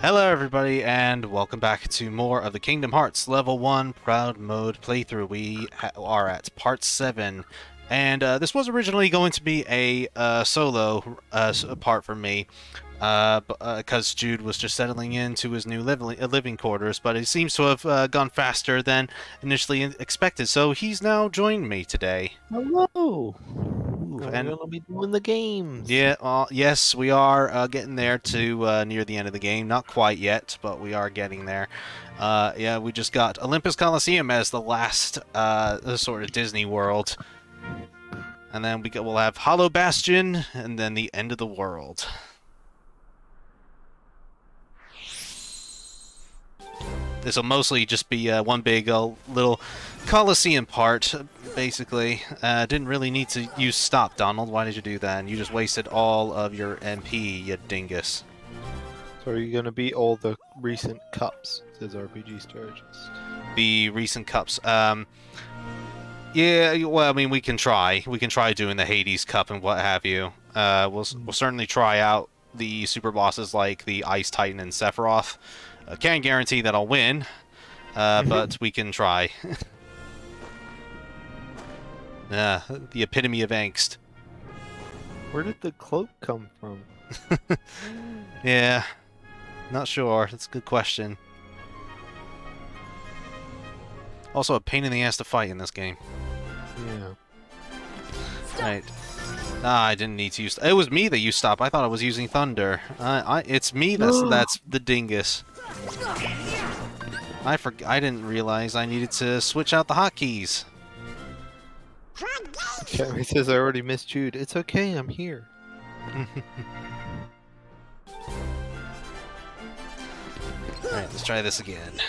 Hello everybody and welcome back to more of the Kingdom Hearts Level 1 Proud Mode playthrough. We are at Part 7 and this was originally going to be a solo part for me because Jude was just settling into his new living quarters, but it seems to have gone faster than initially expected, so he's now joined me today. Hello! We're gonna be doing the games. Yeah, yes, we are getting there to near the end of the game. Not quite yet, but we are getting there. Yeah, we just got Olympus Colliseum as the last sort of Disney World. And then we'll have Hollow Bastion, and then the end of the world. This will mostly just be one big little Colosseum part, basically. Didn't really need to use stop, Donald. Why did you do that? And you just wasted all of your MP, you dingus. So are you going to beat all the recent cups, says RPG strategist? The recent cups. Yeah, well, I mean, we can try. We can try doing the Hades Cup and what have you. We'll certainly try out the super bosses like the Ice Titan and Sephiroth. Can't guarantee that I'll win, but we can try. The epitome of angst. Where did the cloak come from? Yeah, not sure. That's a good question. Also a pain in the ass to fight in this game. Yeah. Right. Ah, I didn't need to use... It was me that used stop. I thought I was using thunder. It's me that's the dingus. I didn't realize I needed to switch out the hotkeys. Okay, he says I already missed Jude. It's okay, I'm here. Alright, let's try this again.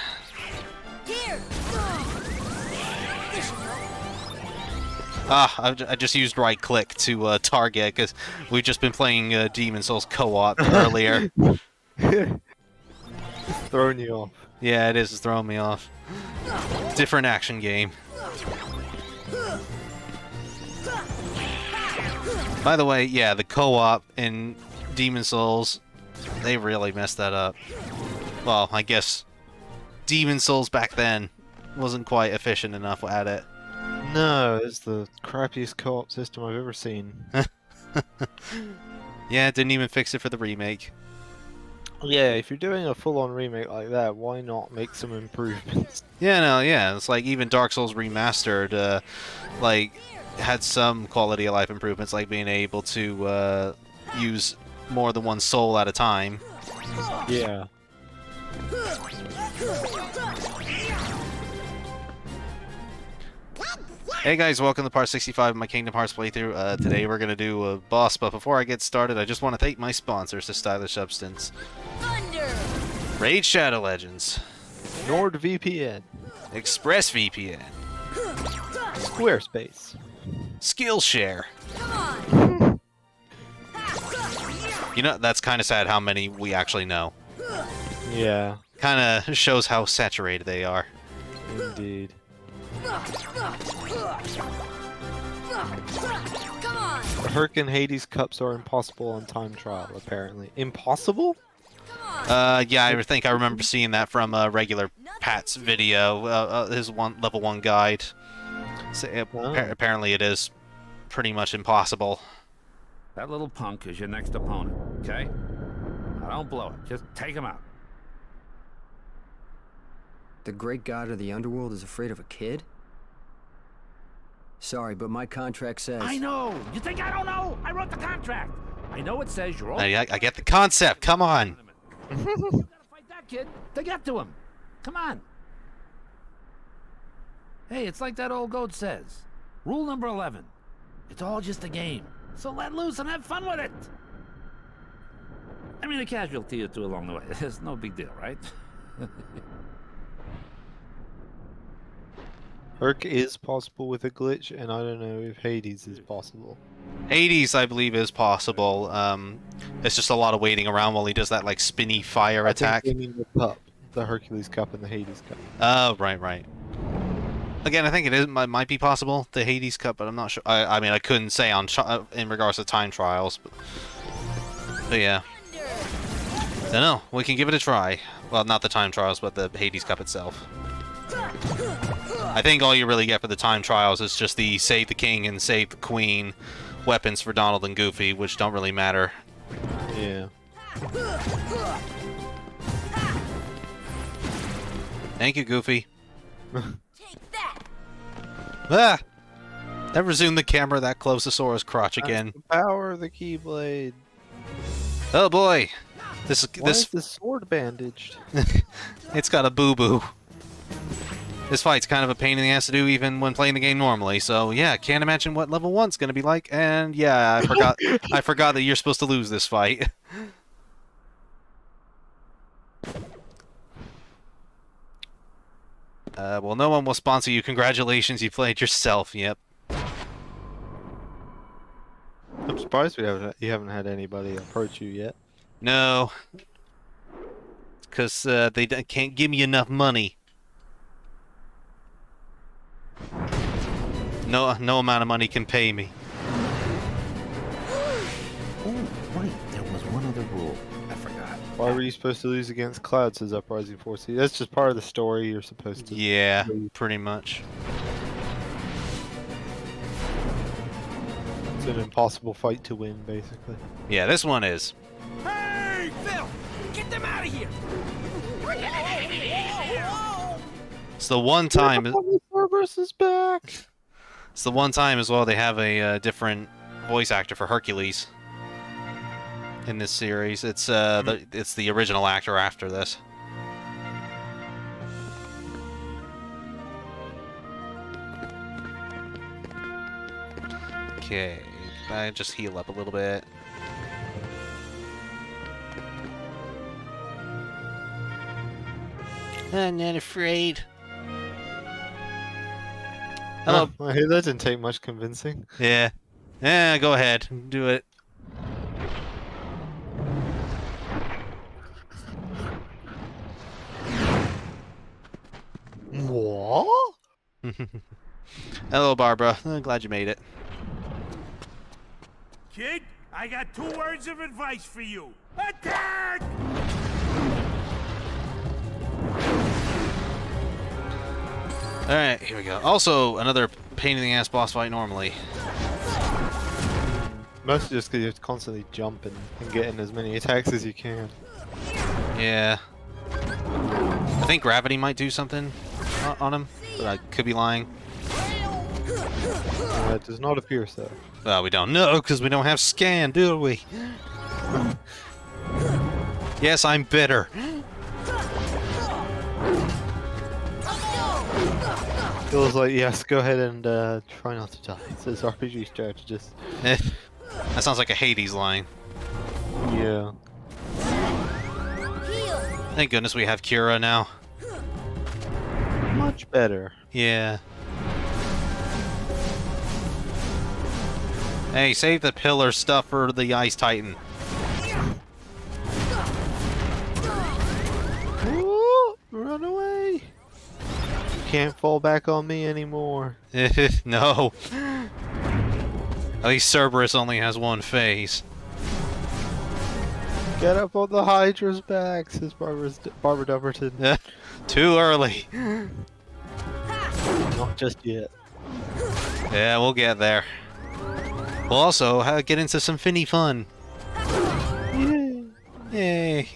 I just used right click to target because we've just been playing Demon Souls co-op earlier. It's throwing you off. Yeah, it is. It's throwing me off. Different action game. By the way, yeah, the co-op in Demon Souls, they really messed that up. Well, I guess Demon Souls back then wasn't quite efficient enough at it. No, it's the crappiest co-op system I've ever seen. Yeah, didn't even fix it for the remake. Yeah, if you're doing a full-on remake like that, why not make some improvements? Yeah, no, yeah, it's like even Dark Souls Remastered, like, had some quality of life improvements, like being able to use more than one soul at a time. Yeah. Hey guys, welcome to part 65 of my Kingdom Hearts playthrough. Today we're going to do a boss, but before I get started, I just want to thank my sponsors, the Stylish Substance. Thunder! Raid Shadow Legends. NordVPN. ExpressVPN. Squarespace. Skillshare. Come on! You know, that's kind of sad how many we actually know. Yeah, Kind of shows how saturated they are. indeed. Come on! The Herc and Hades cups are impossible on time trial, apparently. Impossible? Yeah, I think I remember seeing that from regular Pat's video, his level 1 guide. So, apparently it is pretty much impossible. That little punk is your next opponent, okay? Now don't blow it. Just take him out. The great god of the underworld is afraid of a kid? Sorry, but my contract says... I know! You think I don't know? I wrote the contract! I know it says you're all... I get the concept, come on! You gotta fight that kid to get to him! Come on! Hey, it's like that old goat says. Rule number 11. It's all just a game. So let loose and have fun with it! I mean, a casualty or two along the way. It's no big deal, right? Herc is possible with a glitch, and I don't know if Hades is possible. Hades, I believe, is possible. It's just a lot of waiting around while he does that, like, spinny fire attack. I think they mean the cup. The Hercules cup and the Hades cup. Oh, right. Again, I think it might be possible, the Hades Cup, but I'm not sure. I mean, I couldn't say on in regards to time trials, but yeah. don't know. We can give it a try. Well, not the time trials, but the Hades Cup itself. I think all you really get for the time trials is just the save the king and save the queen weapons for Donald and Goofy, which don't really matter. Yeah. Thank you, Goofy. Take that. Ah! Never zoom the camera that close to Sora's crotch again. That's the power of the Keyblade. Oh boy! Why is the sword bandaged? It's got a boo-boo. This fight's kind of a pain in the ass to do even when playing the game normally, so yeah, can't imagine what level 1's gonna be like, and yeah, I forgot that you're supposed to lose this fight. Well, no one will sponsor you. Congratulations, you played yourself, yep. I'm surprised you haven't had anybody approach you yet. No. Because can't give me enough money. No amount of money can pay me. Oh, right. There was one other rule. I forgot. Why were you supposed to lose against Cloud, says Uprising 4C? That's just part of the story you're supposed to... Yeah, pretty much. It's an impossible fight to win, basically. Yeah, this one is. Hey, Phil! Get them out of here! It's the one time. Cerberus is back! It's the one time as well they have a different voice actor for Hercules in this series. It's it's the original actor after this. Okay, I just heal up a little bit. I'm not afraid. Hello. Oh, hey, that didn't take much convincing. Yeah. Yeah, go ahead. Do it. What? Hello, Barbara. Glad you made it. Kid, I got 2 words of advice for you. Attack! Alright, here we go. Also, another pain in the ass boss fight normally. Mostly just because you have to constantly jump and get in as many attacks as you can. Yeah. I think gravity might do something on him, but I could be lying. It does not appear so. Well, we don't know, because we don't have scan, do we? Yes, I'm bitter. Feels like, yes, go ahead and try not to die. It says RPG strategist. That sounds like a Hades line. Yeah. Heal. Thank goodness we have Cura now. Much better. Yeah. Hey, save the pillar stuff for the Ice Titan. Ooh, run away! You can't fall back on me anymore. No. At least Cerberus only has one phase. Get up on the Hydra's back, says Barbara Dumberton. Too early. Not just yet. Yeah, we'll get there. We'll also get into some Finny fun. Yay.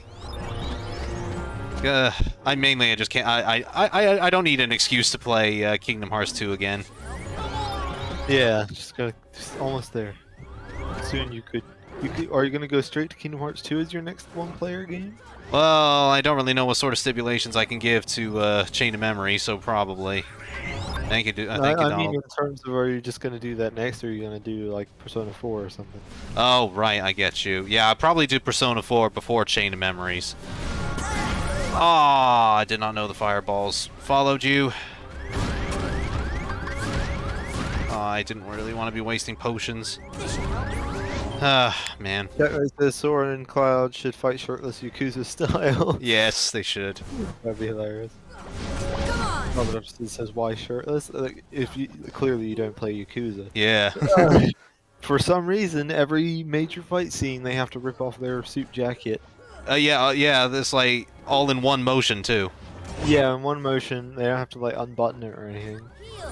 I just can't. I don't need an excuse to play Kingdom Hearts 2 again. Yeah, just almost there. Soon you could. Are you gonna go straight to Kingdom Hearts 2 as your next one-player game? Well, I don't really know what sort of stipulations I can give to Chain of Memory, so probably. Thank you, thank you, Donald. I mean, in terms of, are you just gonna do that next, or are you gonna do like Persona 4 or something? Oh, right, I get you. Yeah, I'll probably do Persona 4 before Chain of Memories. Ah, I did not know the fireballs followed you. I didn't really want to be wasting potions. Ah, man. That says Sora and Cloud should fight shirtless Yakuza style. Yes, they should. That'd be hilarious. Come on. Oh, but it says why shirtless? Like, if you clearly you don't play Yakuza. Yeah. For some reason, every major fight scene they have to rip off their suit jacket Yeah. This like all in one motion too. Yeah, in one motion. They don't have to like unbutton it or anything.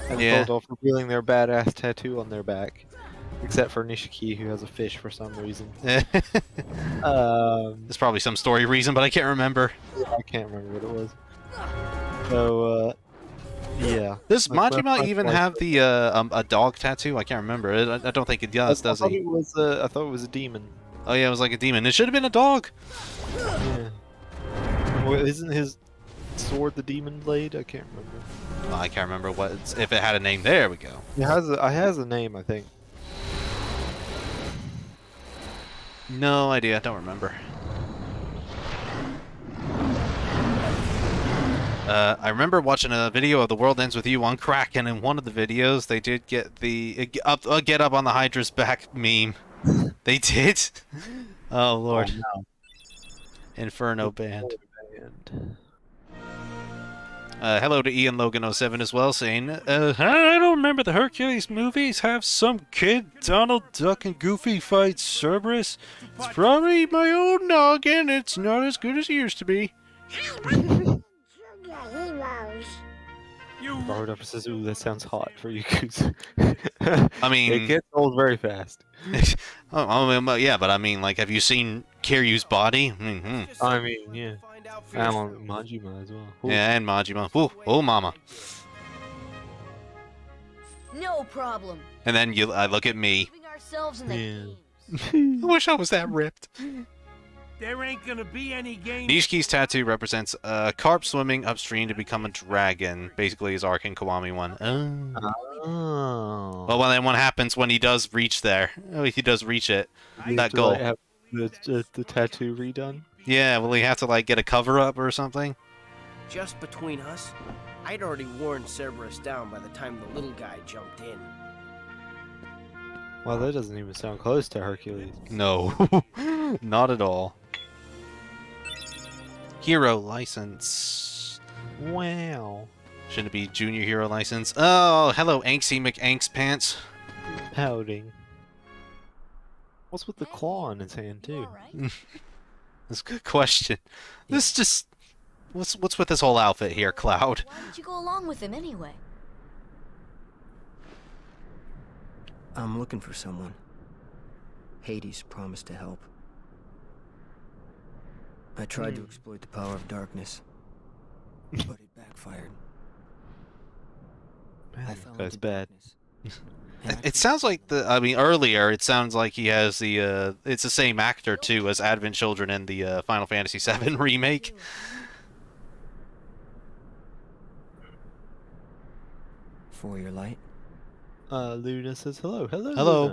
And Yeah. pulled off revealing their badass tattoo on their back. Except for Nishiki, who has a fish for some reason. There's probably some story reason, but I can't remember. I can't remember what it was. So, yeah. Does That's Majima even like- have the a dog tattoo? I can't remember. I don't think it does. I Does thought he? it was I thought it was a demon. Oh yeah, it was like a demon. It should have been a dog. Yeah. Well, isn't his sword the demon blade? I can't remember. Well, I can't remember if it had a name. There we go. It has a name, I think. No idea. I don't remember. I remember watching a video of The World Ends With You on Crack, and in one of the videos, they did get the get up on the Hydra's back meme. They did. Oh lord. Oh, no. Inferno band. And Hello to Ian Logan 07 as well, saying, I don't remember the Hercules movies have some kid Donald Duck and Goofy fight Cerberus. It's probably my old noggin. It's not as good as it used to be. You Robert Upper says, "Ooh, that sounds hot for you, Goose." I mean, it gets old very fast. yeah, but I mean, like, have you seen Kiryu's body? Mm-hmm. I mean, yeah. I'm on Majima as well. Ooh. Yeah, and Majima. Ooh, oh, mama. No problem. And then I look at me. Leaving ourselves in the Yeah. games. I wish I was that ripped. there ain't gonna be any game. Nishiki's tattoo represents a carp swimming upstream to become a dragon. Basically, his Arc and Kiwami one. Oh. Well, then what happens when he does reach there? Oh, he does reach it. You that have to, goal. like, have the tattoo redone. Yeah, will he have to, like, get a cover-up or something? Just between us, I'd already worn Cerberus down by the time the little guy jumped in. Well, that doesn't even sound close to Hercules. No. Not at all. Hero license. Wow. Shouldn't it be junior hero license? Oh, hello, Anksy McAnks Pants. Pouting. What's with the claw on his hand too? Alright. That's a good question. This just... What's with this whole outfit here, Cloud? Why did you go along with him anyway? I'm looking for someone. Hades promised to help. I tried to exploit the power of darkness, but it backfired. Man, I this fell guy's into bad. darkness. And I It sounds like I mean, earlier, it sounds like he has the, it's the same actor, too, as Advent Children in the Final Fantasy VII remake. For your light. Luna says hello. Hello. Hello.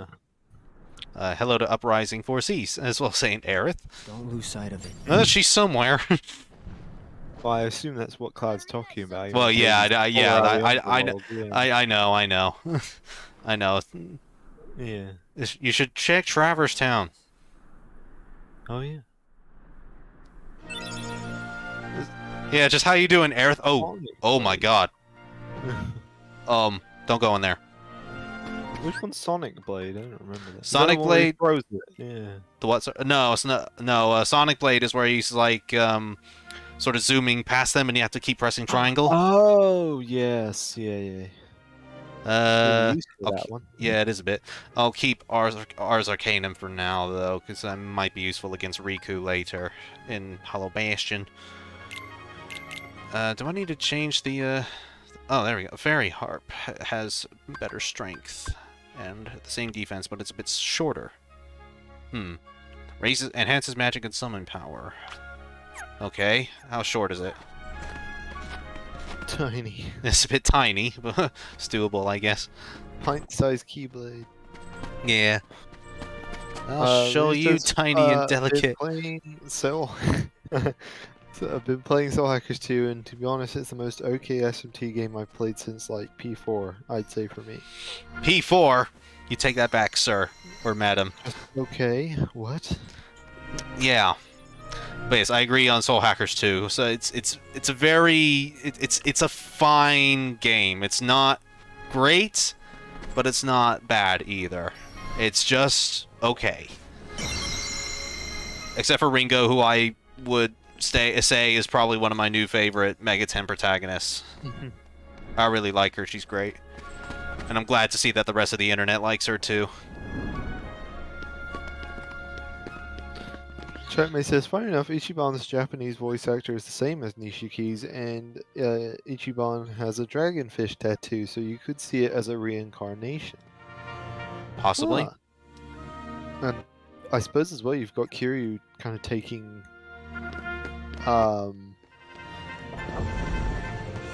Luna. Hello to Uprising 4Cs, as well as Saint Aerith. Don't lose sight of it. She's somewhere. Well, I assume that's what Cloud's talking about. Well, yeah, I know, yeah. I know. I know. Yeah. You should check Traverse Town. Oh yeah. Yeah, just how you doing, Aerith? Oh my God. Don't go in there. Which one's Sonic Blade? I don't remember that. Sonic The one where he Blade- throws it. Yeah. The what? No, it's not. No, Sonic Blade is where he's like, sort of zooming past them, and you have to keep pressing triangle. Oh yes. Yeah. Yeah. Really used for that okay. one. Yeah, it is a bit. I'll keep Ars Arcanum for now, though, because that might be useful against Riku later in Hollow Bastion. Do I need to change the, Oh, there we go. Fairy Harp has better strength and the same defense, but it's a bit shorter. Enhances magic and summon power. Okay, how short is it? Tiny. It's a bit tiny, but it's doable, I guess. Pint-sized Keyblade. Yeah. I'll show It you, says, tiny and delicate. So I've been playing Soul Hackers 2, and to be honest, it's the most okay SMT game I've played since like P4, I'd say for me. P4? You take that back, sir. Or madam. Okay, what? Yeah. But yes, I agree on Soul Hackers 2. So it's a very it's a fine game. It's not great, but it's not bad either. It's just okay. Except for Ringo, who I would say is probably one of my new favorite Mega 10 protagonists. I really like her. She's great. And I'm glad to see that the rest of the internet likes her too. Chatmate says, funny enough, Ichiban's Japanese voice actor is the same as Nishiki's, and Ichiban has a dragonfish tattoo, so you could see it as a reincarnation. Possibly. Huh. And I suppose as well, you've got Kiryu kind of taking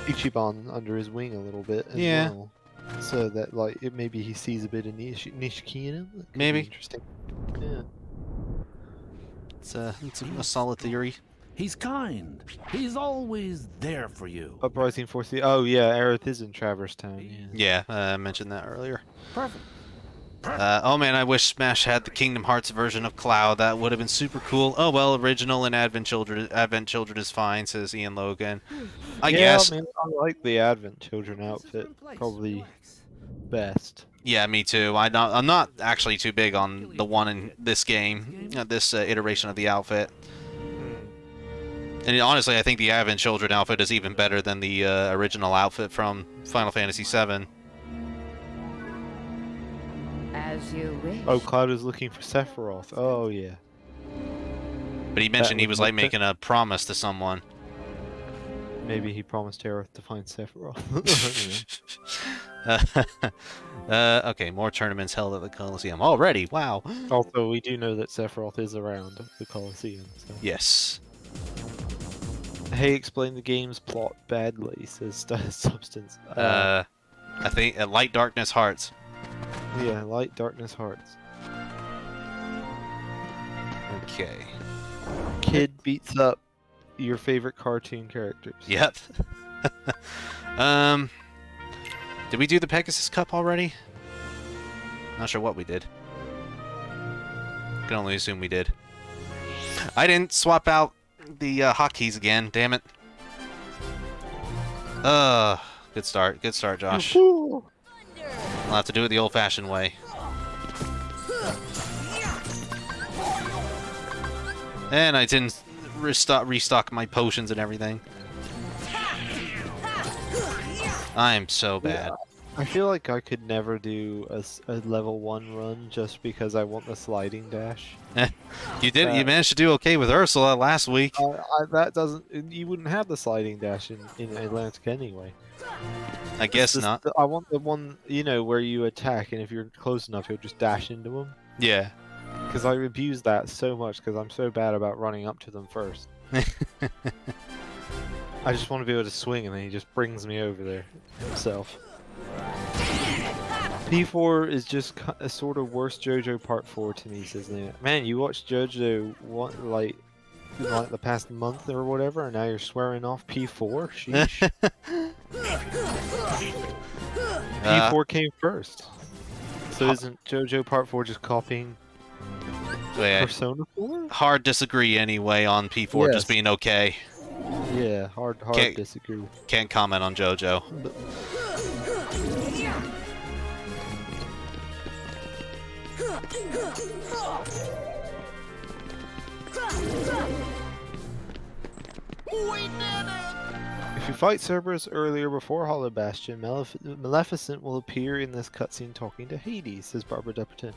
Ichiban under his wing a little bit as well. So that maybe he sees a bit of Nishiki in him. That could Maybe. be interesting. Yeah. It's a solid theory. He's kind. He's always there for you. Uprising Force. Oh yeah, Aerith is in Traverse Town. Yeah. Yeah, I mentioned that earlier. Perfect. Oh man, I wish Smash had the Kingdom Hearts version of Cloud. That would have been super cool. Oh well, original and Advent Children is fine, says Ian Logan. I guess. Man, I like the Advent Children outfit probably best. Yeah, me too. I'm not actually too big on the one in this game, this iteration of the outfit. And honestly, I think the Advent Children outfit is even better than the original outfit from Final Fantasy VII. As you wish. Oh, Cloud is looking for Sephiroth. Oh yeah. But he mentioned he was like making a promise to someone. Maybe he promised Aerith to find Sephiroth. Okay, more tournaments held at the Colosseum already. Wow. Also, we do know that Sephiroth is around the Colosseum. So. Yes. Hey, explain the game's plot badly, says Substance. I think Light Darkness Hearts. Yeah, Light Darkness Hearts. Okay. Kid beats up your favorite cartoon characters. Yep. Did we do the Pegasus Cup already? Not sure what we did. Can only assume we did. I didn't swap out the hotkeys again. Damn it. Good start. Good start, Josh. I'll have to do it the old-fashioned way. And I didn't restock my potions and everything. I'm so bad. Yeah, I feel like I could never do a level 1 run just because I want the sliding dash. You did. You managed to do okay with Ursula last week. That doesn't. You wouldn't have the sliding dash in Atlantic anyway. I guess not. I want the one, where you attack, and if you're close enough, you'll just dash into them. Yeah. Because I abuse that so much because I'm so bad about running up to them first. I just want to be able to swing, and then he just brings me over there himself. P4 is just a sort of worse JoJo Part 4 to me, says Nina. Man, you watched JoJo like the past month or whatever, and now you're swearing off P4? Sheesh. P4 came first. So isn't JoJo Part 4 just copying Persona 4? Hard disagree anyway on P4 just being okay. Yeah, hard disagree. Can't comment on JoJo. If you fight Cerberus earlier before Hollow Bastion, Maleficent will appear in this cutscene talking to Hades, says Barbara Dupperton.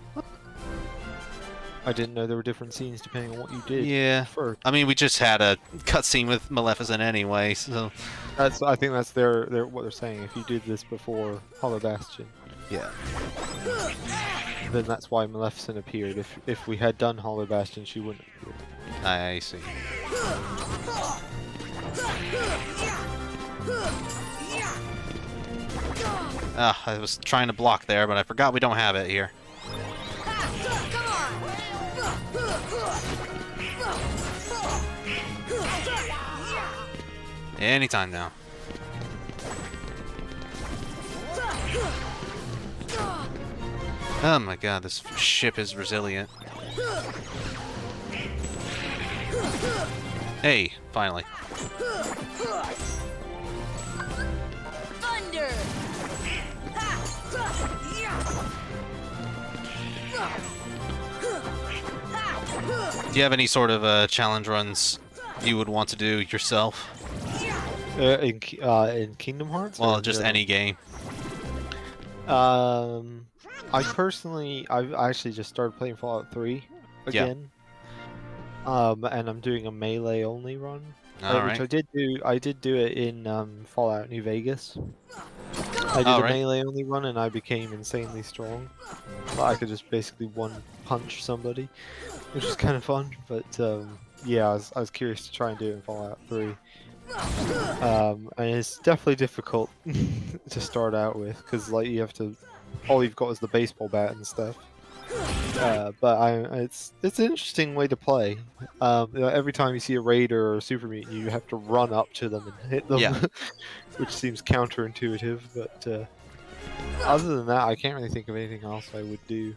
I didn't know there were different scenes depending on what you did. Yeah. First. I mean, we just had a cutscene with Maleficent anyway, so. I think that's what they're saying. If you did this before Hollow Bastion. Yeah. Then that's why Maleficent appeared. If we had done Hollow Bastion, she wouldn't appear. I see. I was trying to block there, but I forgot we don't have it here. Anytime now. Oh my god, this ship is resilient. Hey, finally. Thunder! Do you have any sort of challenge runs you would want to do yourself? In Kingdom Hearts? Or Well, in just general? any game. I personally, I actually just started playing Fallout 3 Yeah. again. And I'm doing a melee only run, All which right. I did do. I did do it in Fallout New Vegas. I did All a right. melee only run, and I became insanely strong. I could just basically one punch somebody, which was kind of fun. But yeah, I was curious to try and do it in Fallout 3. And it's definitely difficult to start out with because like you have to, all you've got is the baseball bat and stuff. But it's an interesting way to play. Every time you see a raider or a super mutant, you have to run up to them and hit them, Yeah. which seems counterintuitive. But other than that, I can't really think of anything else I would do.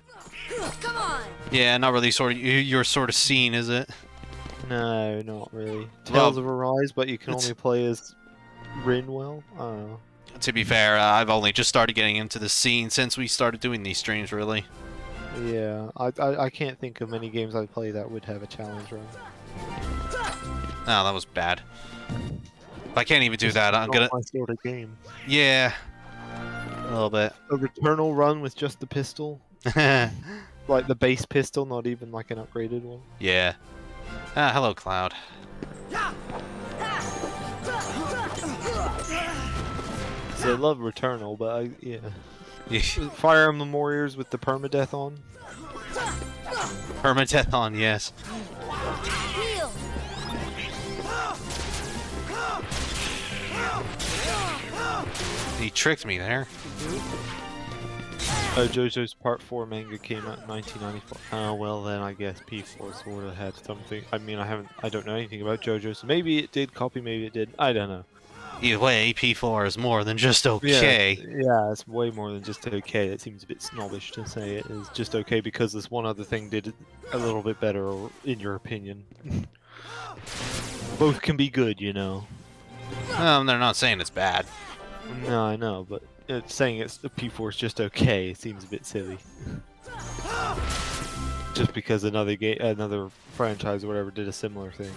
Come on! Yeah, not really sort of your sort of scene, is it? No, not really. Well, Tales of Arise, but you can it's- only play as Rinwell. I don't know. To be fair, I've only just started getting into the scene since we started doing these streams, really. Yeah, I can't think of many games I play that would have a challenge run. Oh, that was bad. If I can't even do that, I'm Not gonna... my sort of game. Yeah. A little bit. A Returnal run with just the pistol, like the base pistol, not even like an upgraded one. Yeah. Ah, hello, Cloud. So I love Returnal, but Fire Emblem Warriors with the permadeath on. Permadeath on, yes. Heal! He tricked me there. JoJo's Part 4 manga came out in 1994. Oh well, then I guess P4 sort of had something. I mean, I don't know anything about JoJo, so maybe it did copy, maybe it didn't. I don't know. Either way, P4 is more than just okay. Yeah, it's way more than just okay. It seems a bit snobbish to say it is just okay because this one other thing did it a little bit better, in your opinion. Both can be good, you know. They're not saying it's bad. No, I know, but saying it's the P4 is just okay seems a bit silly. Just because another franchise or whatever did a similar thing.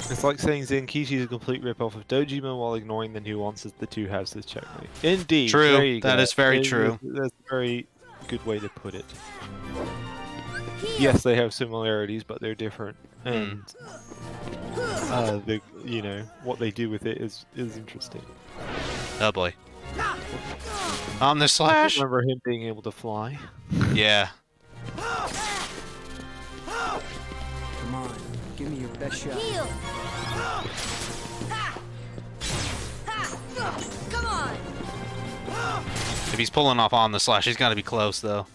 It's like saying Zenkichi is a complete rip-off of Dojima while ignoring the nuances the two houses checkmate. Indeed. True, there you that go. is very true. That's a very good way to put it. Yes, they have similarities, but they're different. And what they do with it is interesting. Oh boy. On the I slash? remember him being able to fly. Yeah. Come on, give me your best shot. Heal! Ha! Ha! Come on! If he's pulling off on the slash, he's got to be close, though.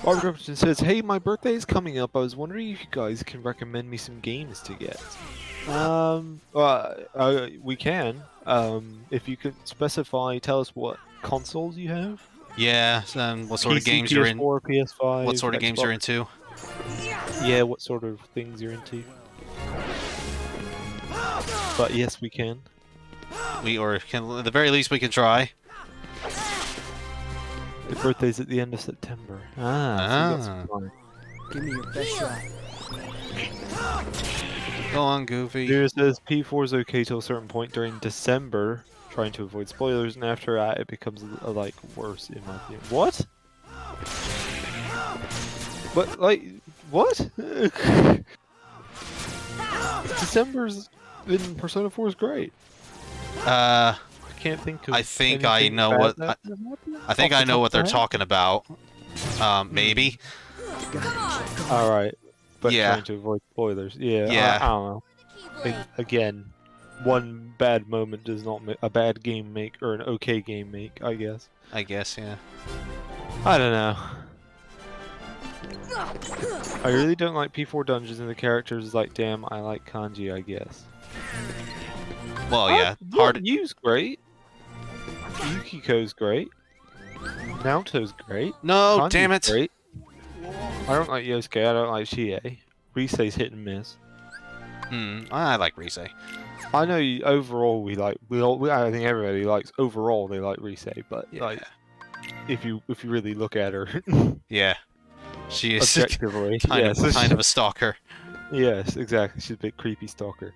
Barbara Jefferson says, "Hey, my birthday is coming up. I was wondering if you guys can recommend me some games to get." We can. If you could specify, tell us what consoles you have. Yeah, what sort of PC, games you're in? PS4, PS5. What sort of games Xbox. you're into? Yeah, what sort of things you're into. But yes, we can. At the very least, we can try. The birthday's at the end of September. So we got some time. Give me your best shot. Go on, Goofy. Dude says P4 is okay till a certain point during December, trying to avoid spoilers, and after that it becomes like worse in my opinion. What? But like, what? December's in Persona 4 is great. I can't think of. I think I anything know bad what that- I think off I the know top what of they're my head? talking about. Maybe. All right, but Yeah. trying to avoid spoilers. Yeah. Yeah. I don't know. Again, one bad moment does not make a bad game make or an okay game make. I guess. I guess, yeah. I don't know. I really don't like P4 dungeons and the characters is like, damn, I like kanji, I guess. Well, yeah. Hard. Yu's great. Yukiko's great. Naoto's great. No, Kanji's damn it. Great. I don't like Yosuke, I don't like Chie. Risei's hit and miss. I like Rise. I know overall I think everybody likes overall they like Rise, but Yeah. like if you really look at her Yeah. She is objectively, kind yes, of a stalker. yes, exactly. She's a bit creepy stalker.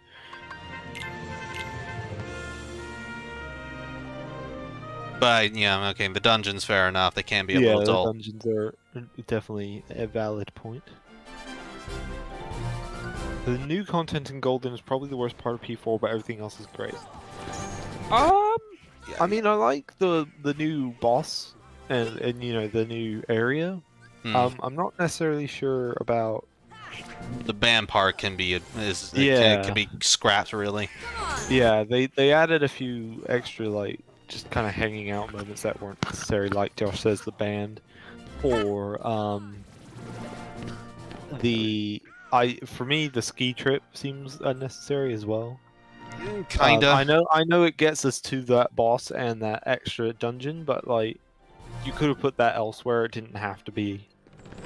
But yeah, okay, the dungeon's fair enough. They can be a Yeah, little the dull. dungeons are definitely a valid point. The new content in Golden is probably the worst part of P4, but everything else is great. I mean, I like the new boss and you know the new area. I'm not necessarily sure about The band part can be can be scrapped really. Yeah, they added a few extra like just kind of hanging out moments that weren't necessary, like Josh says, the band, or for me the ski trip seems unnecessary as well. Kinda. I know it gets us to that boss and that extra dungeon, but like you could have put that elsewhere. It didn't have to be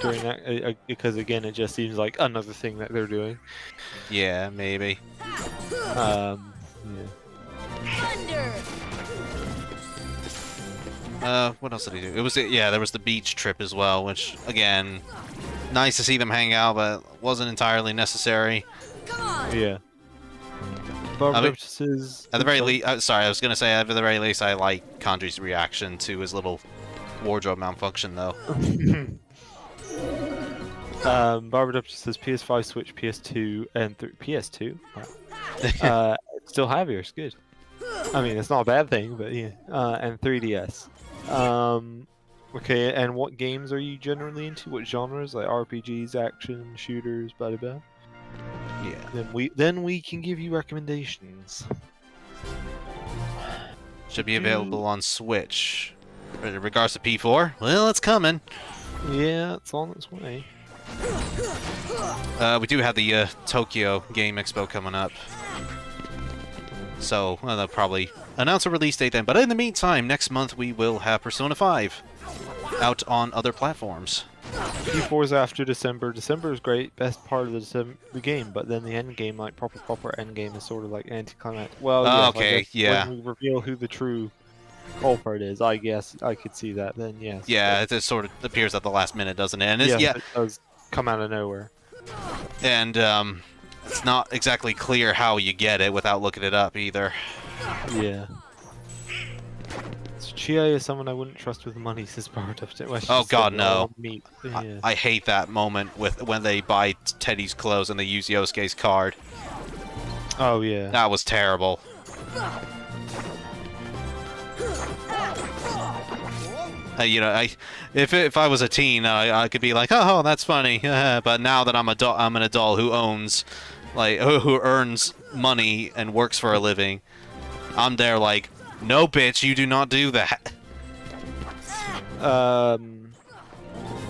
during that because again, it just seems like another thing that they're doing. Yeah, maybe. Yeah. Thunder! What else did he do? There was the beach trip as well, which again, nice to see them hang out, but wasn't entirely necessary. Come on! Yeah. I mean, Says, At the very least, sorry, I was gonna say at the very least, I like Condri's reaction to his little wardrobe malfunction, though. Barbara Duchess says PS5, Switch, PS2, and PS2. Wow. Still have yours. Good. I mean, it's not a bad thing, but yeah. And 3DS. Okay, and what games are you generally into? What genres? Like RPGs, action, shooters, blah blah blah. Yeah. Then we can give you recommendations. Should be available on Switch. In regards to P4, well, it's coming. Yeah, it's on its way. We do have the Tokyo Game Expo coming up. So, they'll probably announce a release date then. But in the meantime, next month we will have Persona 5 out on other platforms. P4's after December. December is great, best part of the game, but then the end game, like proper end game, is sort of like anticlimactic. Well, yes, okay, I guess yeah. when we reveal who the true culprit is, I guess I could see that. Then yes. Yeah, it sort of appears at the last minute, doesn't it? And it's, Yes, it does come out of nowhere. And it's not exactly clear how you get it without looking it up either. Yeah. So Chia is someone I wouldn't trust with money, says Barbara. Oh God, no! Yeah. I hate that moment when they buy Teddy's clothes and they use Yosuke's card. Oh yeah. That was terrible. You know, if I was a teen, I could be like, oh, that's funny. But now that I'm an adult who owns, like, who earns money and works for a living, I'm there like, no, bitch, you do not do that.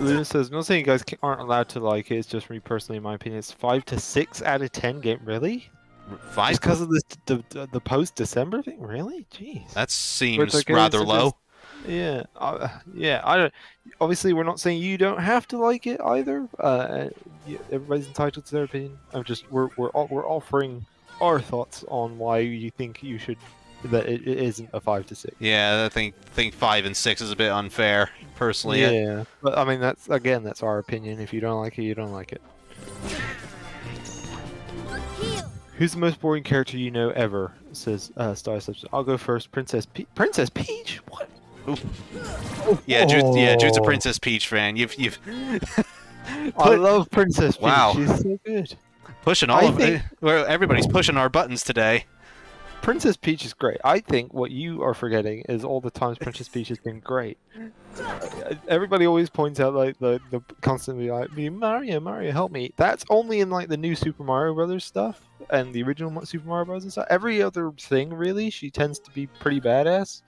Luna says, I'm not saying you guys aren't allowed to like it. It's just me personally, in my opinion, it's 5 to 6 out of 10 game. Really? 5? Just because of the post December thing? Really? Jeez. That seems like, rather low. Yeah, yeah. I don't. Obviously, we're not saying you don't have to like it either. Everybody's entitled to their opinion. We're offering our thoughts on why you think you should that it isn't a 5 to 6. Yeah, I think 5 and 6 is a bit unfair, personally. Yeah, but I mean that's our opinion. If you don't like it, you don't like it. Heal! Who's the most boring character you know ever? Says Star Substance. I'll go first. Princess Peach. What? Yeah, Jude's a Princess Peach fan. You've I love Princess Peach. Wow. She's so good. pushing everybody's pushing our buttons today. Princess Peach is great. I think what you are forgetting is all the times Princess Peach has been great. Everybody always points out like the constantly like Mario, help me. That's only in like the new Super Mario Brothers stuff and the original Super Mario Bros. And stuff. Every other thing really, she tends to be pretty badass.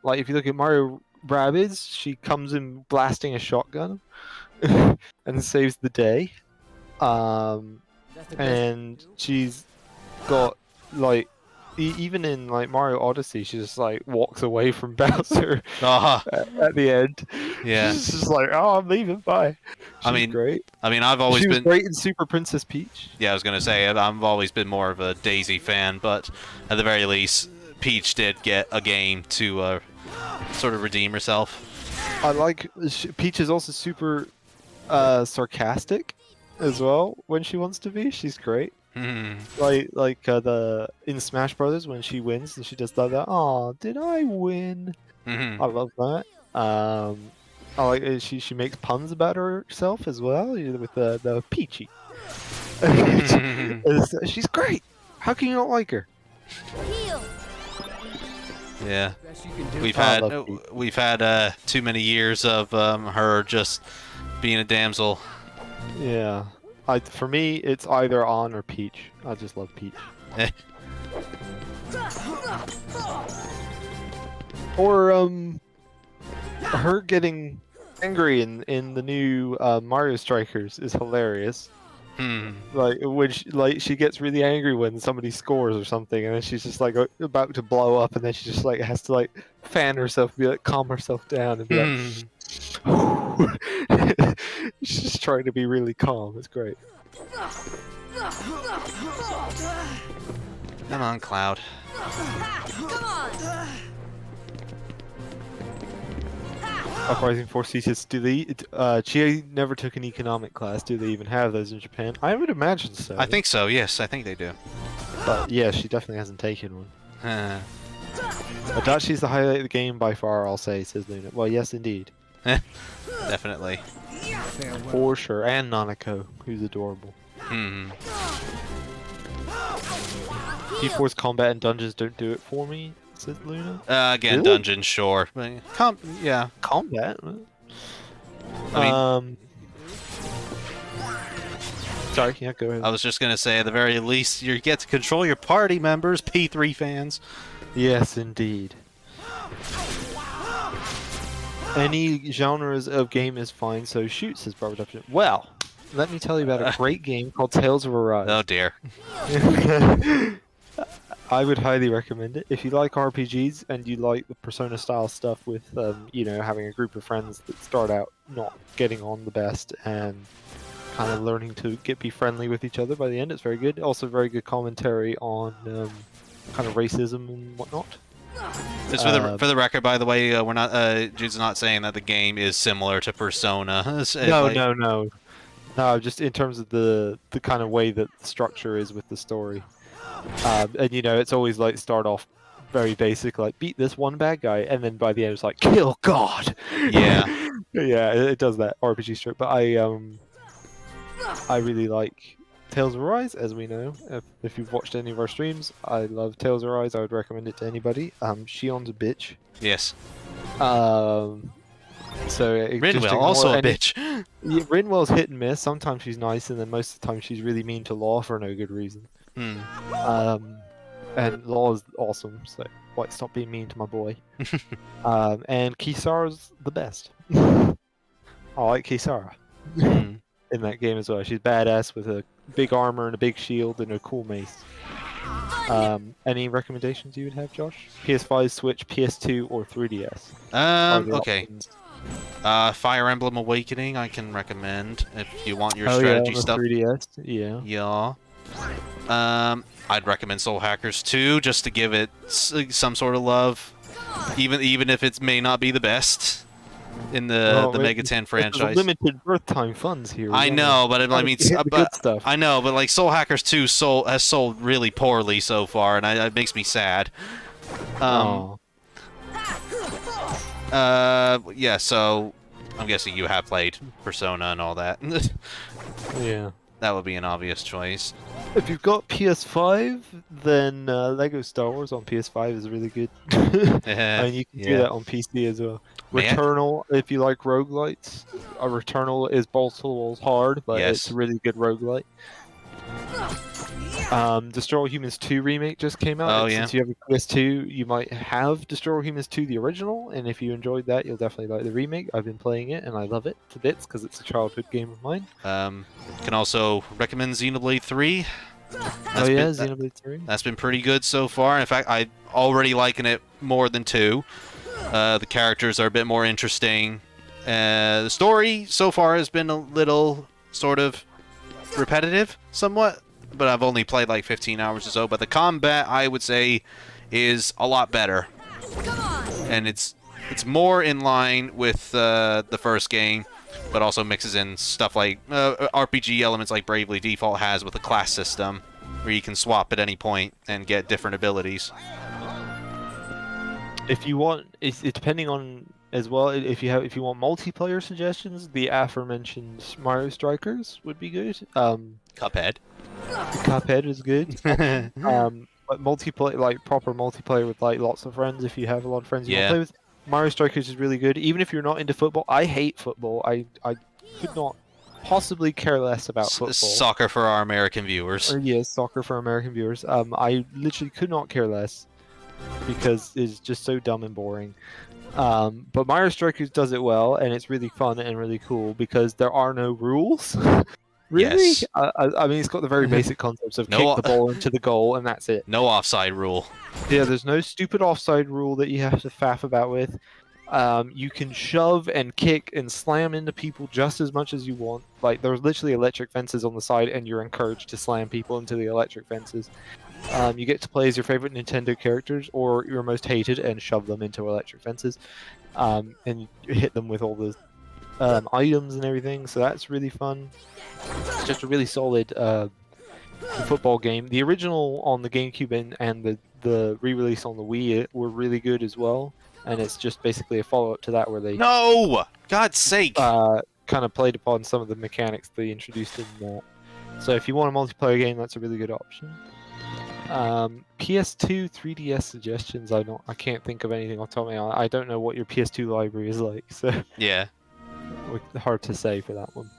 Like if you look at Mario Rabbids, she comes in blasting a shotgun and saves the day. And she's got like even in like Mario Odyssey, she just like walks away from Bowser at the end. Yeah. She's just like, oh, I'm leaving. Bye. She's great. I've always She was been great in Super Princess Peach. Yeah, I was gonna say I've always been more of a Daisy fan, but at the very least, Peach did get a game to sort of redeem herself. I like Peach is also super sarcastic as well when she wants to be. She's great. Like the in Smash Brothers when she wins and she does that. Oh, did I win? I love that. I like she makes puns about herself as well with the Peachy. She's great. How can you not like her? Heal. Yeah, Best you can do. we've had too many years of her just being a damsel. Yeah. For me, it's either On or Peach. I just love Peach. Or her getting angry in the new Mario Strikers is hilarious. Like when she gets really angry when somebody scores or something, and then she's just like about to blow up, and then she just like has to like fan herself, be like calm herself down, and be like. She's just trying to be really calm. It's great. Come on, Cloud. Come on. Uprising Force teachers, do they? Chie never took an economic class. Do they even have those in Japan? I would imagine so. I think so. Yes, I think they do. But yeah, she definitely hasn't taken one. Uh, Adachi's the highlight of the game by far. I'll say, says Luna. Well, yes, indeed. Definitely. For sure. And Nanako, who's adorable. P4's combat and dungeons don't do it for me, says Luna. Again, Really? dungeons, sure. But, yeah. Combat? I mean, sorry, yeah, go ahead. I was just gonna say, at the very least, you get to control your party members, P3 fans. Yes, indeed. Any genres of game is fine, so shoot, says Barbara Duffy. Well, let me tell you about a great game called Tales of Arise. Oh dear. I would highly recommend it. If you like RPGs and you like the Persona style stuff with, you know, having a group of friends that start out not getting on the best and kind of learning to be friendly with each other by the end, it's very good. Also very good commentary on kind of racism and whatnot. Just for the record, by the way, we're not. Jude's not saying that the game is similar to Persona. No. Just in terms of the kind of way that the structure is with the story, and you know, it's always like start off very basic, like beat this one bad guy, and then by the end it's like kill God. Yeah. Yeah, it does that RPG strip. But I really like Tales of Arise, as we know. If you've watched any of our streams, I love Tales of Arise. I would recommend it to anybody. Shion's a bitch. Yes. So Rinwell, also a bitch. Yeah, Rinwell's hit and miss. Sometimes she's nice, and then most of the time she's really mean to Law for no good reason. And Law is awesome, so why stop being mean to my boy? And Kisara's the best. I like Kisara in that game as well. She's badass with a big armor and a big shield and a cool mace. Any recommendations you would have, Josh? PS5, Switch, PS2, or 3DS? Okay. Fire Emblem Awakening, I can recommend if you want your Oh strategy yeah, on the stuff. 3DS. Yeah. Yeah. I'd recommend Soul Hackers 2 just to give it some sort of love, even if it may not be the best in the Mega 10 franchise. Limited birth time funds here. I know, but I mean, good stuff. I know, but like Soul Hackers 2 has sold really poorly so far, and it makes me sad. Yeah, so I'm guessing you have played Persona and all that. Yeah. That would be an obvious choice. If you've got PS5, then Lego Star Wars on PS5 is really good. And you can do that on PC as well. Returnal, if you like roguelites, Returnal is balls to the walls hard, but it's a really good roguelite. Destroy All Humans 2 remake just came out. Oh, and yeah. Since you have a PS2, you might have Destroy All Humans 2, the original, and if you enjoyed that, you'll definitely like the remake. I've been playing it, and I love it to bits because it's a childhood game of mine. Can also recommend Xenoblade 3. Xenoblade 3. That's been pretty good so far. In fact, I'm already liking it more than 2. The characters are a bit more interesting. The story so far has been a little sort of repetitive, somewhat, but I've only played like 15 hours or so. But the combat, I would say, is a lot better, and it's more in line with the first game, but also mixes in stuff like RPG elements like Bravely Default has with the class system, where you can swap at any point and get different abilities. If you want, it's depending on as well. If you want multiplayer suggestions, the aforementioned Mario Strikers would be good. Cuphead. Cuphead is good. But multiplayer, like proper multiplayer with like lots of friends. If you have a lot of friends you want to play with, Mario Strikers is really good. Even if you're not into football, I hate football. I could not possibly care less about football. Soccer for our American viewers. Yes, soccer for American viewers. I literally could not care less because it's just so dumb and boring. But Mario Strikers does it well, and it's really fun and really cool because there are no rules. Really? Yes. I mean, it's got the very basic concepts of kick the ball into the goal, and that's it. No offside rule. Yeah, there's no stupid offside rule that you have to faff about with. You can shove and kick and slam into people just as much as you want. Like, there's literally electric fences on the side, and you're encouraged to slam people into the electric fences. You get to play as your favorite Nintendo characters or your most hated and shove them into electric fences. And you hit them with all the items and everything, so that's really fun. It's just a really solid football game. The original on the GameCube and the re-release on the Wii were really good as well, and it's just basically a follow-up to that where they God's sake, kind of played upon some of the mechanics they introduced in that. So if you want a multiplayer game, that's a really good option. PS2, 3DS suggestions. I can't think of anything off the top of my head. I don't know what your PS2 library is like, so yeah. Hard to say for that one.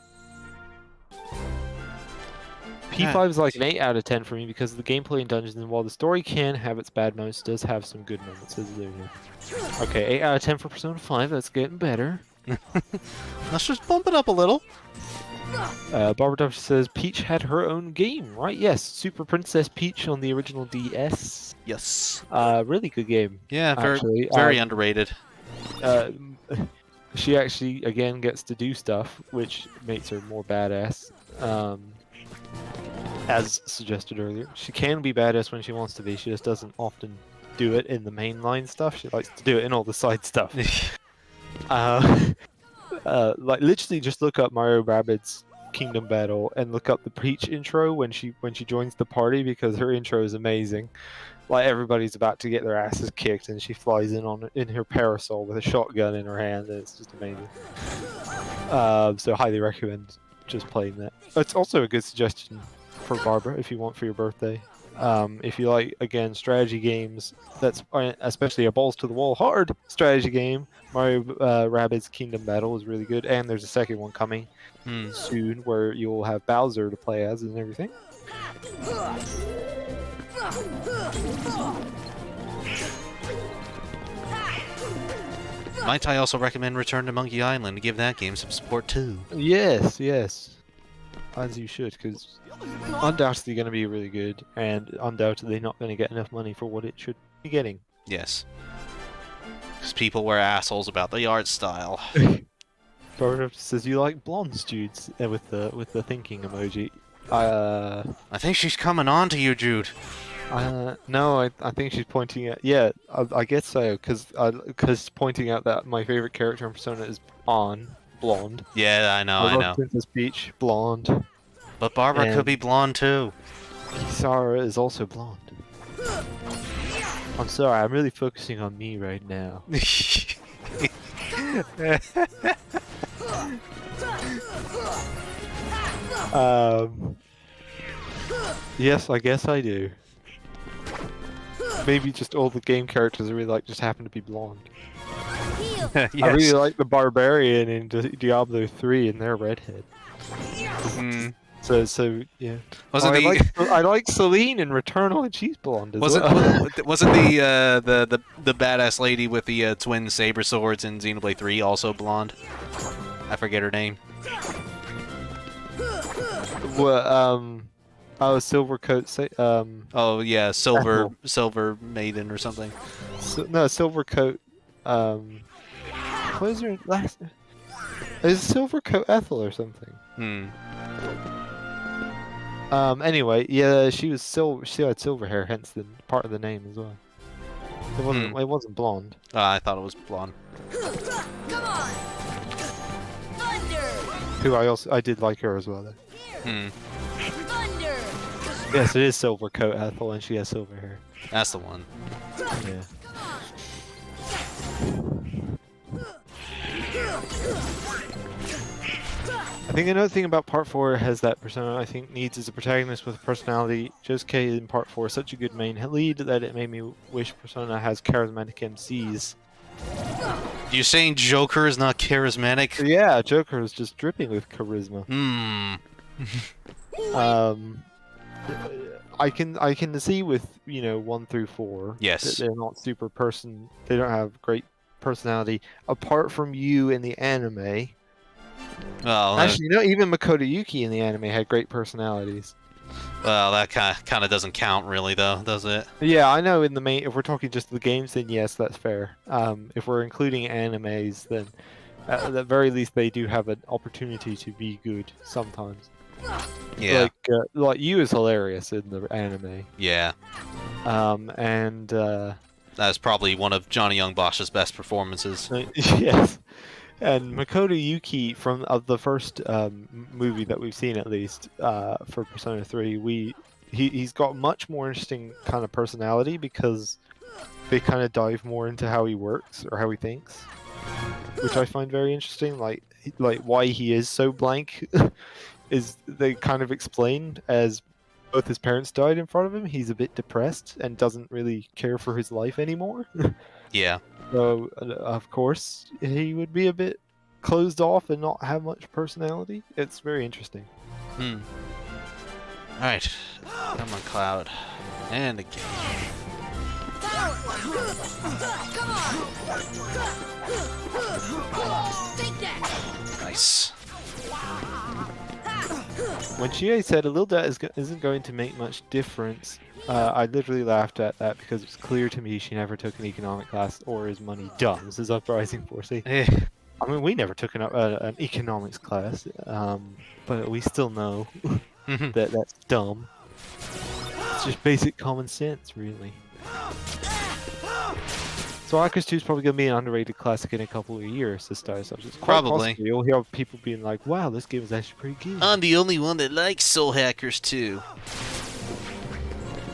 P5 is like an 8 out of 10 for me because of the gameplay in Dungeons, and while the story can have its bad moments, it does have some good moments. Okay, 8 out of 10 for Persona 5, that's getting better. Let's just bump it up a little. Barbara Duff says Peach had her own game, right? Yes, Super Princess Peach on the original DS. Yes. Really good game. Yeah, actually. Very underrated. She actually, again, gets to do stuff, which makes her more badass. As suggested earlier, she can be badass when she wants to be. She just doesn't often do it in the mainline stuff. She likes to do it in all the side stuff. Like literally, just look up Mario Rabbids Kingdom Battle and look up the Peach intro when she joins the party, because her intro is amazing. Like everybody's about to get their asses kicked, and she flies in her parasol with a shotgun in her hand, and it's just amazing. So highly recommend just playing that. It's also a good suggestion for Barbara if you want for your birthday. If you like, again, strategy games, that's especially a balls to the wall hard strategy game. Mario Rabbids Kingdom Battle is really good, and there's a second one coming soon where you'll have Bowser to play as and everything. Might I also recommend Return to Monkey Island to give that game some support too? Yes, as you should, because undoubtedly going to be really good, and undoubtedly not going to get enough money for what it should be getting. Yes. Because people were assholes about the art style. Barbara says you like blondes, Jude, with the thinking emoji. I think she's coming on to you, Jude. No, I think she's pointing at... Yeah, I guess so, because pointing out that my favorite character in Persona is blonde. Yeah, I know. Princess Peach, blonde. But Barbara could be blonde too. Kisara is also blonde. I'm sorry, I'm really focusing on me right now. Yes, I guess I do. Maybe just all the game characters I really like just happen to be blonde. Yes. I really like the Barbarian in Diablo 3 and their redhead. So yeah. I like Celine in Returnal, and she's blonde as well. Wasn't the badass lady with the twin saber swords in Xenoblade 3 also blonde? I forget her name. Well, Silver Coat. Oh yeah, Silver Maiden or something. No, Silver Coat. What was her last? Is Silver Coat Ethel or something? Hmm. Anyway, yeah, she was silver. She had silver hair, hence the part of the name as well. It wasn't. Hmm. It wasn't blonde. I thought it was blonde. Come on! Thunder! Who I did like her as well. Though. Hmm. Thunder! Yes, it is Silver Coat Ethel, and she has silver hair. That's the one. Yeah. I think another thing about Part 4 has that persona I think needs is a protagonist with a personality. Just K in Part 4 is such a good main lead that it made me wish Persona has charismatic MCs. You're saying Joker is not charismatic? Yeah, Joker is just dripping with charisma. Hmm. I can see with 1 through 4 Yes. that they're not super they don't have great personality apart from you in the anime. Well, Actually, even Makoto Yuki in the anime had great personalities. well, that kind of doesn't count, really, though, does it? Yeah, I know. In the main, if we're talking just the games, then yes, that's fair. If we're including animes, then at the very least they do have an opportunity to be good sometimes. Yeah. Like you is hilarious in the anime. Yeah. And That's probably one of Johnny Young Bosch's best performances. yes. And Makoto Yuki from the first movie that we've seen, at least for Persona 3, he's got much more interesting kind of personality because they kind of dive more into how he works or how he thinks, which I find very interesting. Like why he is so blank is they kind of explain as both his parents died in front of him. He's a bit depressed and doesn't really care for his life anymore. Yeah. So, of course, he would be a bit closed off and not have much personality. It's very interesting. Hmm. Alright. Come on, Cloud. And again. Come on! Take that! Nice. When Chie said a little debt isn't going to make much difference, I literally laughed at that because it's clear to me she never took an economic class or is money dumb. This is Uprising Force. Eh. I mean, we never took an economics class, but we still know that that's dumb. It's just basic common sense, really. So Akers 2 is probably going to be an underrated classic in a couple of years, this style subject. Probably. You'll hear people being like, wow, this game is actually pretty good. I'm the only one that likes Soul Hackers 2.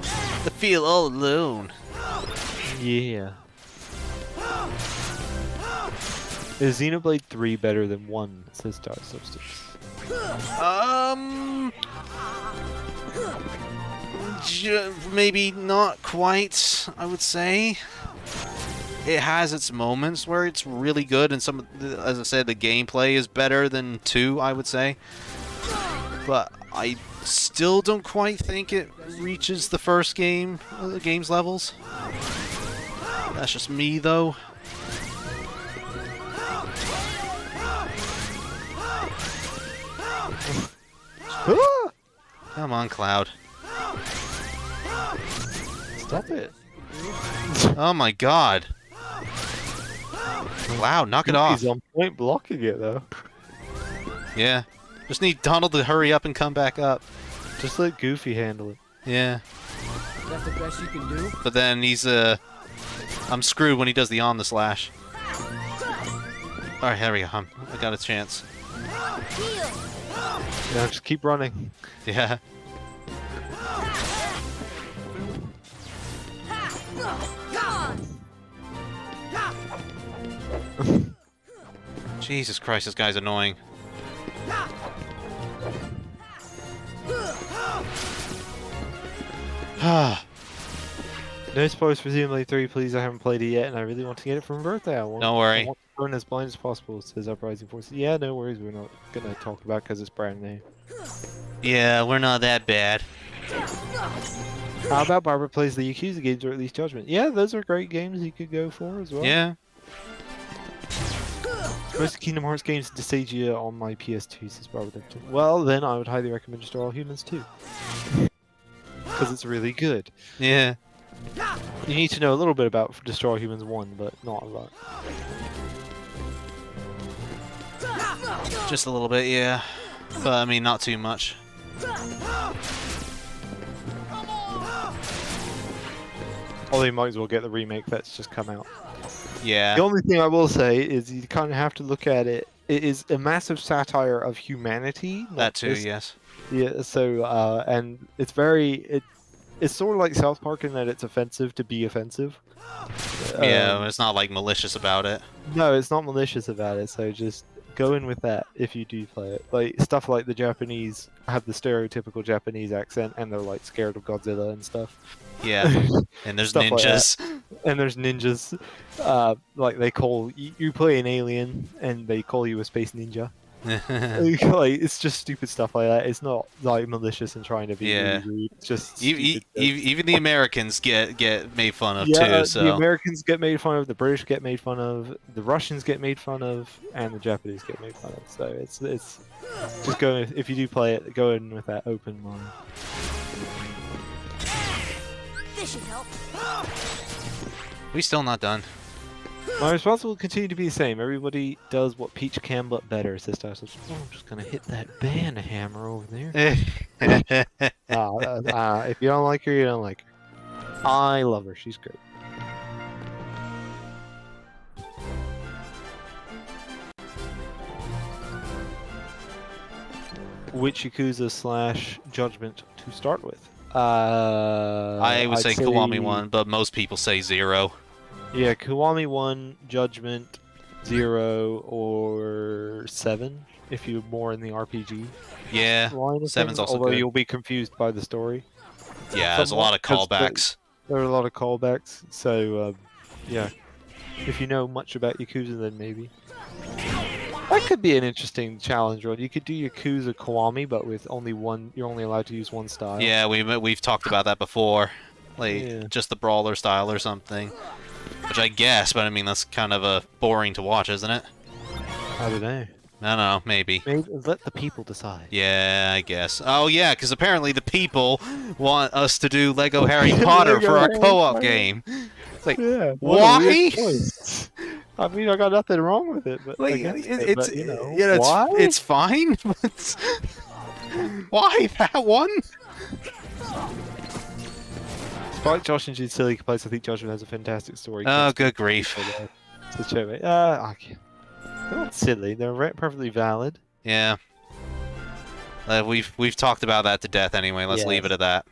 I feel all alone. Yeah. Is Xenoblade 3 better than 1, says Star Substance? Maybe not quite, I would say. It has its moments where it's really good, and as I said, the gameplay is better than 2, I would say. But I still don't quite think it reaches the first game's levels. That's just me, though. Come on, Cloud. Stop it. Oh my god. Cloud, knock it off. He's on point blocking it, though. Yeah. Just need Donald to hurry up and come back up. Just let Goofy handle it. Yeah. That's the best you can do? But then he's, I'm screwed when he does the on the slash. Alright, here we go. I got a chance. Heal! Yeah, just keep running. Yeah. Come on! Jesus Christ, this guy's annoying. No spoilers for Xenoblade 3, please. I haven't played it yet, and I really want to get it for my birthday. I Don't worry. want to burn as blind as possible, says Uprising Force. Yeah, no worries. We're not going to talk about it because it's brand new. Yeah, we're not that bad. How about Barbara plays the Yakuza games or at least Judgment? Yeah, those are great games you could go for as well. Yeah. Most Kingdom Hearts games Dysphagia on my PS2, says Barbara. Well, then I would highly recommend Destroy All Humans too. Because it's really good. Yeah. You need to know a little bit about Destroy All Humans 1, but not a lot. Just a little bit, yeah. But I mean, not too much. Although you might as well get the remake that's just come out. Yeah. The only thing I will say is you kind of have to look at it. It is a massive satire of humanity. That too, just, yes. Yeah. So and it's it's sort of like South Park in that it's offensive to be offensive. Yeah, it's not like malicious about it. No, it's not malicious about it. So just go in with that if you do play it. Like stuff like the Japanese have the stereotypical Japanese accent, and they're like scared of Godzilla and stuff. Yeah, and there's Stuff like ninjas. And there's ninjas. Like they call you play an alien, and they call you a space ninja. Like it's just stupid stuff like that. It's not like malicious and trying to be really rude. It's just even the Americans get made fun of yeah, too. So the Americans get made fun of, the British get made fun of, the Russians get made fun of, and the Japanese get made fun of. So it's just go if you do play it, go in with that open mind. This should help. we still not done. My response will continue to be the same. Everybody does what Peach can, but better. Says Tasso. Oh, I'm just gonna hit that band hammer over there. If you don't like her, you don't like her. I love her. She's great. Which Yakuza / Judgment to start with? I would say Kiwami 1, but most people say 0. Yeah, Kiwami 1, Judgment 0, or 7 if you're more in the RPG. Yeah, line of 7's things, also although good. you'll be confused by the story. Yeah, there's a lot of callbacks. There are a lot of callbacks, so yeah. If you know much about Yakuza, then maybe. That could be an interesting challenge run. You could do Yakuza Kiwami, but with only one. You're only allowed to use one style. Yeah, we've talked about that before, like just the brawler style or something. Which I guess, but I mean that's kind of boring to watch, isn't it? I don't know. I don't know, maybe. Let the people decide. Yeah, I guess. Oh yeah, because apparently the people want us to do Lego Harry Potter for our co-op game. It's like, Yeah. why? I mean, I got nothing wrong with it, but Like, it's it's you know, yeah, why? it's fine. But why that one? Despite Josh and Jude's silly complaints, I think Judgment has a fantastic story. Oh, good grief. To show me. I can't. They're not silly. They're perfectly valid. Yeah. We've talked about that to death anyway. Let's leave it at that.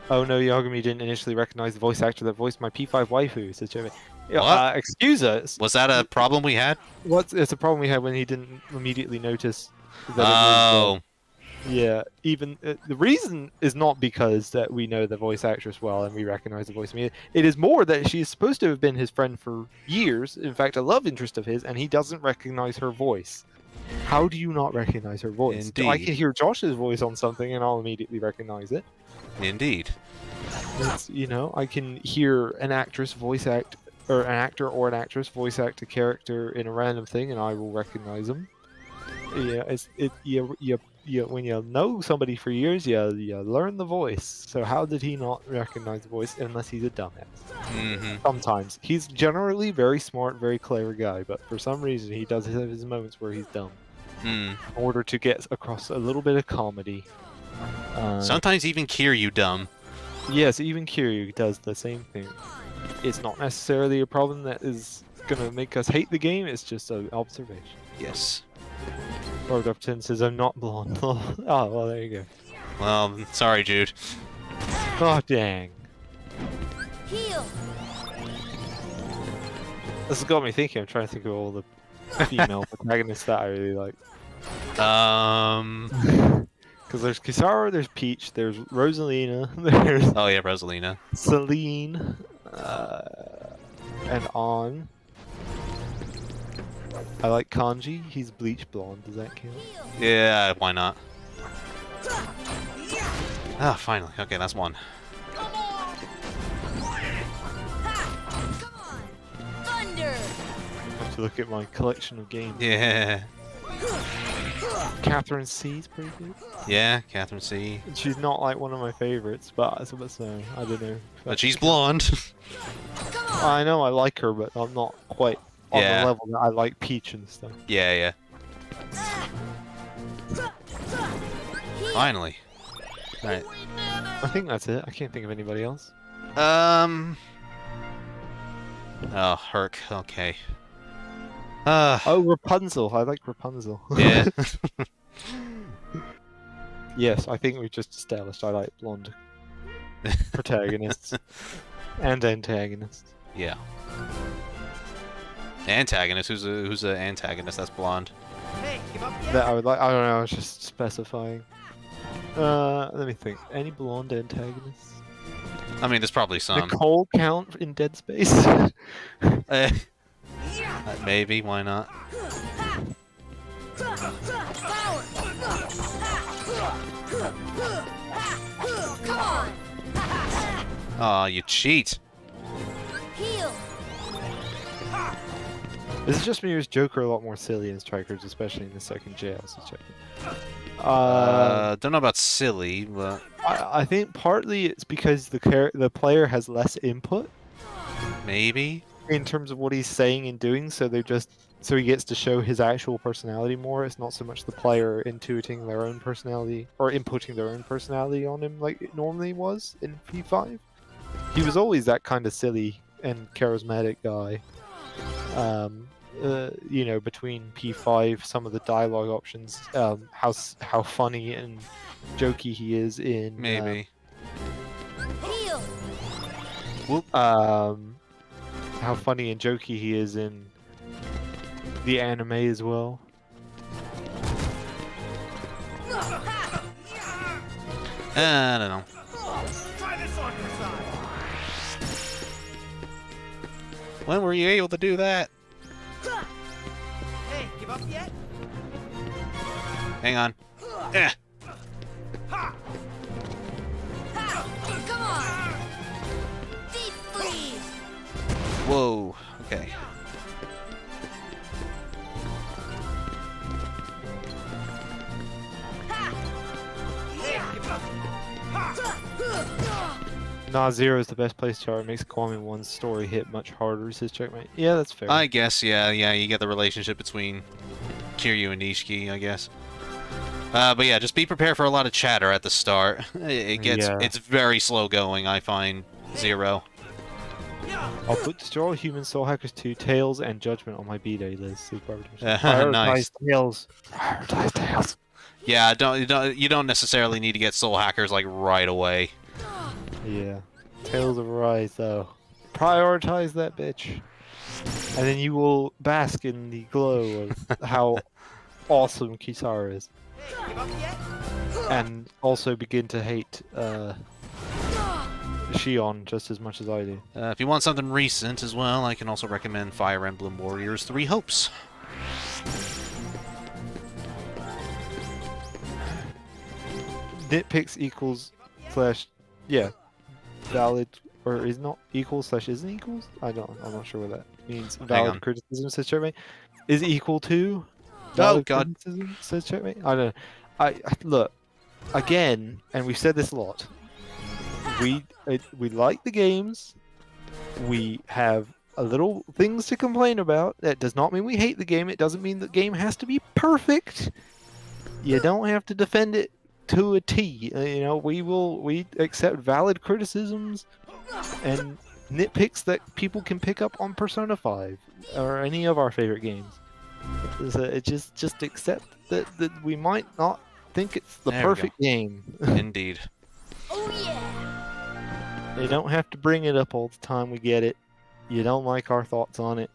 Oh no, Yagami didn't initially recognize the voice actor that voiced my P5 waifu. Says Jeremy. What? Excuse us. Was that a problem we had? It's a problem we had when he didn't immediately notice that Oh. it was, yeah, even the reason is not because that we know the voice actress well and we recognize the voice. It is more that she is supposed to have been his friend for years, in fact a love interest of his, and he doesn't recognize her voice. How do you not recognize her voice? Indeed. I can hear Josh's voice on something and I'll immediately recognize it. Indeed. It's, you know, I can hear an actress voice act, or an actor or an actress voice act a character in a random thing and I will recognize them. Yeah, when you know somebody for years, you learn the voice. So how did he not recognize the voice unless he's a dumbass? Mm-hmm. Sometimes. He's generally very smart, very clever guy, but for some reason he does have his moments where he's dumb. Mm. In order to get across a little bit of comedy. Sometimes even Kiryu dumb. Yes, even Kiryu does the same thing. It's not necessarily a problem that is going to make us hate the game, it's just an observation. Yes. Lord Upton says I'm not blonde. Oh, well, there you go. Well, sorry, Jude. Oh, dang. Heal. This has got me thinking. I'm trying to think of all the female protagonists that I really like. Because there's Kizaru, there's Peach, there's Rosalina, there's Oh yeah, Rosalina. Celine, and On. I like Kanji. He's bleach blonde. Does that count? Yeah, why not? Ah, finally. Okay, that's one. Come on. Thunder. I have to look at my collection of games. Yeah. Catherine C's pretty good. Yeah, Catherine C. She's not like one of my favorites, but I don't know. But she's blonde. I know I like her, but I'm not quite on Yeah. the level that I like Peach and stuff. Yeah, yeah. Finally. Alright. I think that's it. I can't think of anybody else. Oh, Herc. Okay. Oh, Rapunzel. I like Rapunzel. Yeah. Yes, I think we just established I like blonde protagonists and antagonists. Yeah. Antagonist. Who's a antagonist? That's blonde. Hey, give up yet? That I would like. I don't know. I was just specifying. Let me think. Any blonde antagonists? I mean, there's probably some. Nicole count in Dead Space? Eh, maybe. Why not? Power! Come on! Aw, you cheat. Heal! This is just me. As Joker a lot more silly in Strikers, especially in the second jail situation. Don't know about silly, but I think partly it's because the player has less input maybe. in terms of what he's saying and doing, so he gets to show his actual personality more. It's not so much the player intuiting their own personality or inputting their own personality on him like it normally was in P5. He was always that kind of silly and charismatic guy. You know, between P5, some of the dialogue options, how funny and jokey he is in Maybe. Heal! how funny and jokey he is in the anime as well. I don't know. Try this on your side. When were you able to do that? Hey, give up yet? Hang on. Eh. Come on! Deep freeze! Whoa. Okay. Hey, give up. Nah, Zero is the best place chart. Makes Kwame 1's story hit much harder, says Checkmate. Yeah, that's fair. I guess, yeah, you get the relationship between Kiryu and Nishiki, I guess. But yeah, just be prepared for a lot of chatter at the start. It's very slow going, I find, Zero. I'll put Destroy Human Soul Hackers 2, Tails, and Judgment on my B-Day list. Nice. Prioritize Tails. Prioritize Tails. Yeah, you don't necessarily need to get Soul Hackers like right away. Yeah. Tails of Rise, though. Prioritize that bitch. And then you will bask in the glow of how awesome Kisara is. Hey, give up yet? And also begin to hate Shion just as much as I do. If you want something recent as well, I can also recommend Fire Emblem Warriors 3 Hopes. Nitpicks equals slash yeah valid or is not equals slash isn't equals. I'm not sure what that means. Valid criticism, says Checkmate. Is equal to valid criticism, says Checkmate. I don't know. I look again, and we've said this a lot. We like the games. We have a little things to complain about. That does not mean we hate the game. It doesn't mean the game has to be perfect. You don't have to defend it to a T. You know, we accept valid criticisms and nitpicks that people can pick up on Persona 5 or any of our favorite games. It just accept that we might not think it's the perfect game. Indeed. Oh yeah! You don't have to bring it up all the time. We get it. You don't like our thoughts on it.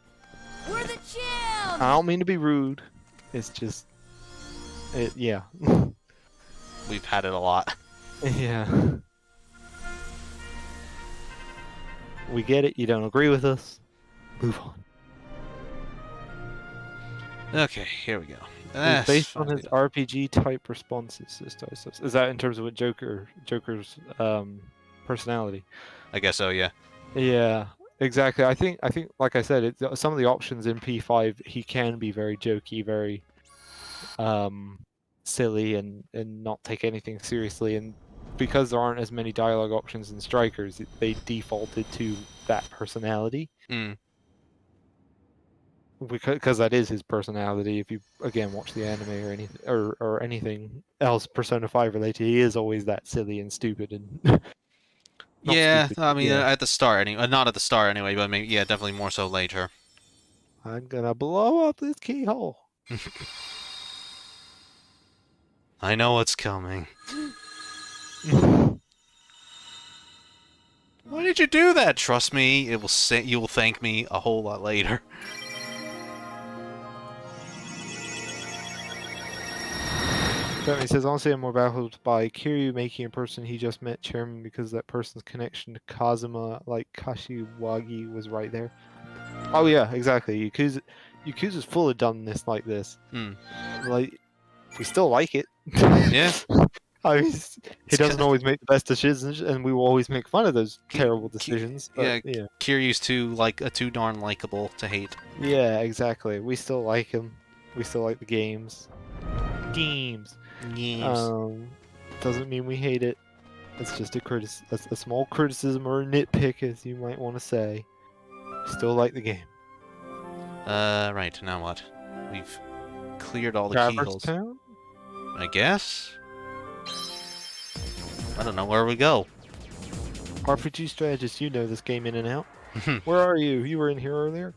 We're the champs! I don't mean to be rude. It's just, yeah. We've had it a lot. Yeah. We get it. You don't agree with us. Move on. Okay, here we go. It's based on his RPG type responses. Is that in terms of what Joker's personality? I guess so. Yeah. Yeah. Exactly. I think like I said, some of the options in P5 he can be very jokey, very silly, and not take anything seriously. And because there aren't as many dialogue options in Strikers, they defaulted to that personality. Mm. because that is his personality. If you again watch the anime or anything or anything else Persona 5 related, he is always that silly and stupid and not Yeah, stupid, I mean, yeah. at the start, anyway. Not at the start, anyway, but maybe, yeah, definitely more so later. I'm gonna blow up this keyhole. I know what's coming. Why did you do that? Trust me, it will say you will thank me a whole lot later. He says, honestly, I'm more baffled by Kiryu making a person he just met chairman because that person's connection to Kazuma, like Kashiwagi, was right there. Oh yeah, exactly. Yakuza's full of dumbness like this. Hmm. Like, we still like it. Yeah. I mean, he doesn't always make the best decisions, and we will always make fun of those terrible decisions. But, yeah, Kiryu's too darn likable to hate. yeah, exactly. We still like him. We still like the games. Games. Doesn't mean we hate it. It's just a small criticism or a nitpick, as you might want to say. Still like the game. Right, now what? We've cleared all the Traverse keyholes. Town? I guess? I don't know where we go. RPG strategist, you know this game in and out. Where are you? You were in here earlier?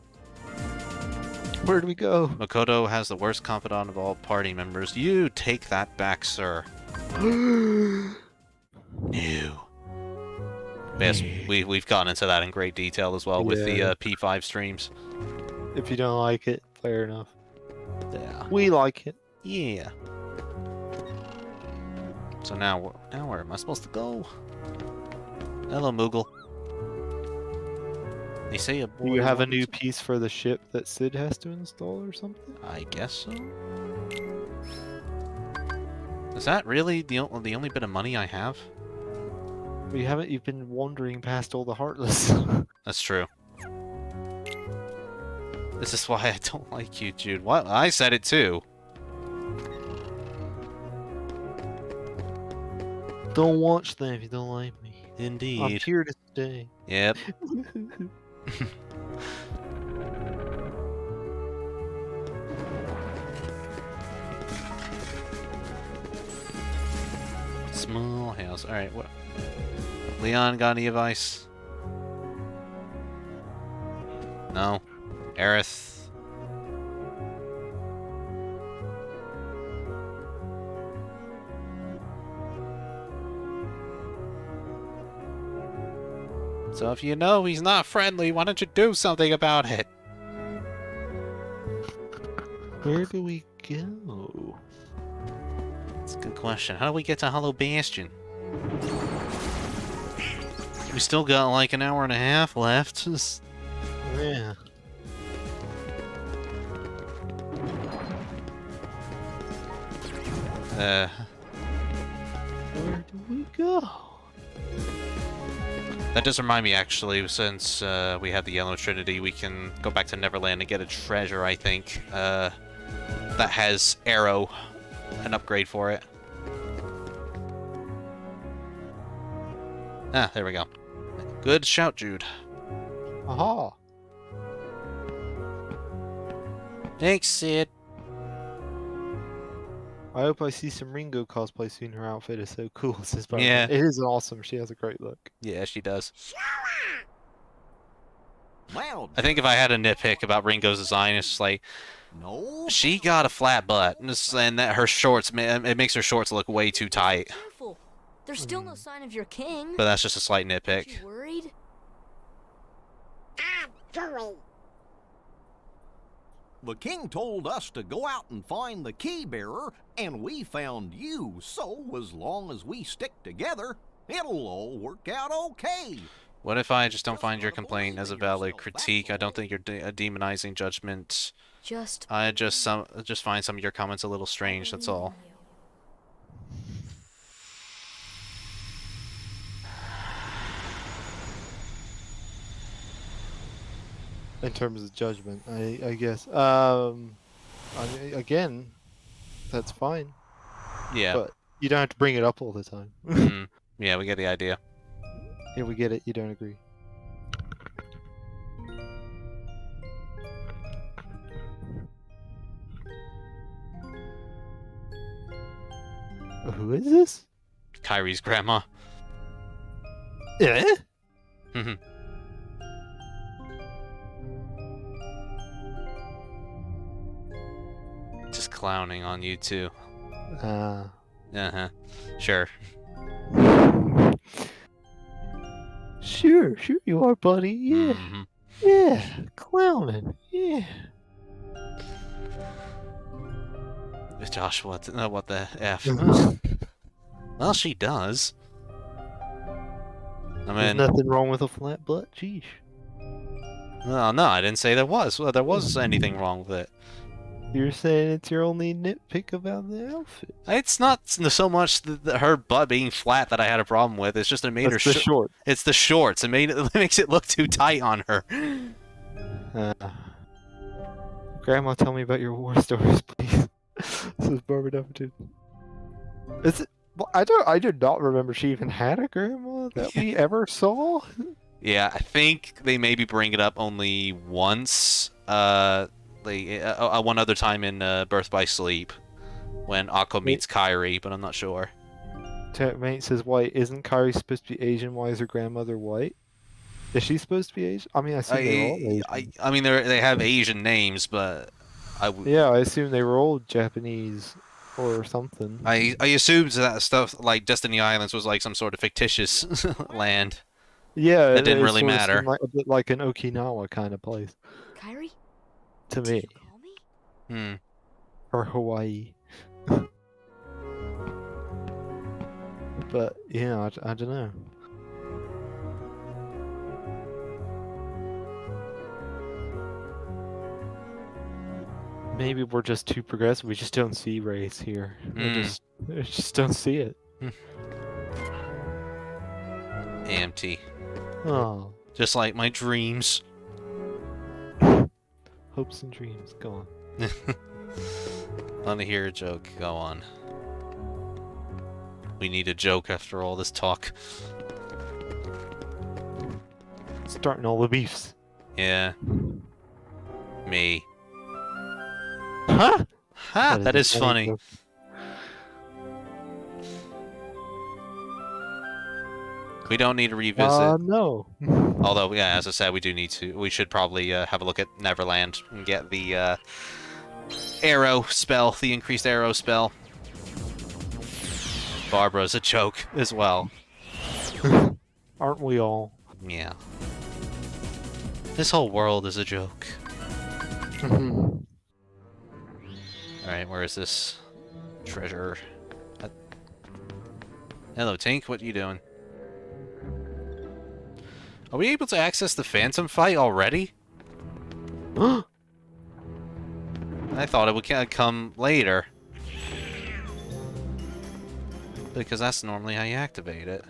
Where do we go? Makoto has the worst confidant of all party members. You take that back, sir. No. Yes, we've gotten into that in great detail as well with the P5 streams. If you don't like it, fair enough. Yeah. We like it. Yeah. So now where am I supposed to go? Hello, Moogle. They say a boy. Do you have a wants- new piece for the ship that Sid has to install or something? I guess so. Is that really the only bit of money I have? But you haven't. You've been wandering past all the Heartless. That's true. This is why I don't like you, Jude. What? I said it too. Don't watch them if you don't like me. I'm Indeed. here to stay. Yep. Small house. Alright, what? Leon, got any advice? No? Aerith? So if you know he's not friendly, why don't you do something about it? Where do we go? That's a good question. How do we get to Hollow Bastion? We still got like an hour and a half left. Yeah. Where do we go? That does remind me, actually, since we have the Yellow Trinity, we can go back to Neverland and get a treasure, I think, that has Arrow, an upgrade for it. Ah, there we go. Good shout, Jude. Aha! Thanks, Sid. I hope I see some Ringo cosplay soon. Her outfit is so cool. Says Barbara. Yeah. It is awesome. She has a great look. Yeah, she does. Well, I think if I had a nitpick about Ringo's design, it's just like, no. she got a flat butt, and that her shorts, man, it makes her shorts look way too tight. Careful. There's still no sign of your king. But that's just a slight Aren't nitpick. you worried? The king told us to go out and find the key bearer, and we found you. So as long as we stick together, it'll all work out okay. What if I just don't find your complaint as a valid critique? I don't think you're a demonizing judgment. I just find some of your comments a little strange, that's all. In terms of judgment, I guess. I mean, again, that's fine. Yeah. But you don't have to bring it up all the time. Yeah, we get the idea. Yeah, we get it. You don't agree. Who is this? Kyrie's grandma. Eh? Just clowning on you too. Uh-huh. Sure. Sure you are, buddy. Yeah. Mhm. Yeah. Clowning. Yeah. Josh, what the F? Well, she does. I There's mean, nothing wrong with a flat butt. Sheesh. well, no, I didn't say there was. Well, there was anything wrong with it. You're saying it's your only nitpick about the outfit. It's not so much her butt being flat that I had a problem with. It's just it made That's her the short. It's the shorts. It makes it look too tight on her. Grandma, tell me about your war stories, please. This is Barbara Duffington. Is it? Well, I do not remember she even had a grandma that we ever saw. Yeah, I think they maybe bring it up only once. One other time in Birth by Sleep, when Akko meets Kyrie, but I'm not sure. Mate says white. Isn't Kyrie supposed to be Asian? Why is her grandmother white? Is she supposed to be Asian? I mean, I assume they're all Asian. I mean, they have Asian names, but yeah, I assume they were all Japanese or something. I assumed that stuff like Destiny Islands was like some sort of fictitious land. Yeah, that didn't really sort of matter. seemed like, a bit like an Okinawa kind of place Kyrie? to Did me, you call me? or Hawaii. But yeah, I don't know. Maybe we're just too progressive. We just don't see race here. We just don't see it. AMT. Oh, Just like my dreams. hopes and dreams. Go on. Want to hear a joke? Go on. We need a joke after all this talk. Starting all the beefs. Yeah. Me. Huh? Ha! That is funny. joke. We don't need to revisit. No. Although, yeah, as I said, we do need to. We should probably have a look at Neverland and get the arrow spell, the increased arrow spell. Barbara's a joke as well. Aren't we all? Yeah. This whole world is a joke. Alright, where is this treasure? Hello, Tink. What are you doing? Are we able to access the Phantom fight already? I thought it would come later. Because that's normally how you activate it.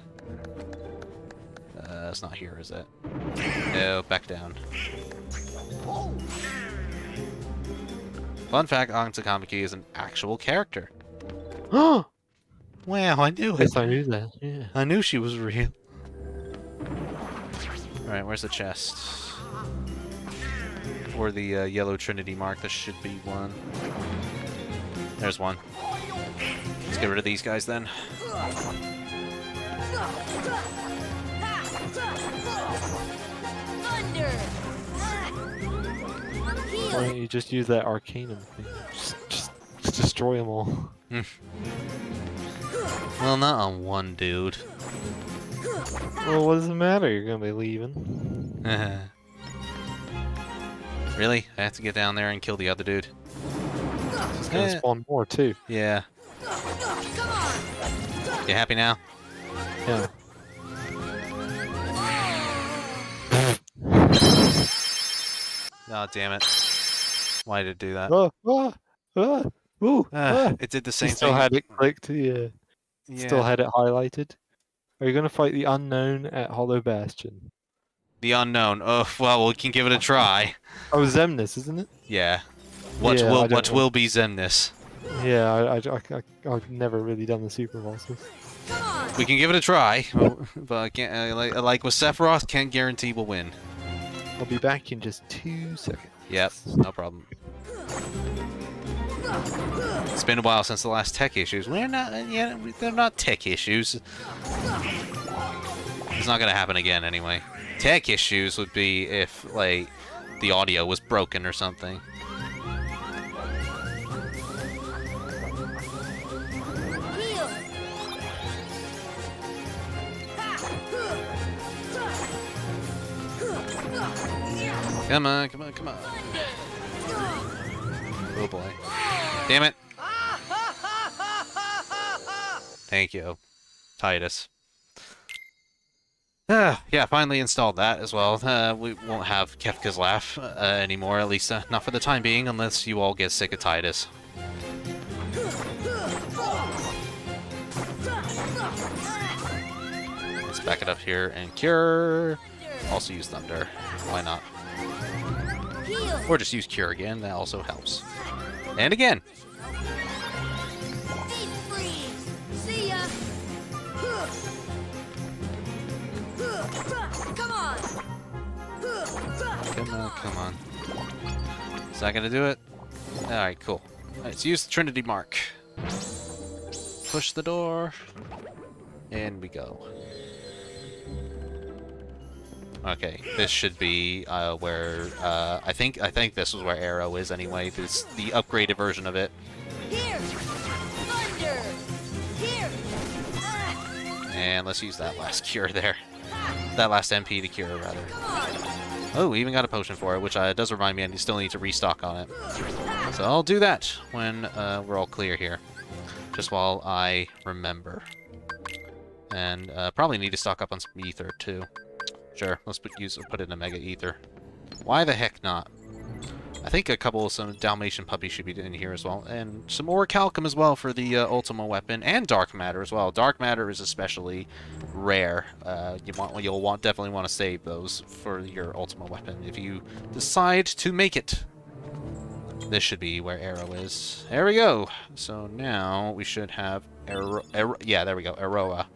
It's not here, is it? No, back down. Fun fact, Antakamaki is an actual character. Wow, I knew it. Yes, I knew that. Yeah. I knew she was real. Alright, where's the chest? Or the yellow Trinity mark, there should be one. There's one. Let's get rid of these guys then. Thunder! Why don't you just use that Arcanum thing? Just destroy them all. Well, not on one dude. Well, what does it matter? You're gonna be leaving. Really? I have to get down there and kill the other dude? It's gonna spawn more too. Yeah. You happy now? Yeah. Oh, damn it. Why did it do that? It did the same Still thing. had it clicked. Yeah. Yeah. Still had it highlighted. Are you gonna fight the unknown at Hollow Bastion? The unknown. Oh, well, we can give it a try. Oh, Zemnis, isn't it? Yeah. What Yeah, I will don't know. will be Zemnis? Yeah, I've never really done the super bosses. We can give it a try, but I can't. Like with Sephiroth, can't guarantee we'll win. I'll be back in just 2 seconds. Yep, no problem. It's been a while since the last tech issues. We're not, yeah, they're not tech issues. It's not gonna happen again anyway. Tech issues would be if, like, the audio was broken or something. Come on, come on, come on. Oh boy. Damn it. Thank you, Titus. Yeah, finally installed that as well. We won't have Kefka's Laugh anymore, at least not for the time being, unless you all get sick of Titus. Let's back it up here and cure. Also use Thunder. Why not? Or just use Cure again, that also helps. And again! See ya. Come on. Come on, come on. Is that gonna do it? Alright, cool. Alright, so use the Trinity Mark. Push the door. And we go. Okay, this should be where I think this was where Arrow is anyway. This the upgraded version of it. Here. Thunder. Here. And let's use that last cure there. That last MP to cure, rather. Oh, we even got a potion for it, which does remind me I still need to restock on it. So I'll do that when we're all clear here. Just while I remember. And probably need to stock up on some ether too. Sure, let's put in a Mega Ether. Why the heck not? I think a couple of some Dalmatian puppies should be in here as well. And some Orichalcum as well for the Ultima weapon. And Dark Matter as well. Dark Matter is especially rare. You'll definitely want to save those for your Ultima weapon if you decide to make it. This should be where Arrow is. There we go. So now we should have yeah, there we go. Aroa.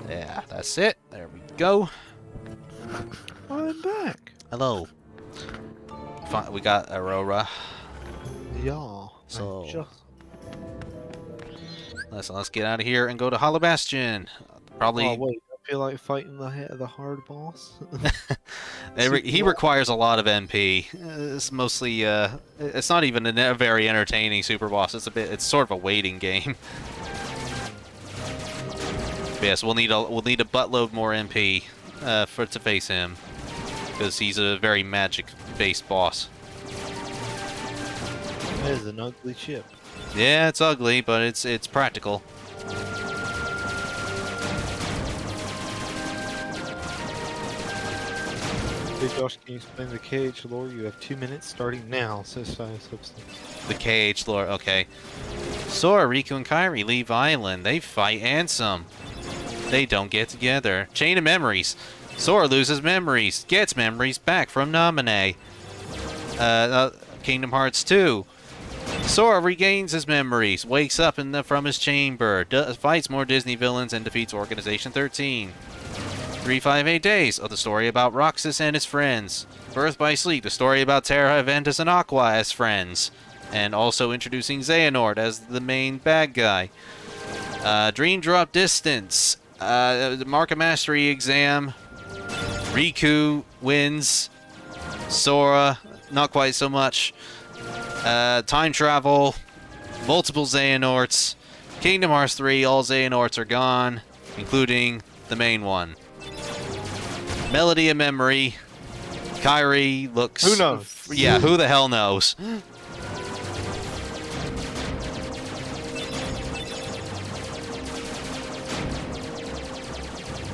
Yeah, that's it. There we go. I'm back. Hello. We got Aurora. Yeah. So let's get out of here and go to Hollow Bastion. Probably. Oh wait, I feel like fighting the hard boss. He requires a lot of MP. It's mostly it's not even a very entertaining super boss. It's sort of a waiting game. But yes, we'll need a buttload more MP to face him, because he's a very magic-based boss. That is an ugly ship. Yeah, it's ugly, but it's practical. Hey Josh, can you explain the KH lore? You have 2 minutes starting now, says Substance. The KH lore, okay. Sora, Riku, and Kairi leave Island. They fight Ansem. They don't get together. Chain of memories. Sora loses memories. Gets memories back from Naminé. Kingdom Hearts 2. Sora regains his memories. Wakes up from his chamber. Fights more Disney villains and defeats Organization 13. 358 Days. The story about Roxas and his friends. Birth by Sleep. The story about Terra, Aventus, and Aqua as friends. And also introducing Xehanort as the main bad guy. Dream Drop Distance. The Mark of Mastery exam. Riku wins. Sora, not quite so much. Time travel. Multiple Xehanorts. Kingdom Hearts 3, all Xehanorts are gone, including the main one. Melody of Memory. Kairi looks... Who knows? Yeah, who the hell knows?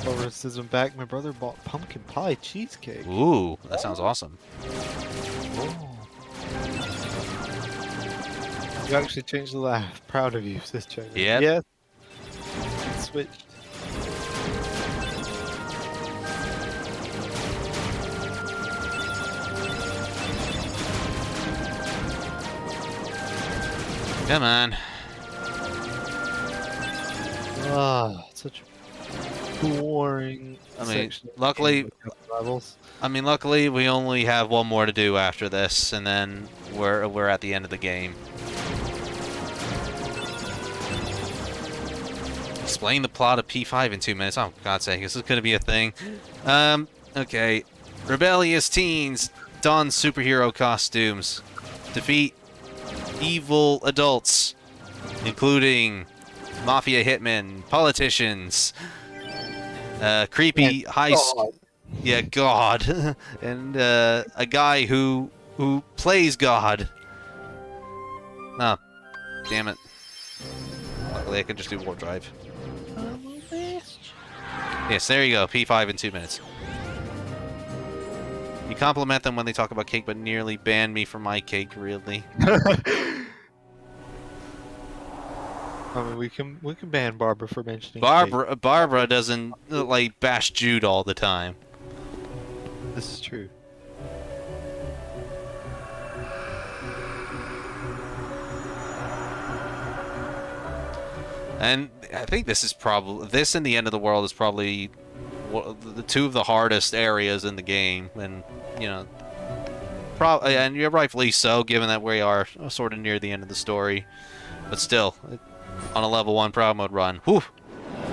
Over says I'm back. My brother bought pumpkin pie cheesecake. Ooh, that sounds awesome. Oh. You actually changed the laugh. Proud of you, says China. Yep. Yes. Switched. Come on. Ah, such boring. I mean, section of luckily- game with levels. Luckily we only have one more to do after this, and then we're at the end of the game. Explain the plot of P5 in 2 minutes. Oh, for God's sake, this is going to be a thing. Okay. Rebellious teens don superhero costumes. Defeat evil adults, including mafia hitmen, politicians, creepy God, and a guy who plays God. Oh, damn it. Luckily, I can just do warp drive. Yes, there you go. P5 in 2 minutes. You compliment them when they talk about cake, but nearly ban me from my cake, really. I mean, we can ban Barbara for mentioning cake. Barbara doesn't like bash Jude all the time. This is true. And I think this and the End of the World is probably the two of the hardest areas in the game, and you know, and you're rightfully so, given that we are sort of near the end of the story. But still, on a level 1 Proud Mode run, whew,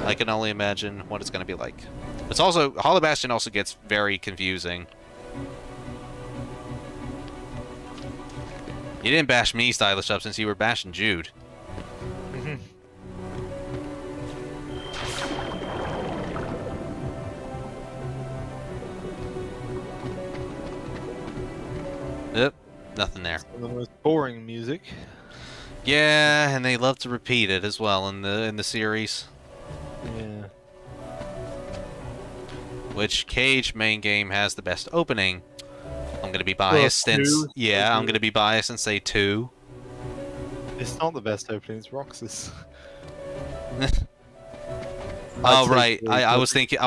I can only imagine what it's going to be like. It's also Hollow Bastion also gets very confusing. You didn't bash me, Stylish Up, since you were bashing Jude. Yep, nothing there. Some of the most boring music. Yeah, and they love to repeat it as well in the series. Yeah. Which Cage main game has the best opening? I'm gonna be biased and I'm gonna be biased and say 2. It's not the best opening. It's Roxas. Oh right, I was thinking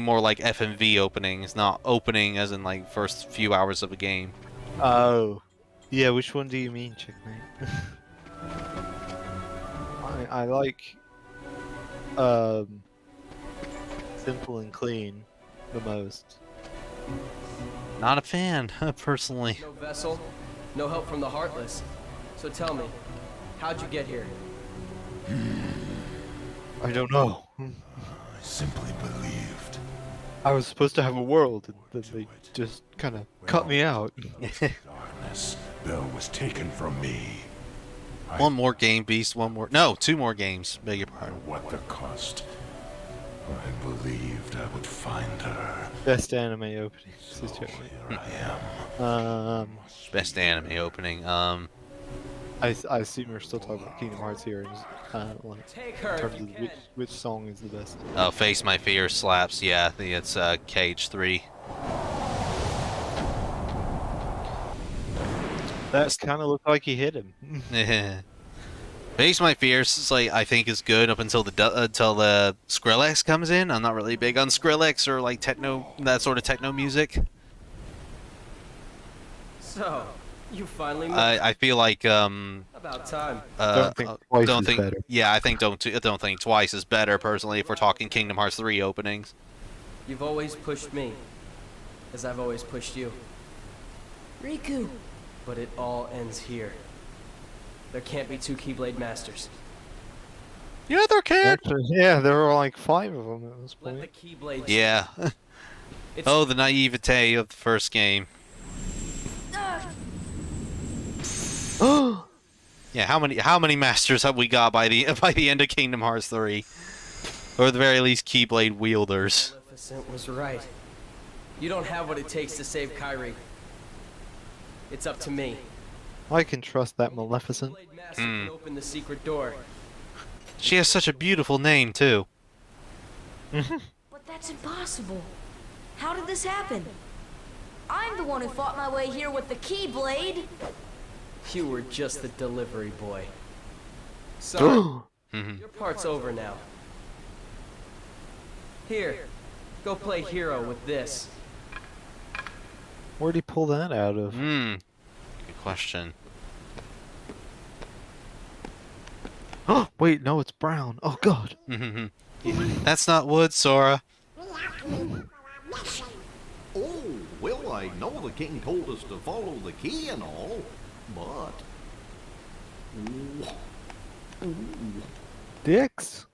more like FMV openings, not opening as in like first few hours of a game. Oh, yeah. Which one do you mean, Checkmate? I like simple and clean the most. Not a fan, personally. No vessel, no help from the Heartless. So tell me, how'd you get here? I don't know. I simply believed. I was supposed to have a world, and then they just kind of cut me out. Darkness. Bell was taken from me. One more game, Beast. No, 2 more games. Beg your pardon. What the cost? I believed I would find her. Best anime opening. This is Here Checkmate. I am. Best anime opening. I assume we're still talking about Kingdom Hearts here, like, Take her in if terms you of can. which song is the best. Oh, Face My Fear slaps. Yeah, I think it's Cage 3. That kind of looked like he hit him. Face My Fears is like I think is good up until the Skrillex comes in. I'm not really big on Skrillex or like techno, that sort of techno music. So, you finally moved. I feel like About time. Don't think twice is better. Yeah, I think don't think twice is better personally if we're talking Kingdom Hearts 3 openings. You've always pushed me, as I've always pushed you. Riku. But it all ends here. There can't be 2 Keyblade Masters. Yeah, there can. Actually, yeah, there were like 5 of them at this Let the point. Keyblade. Yeah. It's Oh, the naivete of the first game. Yeah, how many masters have we got by the end of Kingdom Hearts 3? Or at the very least, Keyblade wielders. Maleficent was right. You don't have what it takes to save Kyrie. It's up to me. I can trust that Maleficent. Keyblade Master can open the secret door. She has such a beautiful name too. But that's impossible. How did this happen? I'm the one who fought my way here with the Keyblade. You were just the delivery boy. So, your part's over now. Here, go play hero with this. Where'd he pull that out of? Good question. Oh, wait, no, it's brown. Oh, God. That's not wood, Sora. Oh, well, I know the king told us to follow the key and all, but... dicks.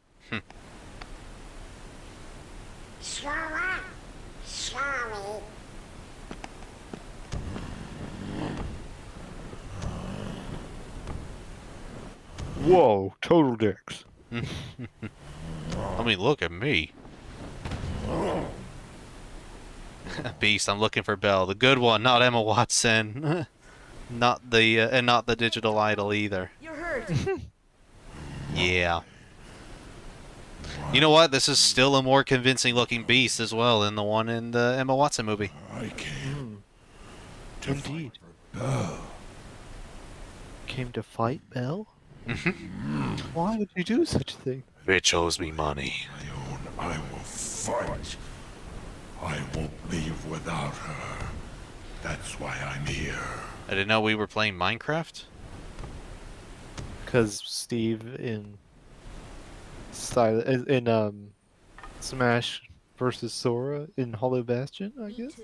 Whoa, total dicks. I mean, look at me. Beast, I'm looking for Belle, the good one, not Emma Watson. Not the and not the digital idol either. You're hurt. Yeah. You know what? This is still a more convincing looking Beast as well than the one in the Emma Watson movie. I came to Indeed. fight for Belle. Came to fight Belle? Why would you do such a thing? Bitch owes me money. I will fight. I won't leave without her. That's why I'm here. I didn't know we were playing Minecraft. Because Steve in Smash versus Sora in Hollow Bastion, I Me guess. too.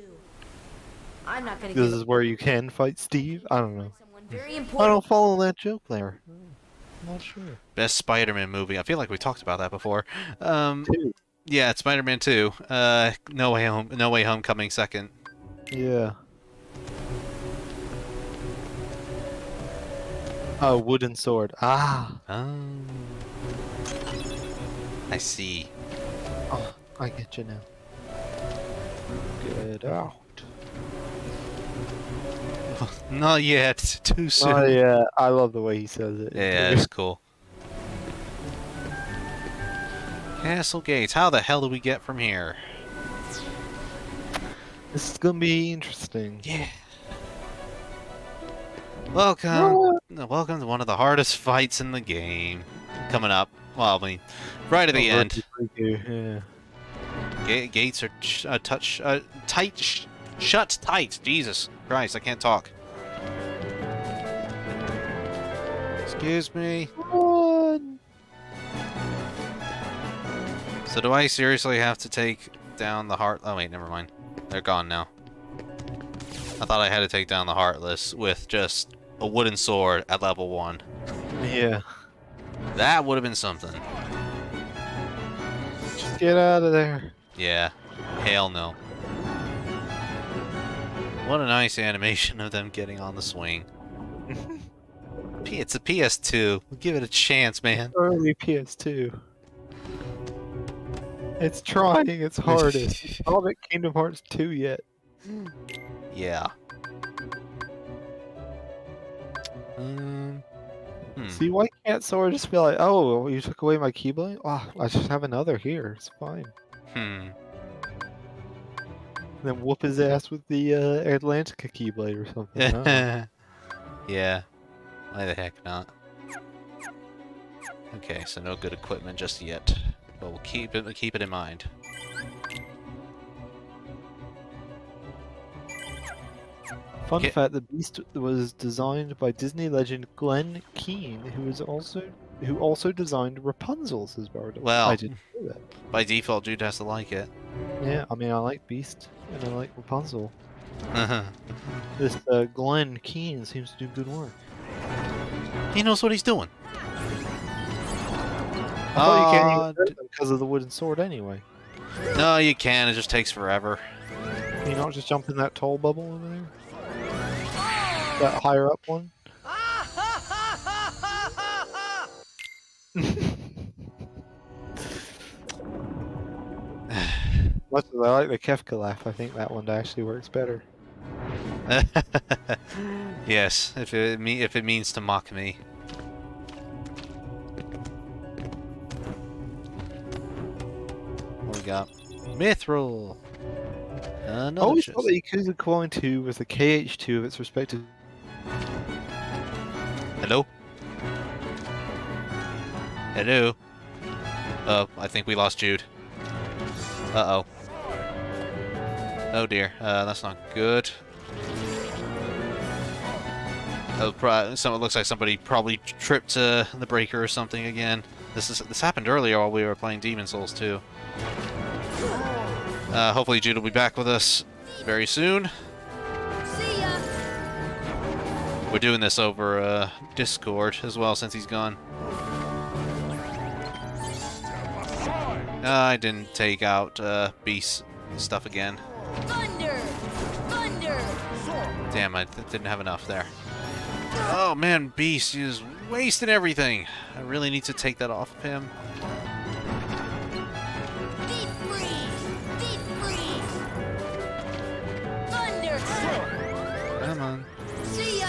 I'm not gonna This give is up where you can fight Steve. I don't know. someone very I important. don't follow that joke there. I'm not sure. Best Spider-Man movie. I feel like we talked about that before. Two. Yeah, it's Spider-Man 2. No Way Home. No Way Home coming second. Yeah. Oh, wooden sword. Ah. Oh. I see. Oh, I get you now. Get out. Not yet. Too soon. Oh yeah, I love the way he says it. Yeah, it's cool. Castle Gates. How the hell do we get from here? This is gonna be interesting. Yeah. Welcome. Welcome to one of the hardest fights in the game. Coming up. Well, I mean, right at the end. Yeah. Gates are tight. Shut tight. Jesus Christ, I can't talk. Excuse me. Run. So do I seriously have to take down the heart? Oh wait, never mind. They're gone now. I thought I had to take down the Heartless with just a wooden sword at level 1. Yeah. That would have been something. Just get out of there. Yeah. Hell no. What a nice animation of them getting on the swing. It's a PS2. Give it a chance, man. Early PS2. It's trying its hardest. It's not at Kingdom Hearts 2 yet. Yeah. See, why can't Sora just be like, oh, well, you took away my Keyblade? Oh, I just have another here. It's fine. Hmm. Then whoop his ass with the Atlantica Keyblade or something. I don't know. Yeah. Why the heck not? Okay, so no good equipment just yet, but we'll keep it in mind. Fun Okay. fact: the Beast was designed by Disney legend Glenn Keane, who also designed Rapunzel. Says Bardo. Well, I didn't know that. By default, Jude has to like it. Yeah, I mean, I like Beast and I like Rapunzel. Uh-huh. This Glenn Keane seems to do good work. He knows what he's doing. I thought you can't even hurt them because of the wooden sword anyway. No, you can. It just takes forever. Can you not just jump in that tall bubble over there? That higher up one? Much as I like the Kefka laugh, I think that one actually works better. Yes, if it means to mock me. What we got? Mithril. I Another always chest. thought the Yakuza Coin 2 was the KH2 of its respective. Hello? Hello? Oh, I think we lost Jude. Uh-oh. Oh dear, that's not good. Oh, it looks like somebody probably tripped the breaker or something again. This happened earlier while we were playing Demon Souls too. Hopefully Jude will be back with us very soon. See ya. We're doing this over Discord as well since he's gone. I didn't take out Beast stuff again. Thunder! Thunder! Damn, I didn't have enough there. Oh man, Beast is wasting everything. I really need to take that off of him. Deep freeze! Deep freeze! Thunder! Come on. See ya!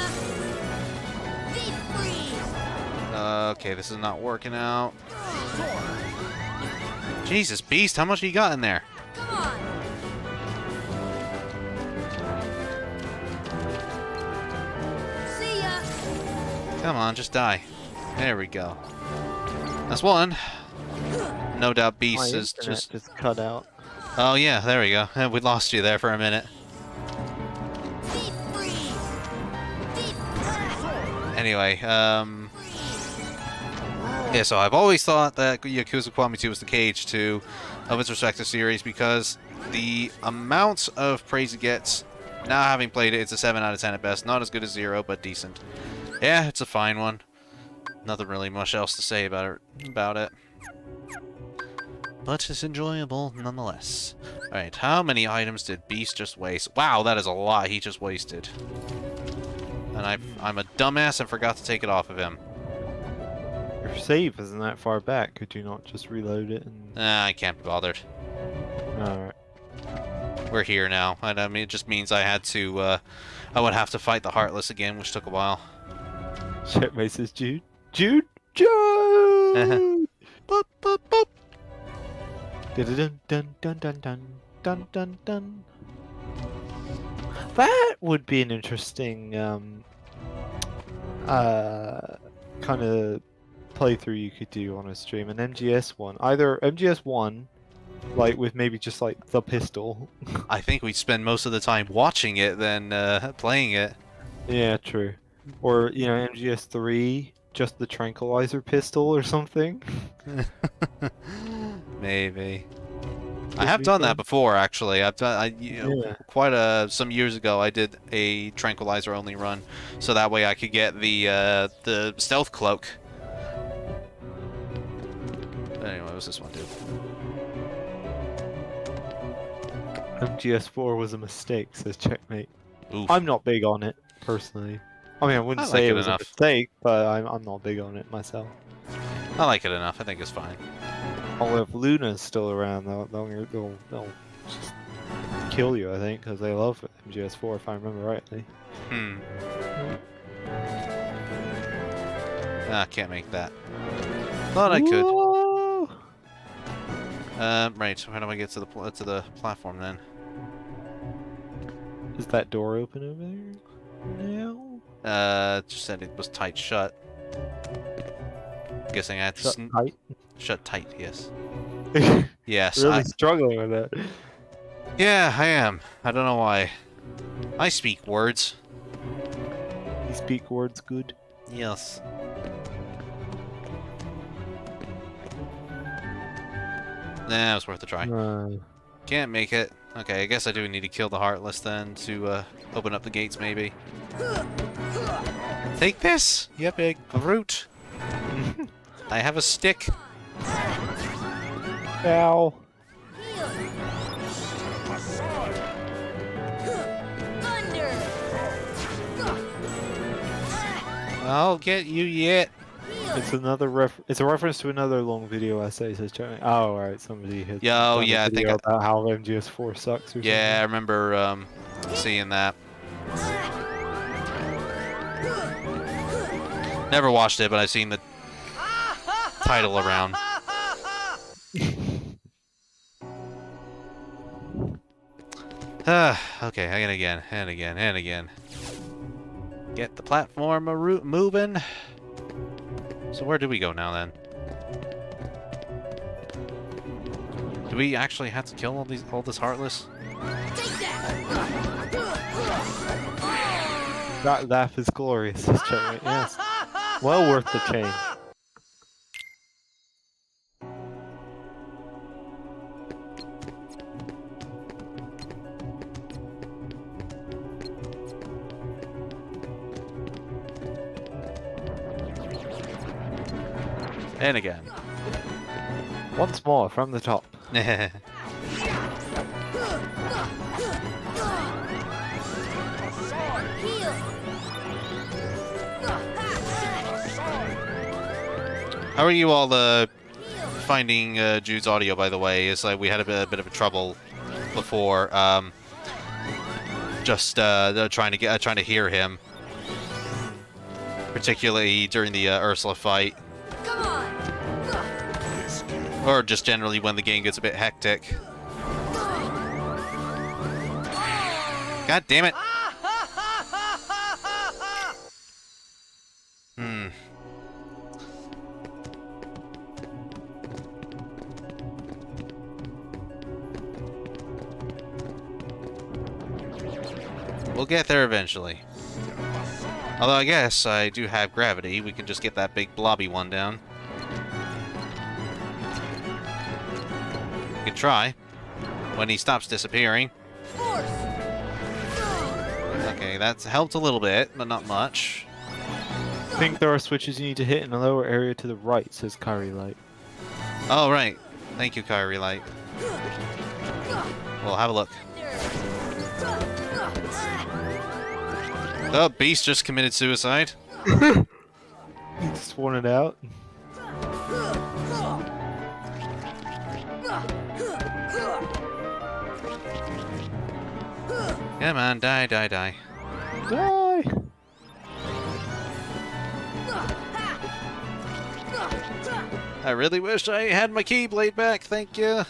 Deep freeze! Okay, this is not working out. Jesus, Beast, how much you got in there? Come on! See ya! Come on, just die. There we go. That's one. No doubt My Beast is internet just... cut out. Oh yeah, there we go. We lost you there for a minute. Deep freeze! Deep Anyway, yeah, so I've always thought that Yakuza Kiwami 2 was the Cage 2 of its respective series because the amount of praise it gets, now having played it, it's a 7 out of 10 at best. Not as good as 0, but decent. Yeah, it's a fine one. Nothing really much else to say about it. But it's enjoyable nonetheless. Alright, how many items did Beast just waste? Wow, that is a lot he just wasted. And I'm a dumbass and forgot to take it off of him. Your save isn't that far back. Could you not just reload it? And... I can't be bothered. Alright. We're here now. And I mean, it just means I had to, I would have to fight the Heartless again, which took a while. Checkmate says Jude. Jude! Jude! Boop, boop, boop. Dun dun dun dun dun dun dun dun. That would be an interesting kind of playthrough you could do on a stream. An MGS one, either MGS one, like with maybe just like the pistol. I think we'd spend most of the time watching it than playing it. Yeah, true. Or you know, MGS 3, just the tranquilizer pistol or something. Maybe. I have done that before, actually. I've done, quite some years ago. I did a tranquilizer only run, so that way I could get the stealth cloak. Anyway, what does this one do? MGS4 was a mistake, says Checkmate. Oof. I'm not big on it personally. I mean, I wouldn't say it was a mistake, but I'm not big on it myself. I like it enough. I think it's fine. Although if Luna's still around, they'll just kill you, I think, because they love MGS4, if I remember rightly. Can't make that. Thought I could. Right. So how do I get to the platform then? Is that door open over there? No. Just said it was tight shut. Guessing I had to Shut tight. Shut tight. Yes. Yes. Really struggling with that. Yeah, I am. I don't know why. I speak words. You speak words good. Yes. Nah, it was worth a try. Can't make it. Okay, I guess I do need to kill the Heartless then to open up the gates, maybe. Take this, you big brute. I have a stick. Ow. I'll get you yet. It's another It's a reference to another long video essay. Says Charlie. Oh, alright. Somebody had. Oh yeah, I think about how MGS4 sucks. Or yeah, I remember seeing that. Never watched it, but I've seen the title around. Okay, and again, and again, and again. Get the platform moving. So where do we go now then? Do we actually have to kill all this Heartless? That laugh is glorious. Says Charlie. Yes. Well worth the change. And again. Once more from the top. How are you all finding Jude's audio, by the way? It's like we had a bit of a trouble before, just trying to hear him, particularly during the Ursula fight, or just generally when the game gets a bit hectic. God damn it! We'll get there eventually. Although I guess I do have gravity. We can just get that big blobby one down. We can try. When he stops disappearing. Okay, that's helped a little bit, but not much. I think there are switches you need to hit in the lower area to the right, says Kyrie Light. Oh, right. Thank you, Kyrie Light. Well, have a look. Oh, Beast just committed suicide. He just wanted out. Come on, die, die, die. Die! I really wish I had my Keyblade back, thank you.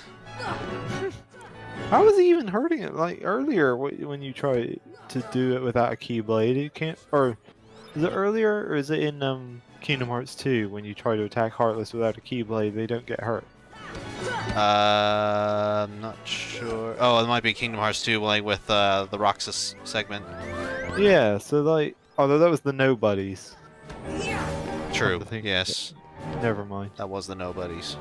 How was he even hurting it? Like earlier, when you try to do it without a Keyblade, you can't. Or is it earlier, or is it in Kingdom Hearts 2 when you try to attack Heartless without a Keyblade, they don't get hurt? I'm not sure. Oh, it might be Kingdom Hearts 2, like with the Roxas segment. Yeah. So like, although that was the Nobodies. True. Yes. Never mind. That was the Nobodies.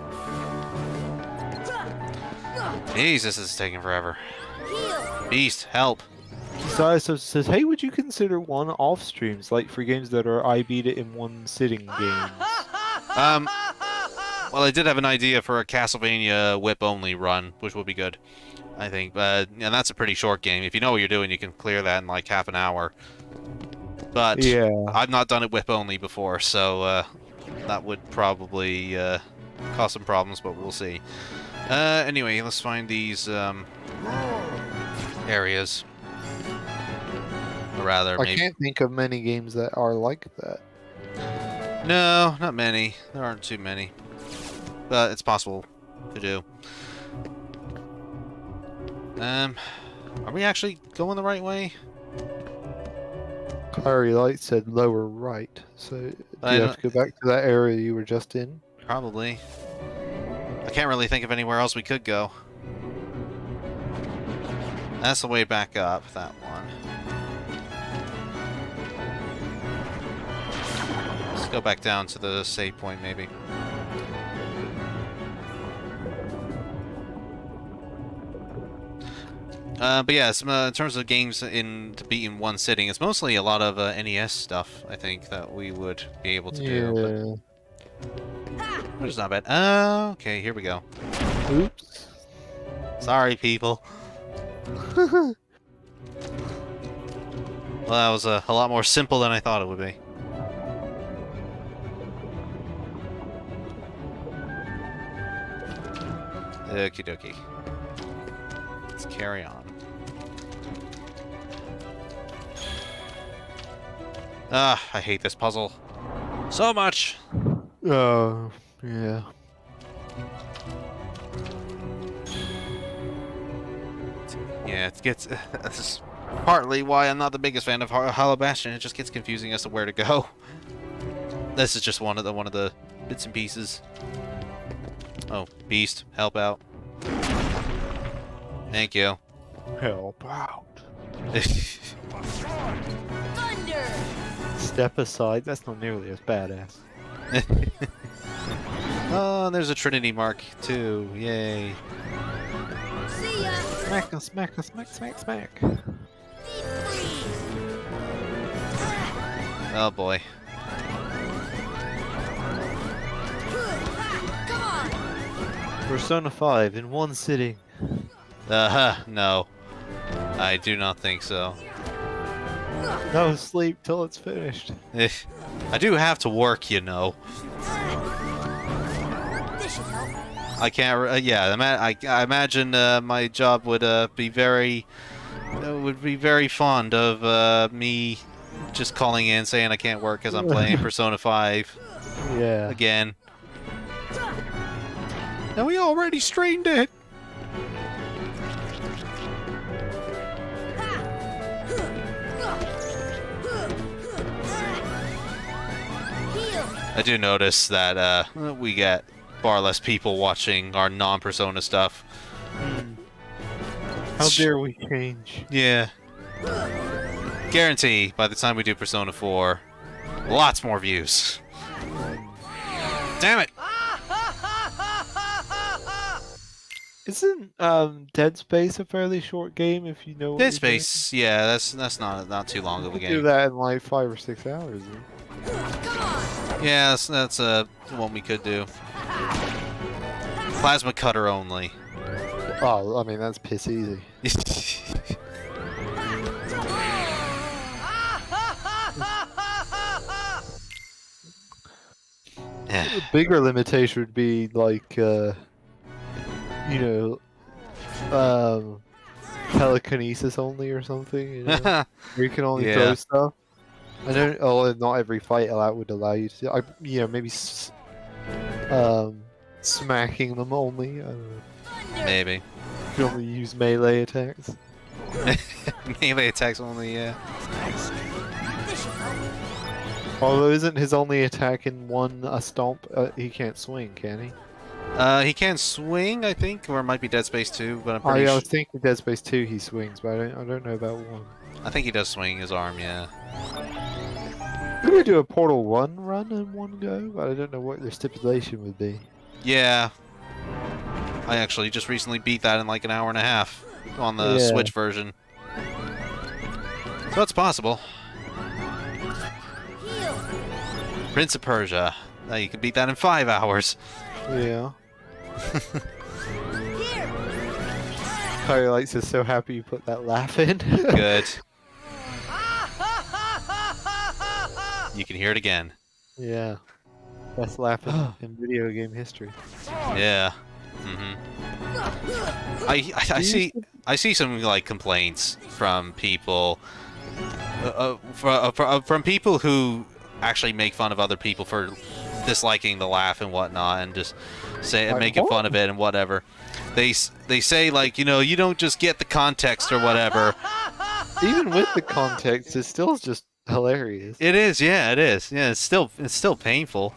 Jeez, this is taking forever. Beast, help. Kisai says, hey, would you consider one-off streams, like for games that are I beat it in one sitting games? Well, I did have an idea for a Castlevania whip-only run, which would be good, I think. And that's a pretty short game. If you know what you're doing, you can clear that in like half an hour. But yeah. I've not done it whip-only before, so that would probably cause some problems, but we'll see. Anyway, let's find these areas. Or rather, maybe... I can't think of many games that are like that. No, not many. There aren't too many. But it's possible to do. Are we actually going the right way? Clary Light said lower right, so do you have to go back to that area you were just in? Probably. I can't really think of anywhere else we could go. That's the way back up, that one. Let's go back down to the save point, maybe. But yeah, in terms of games to beat in one sitting, it's mostly a lot of NES stuff, I think, that we would be able to do. Which is not bad. Okay, here we go. Oops. Sorry, people. Well, that was a lot more simple than I thought it would be. Okie dokie. Let's carry on. Ah, I hate this puzzle so much. Oh, yeah. Yeah, it gets. This is partly why I'm not the biggest fan of Hollow Bastion. It just gets confusing as to where to go. This is just one of the bits and pieces. Oh, Beast, help out. Thank you. Help out. Thunder! Step aside. That's not nearly as badass. Oh, there's a Trinity mark too. Yay. See ya! Smack, smack, smack, smack, smack. Oh boy. Come on! Persona 5 in one sitting. No. I do not think so. No sleep till it's finished. I do have to work, you know. I can't. Yeah, I imagine my job would be very fond of me just calling in saying I can't work because I'm playing Persona 5. Yeah. Again. Now we already strained it. I do notice that we get far less people watching our non-Persona stuff. How dare we change? Yeah. Guarantee by the time we do Persona 4, lots more views. Damn it! Isn't Dead Space a fairly short game if you know what Dead you're doing? Space, yeah, that's not too long of a You can game. do that in like 5 or 6 hours. Yeah, that's one we could do. Plasma cutter only. Oh, I mean that's piss easy. A bigger limitation would be like, you know, telekinesis only or something. You know? Where you can only throw stuff. I don't. Oh, not every fight would allow you to. You know, maybe smacking them only. I don't know. Maybe. You can only use melee attacks. Melee attacks only, yeah. Although isn't his only attack in one a stomp? He can't swing, can he? He can swing, I think, or it might be Dead Space 2, but I'm pretty I sure. was thinking Dead Space 2 he swings, but I don't know about 1. I think he does swing his arm, yeah. We could do a Portal 1 run in one go, but I don't know what their stipulation would be. Yeah. I actually just recently beat that in like an hour and a half on the Switch version. So it's possible. Prince of Persia. Now you can beat that in 5 hours. Yeah. Kyrie Lights is so happy you put that laugh in. Good. You can hear it again. Yeah. Best laugh in video game history. Yeah. I see some like complaints from people from people who actually make fun of other people for disliking the laugh and whatnot, and just making fun of it and whatever. They say like, you know, you don't just get the context or whatever. Even with the context, it's still just hilarious. It is, yeah, it is. Yeah, it's still painful.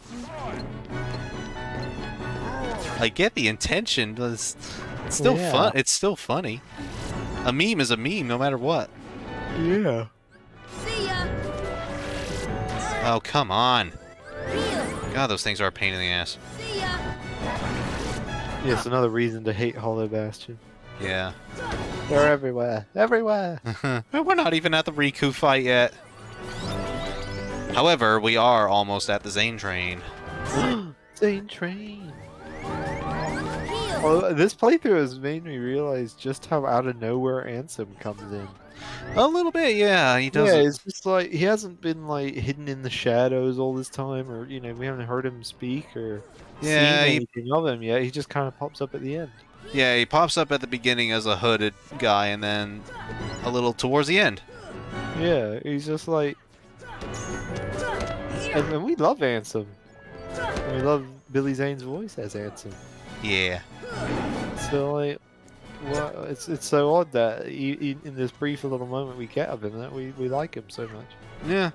I get the intention, but it's still fun. It's still funny. A meme is a meme, no matter what. Yeah. See ya. Oh, come on. God, those things are a pain in the ass. See ya. Yes, another reason to hate Hollow Bastion. Yeah. They're everywhere. Everywhere. We're not even at the Riku fight yet. However, we are almost at the Zane train. Zane train. Well, this playthrough has made me realize just how out of nowhere Ansem comes in. A little bit, yeah. He does. Yeah, it's just like he hasn't been like hidden in the shadows all this time, or you know, we haven't heard him speak or seen anything of him yet. He just kind of pops up at the end. Yeah, he pops up at the beginning as a hooded guy, and then a little towards the end. Yeah, he's just like, and we love Ansem. And we love Billy Zane's voice as Ansem. Yeah. So like, well, it's so odd that in this brief little moment we get of him that we like him so much. Yeah.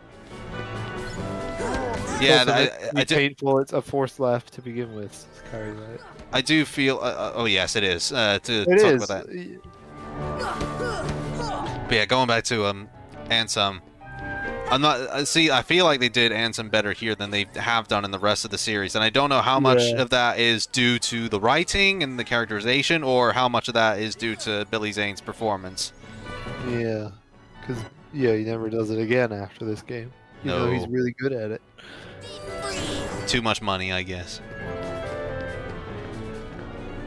Yeah, I painful. It's a forced laugh to begin with. Carry that. I do feel. Oh yes, it is. To It talk is. about that. But yeah, going back to Ansem. I'm not. See, I feel like they did Ansem better here than they have done in the rest of the series, and I don't know how much of that is due to the writing and the characterization, or how much of that is due to Billy Zane's performance. Yeah, because he never does it again after this game. Even though he's really good at it. Too much money, I guess.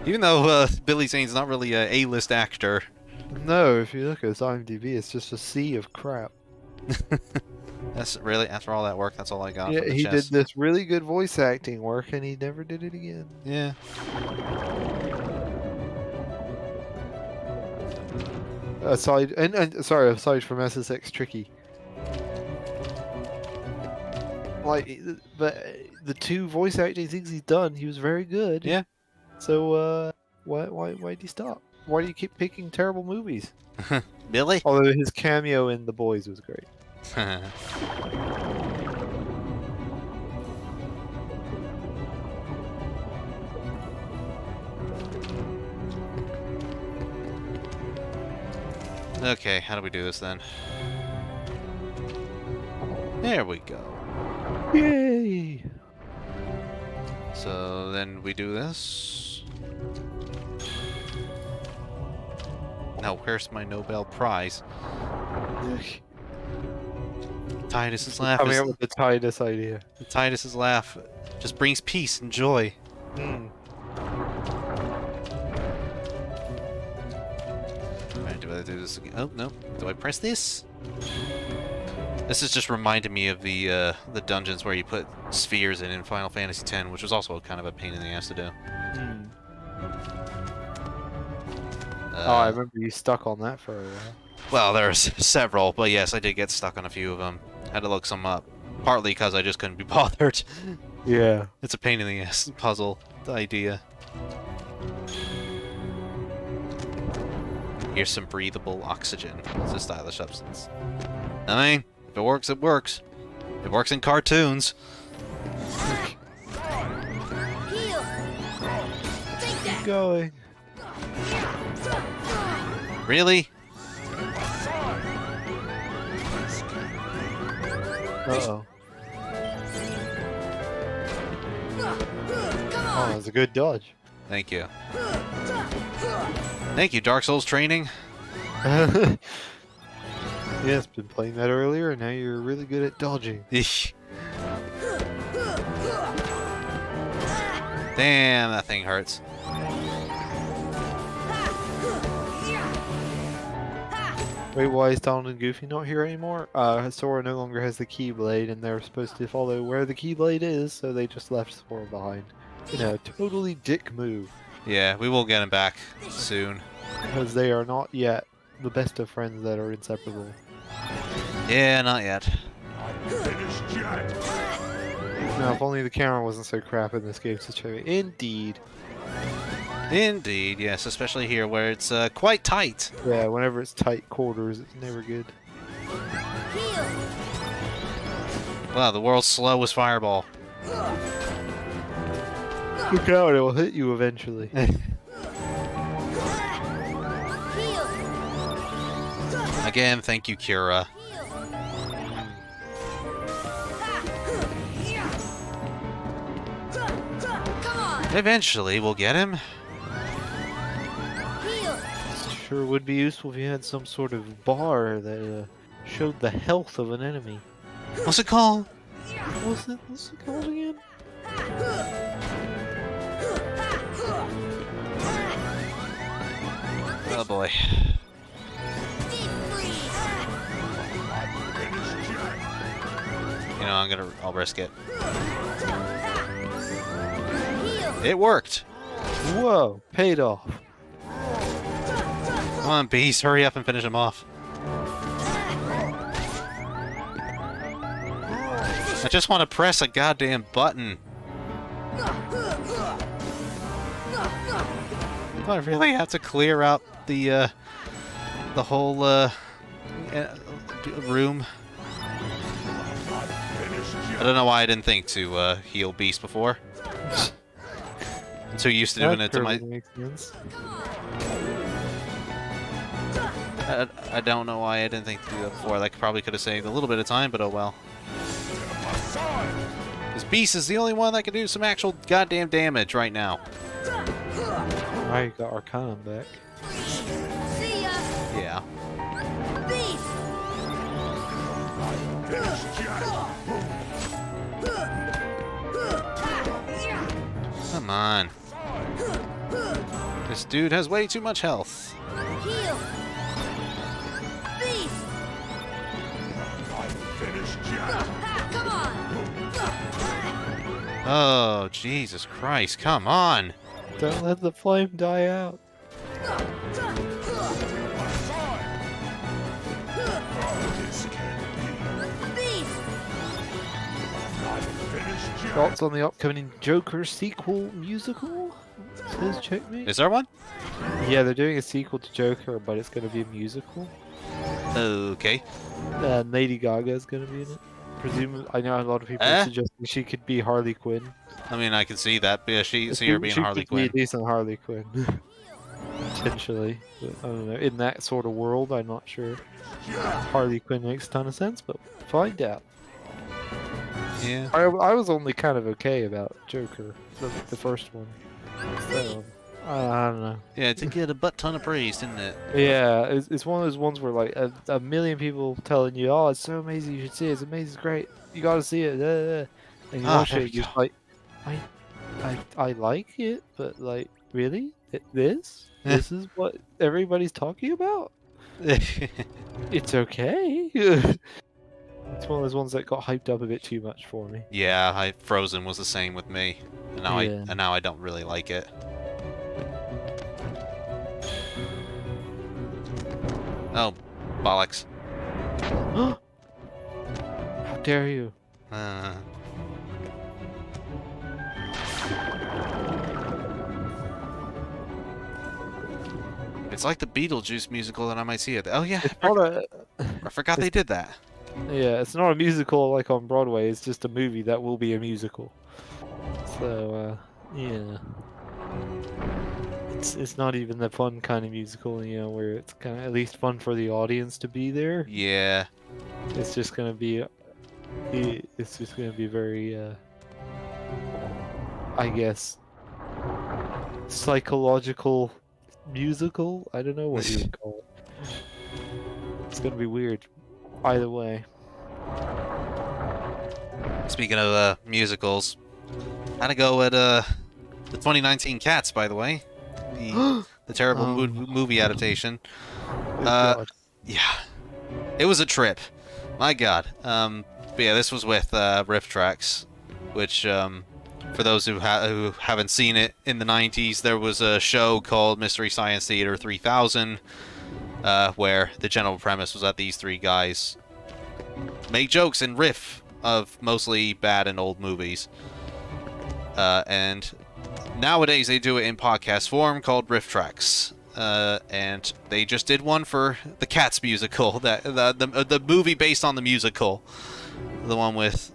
Even though Billy Zane's not really a A-list actor. No, if you look at his IMDb, it's just a sea of crap. That's really, after all that work, that's all I got Yeah, from the he chest. did this really good voice acting work, and he never did it again. Yeah. Aside from SSX Tricky. Like, but the two voice acting things he's done, he was very good. Yeah. So, why'd he stop? Why do you keep picking terrible movies? Billy? Although his cameo in The Boys was great. Okay, how do we do this then? There we go. Yay! So then we do this. Now, where's my Nobel Prize? Titus's laugh Coming is, up with the Titus idea. Titus's laugh just brings peace and joy. Mm. Alright, do I do this again? Oh, no. Do I press this? This is just reminding me of the dungeons where you put spheres in Final Fantasy X, which was also kind of a pain in the ass to do. Mm. I remember you stuck on that for a while. Well, there's several, but yes, I did get stuck on a few of them. Had to look some up. Partly because I just couldn't be bothered. Yeah. It's a pain in the ass puzzle, the idea. Here's some breathable oxygen. It's a stylish substance. I mean, if it works, it works. It works in cartoons. Heal. Take that. Going. Really? Uh-oh. Come Oh, on. that was a good dodge. Thank you. Thank you, Dark Souls training. Yes, been playing that earlier, and now you're really good at dodging. Eesh. Damn, that thing hurts. Wait, why is Donald and Goofy not here anymore? Sora no longer has the Keyblade, and they're supposed to follow where the Keyblade is, so they just left Sora behind. You know, totally dick move. Yeah, we will get him back soon. Because they are not yet the best of friends that are inseparable. Yeah, not yet. Now, if only the camera wasn't so crap in this game to show it. Indeed. Indeed, yes, especially here where it's quite tight. Yeah, whenever it's tight quarters, it's never good. Heal. Wow, the world's slowest fireball. Look out, it will hit you eventually. Heal. Again, thank you, Kira. Come on. Eventually, we'll get him. Heal. Sure would be useful if you had some sort of bar that showed the health of an enemy. What's it called? What's it called again? Oh boy. You know, I'll risk it. It worked. Whoa, paid off. Come on, Beast, hurry up and finish him off. I just want to press a goddamn button. Do I really have to clear out the whole room? I don't know why I didn't think to heal Beast before. I'm too used to doing it to my. Makes sense. I don't know why I didn't think to do that before. That probably could have saved a little bit of time, but oh well. This Beast is the only one that can do some actual goddamn damage right now. I got Arcanum back. See ya. Yeah. Beast. Come on. This dude has way too much health. Heal. Beast. Come on. Oh, Jesus Christ, come on! Don't let the flame die out. Thoughts on the upcoming Joker sequel musical? Says Checkmate. Is there one? Yeah, they're doing a sequel to Joker, but it's going to be a musical. Okay. Lady Gaga is going to be in it. Presumably, I know a lot of people are suggesting she could be Harley Quinn. I mean, I can see that. Yeah, see her being Harley She could be a Quinn. decent Harley Quinn. Potentially. But, I don't know. In that sort of world, I'm not sure. Harley Quinn makes a ton of sense, but find out. Yeah. I was only kind of okay about Joker, the first one. So, I don't know. Yeah, it did get a butt ton of praise, didn't it? Yeah, it's one of those ones where like a million people telling you, "Oh, it's so amazing! You should see it. It's amazing! It's great! You got to see it!" And you watch it, you're like, I like it, but like, really, this is what everybody's talking about. It's okay. It's one of those ones that got hyped up a bit too much for me. Yeah, Frozen was the same with me, and now Yeah. now I don't really like it. Oh, bollocks! How dare you? It's like the Beetlejuice musical that I might see it. Oh yeah, I forgot they did that. Yeah, it's not a musical like on Broadway. It's just a movie that will be a musical. So, yeah. It's not even the fun kind of musical, you know, where it's kind of at least fun for the audience to be there. Yeah. It's just gonna be, very, I guess, psychological musical. I don't know what you would call it. It's gonna be weird. Either way. Speaking of musicals, how'd it go at the 2019 Cats, by the way? The terrible movie adaptation. God. Yeah, it was a trip. My God. But yeah, this was with Riff Tracks, which for those who haven't seen it, in the 90s there was a show called Mystery Science Theater 3000. Where the general premise was that these three guys make jokes and riff of mostly bad and old movies. And nowadays they do it in podcast form called Riff Tracks. And they just did one for the Cats musical, the movie based on the musical. The one with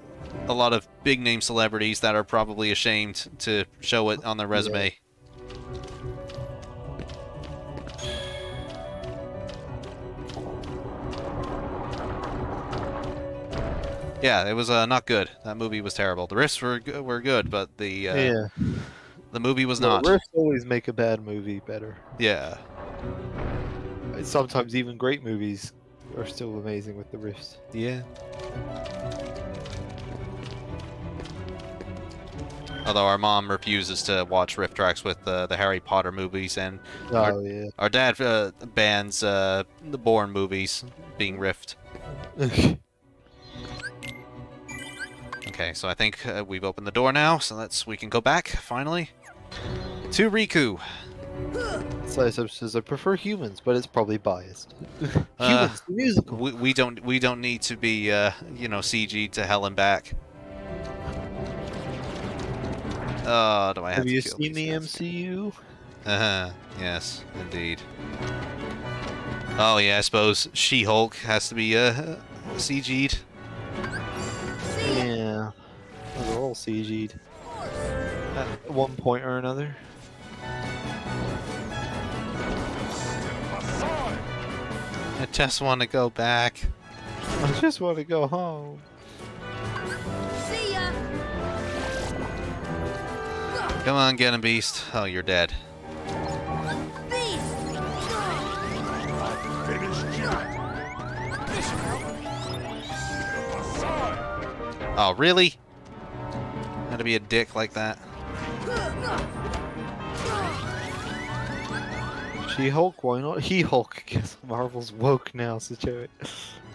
a lot of big name celebrities that are probably ashamed to show it on their resume. Yeah. Yeah, it was not good. That movie was terrible. The riffs were good, but the movie was not. Riffs always make a bad movie better. Yeah. Sometimes even great movies are still amazing with the riffs. Yeah. Although our mom refuses to watch Riff Tracks with the Harry Potter movies, and our dad bans the Bourne movies being riffed. Okay, so I think we've opened the door now, so we can go back, finally, to Riku. So says I prefer humans, but it's probably biased. Humans, the musical. We don't need to be CG to hell and back. Oh, do I have you to kill seen these the guys? MCU? Yes, indeed. Oh yeah, I suppose She-Hulk has to be CG'd. Yeah, they're all CG'd at one point or another. I just want to go back. I just want to go home. See ya. Come on, get him, Beast. Oh, you're dead. Beast. Oh, really? Had to be a dick like that. She-Hulk, why not? He-Hulk, guess Marvel's woke now, so show it.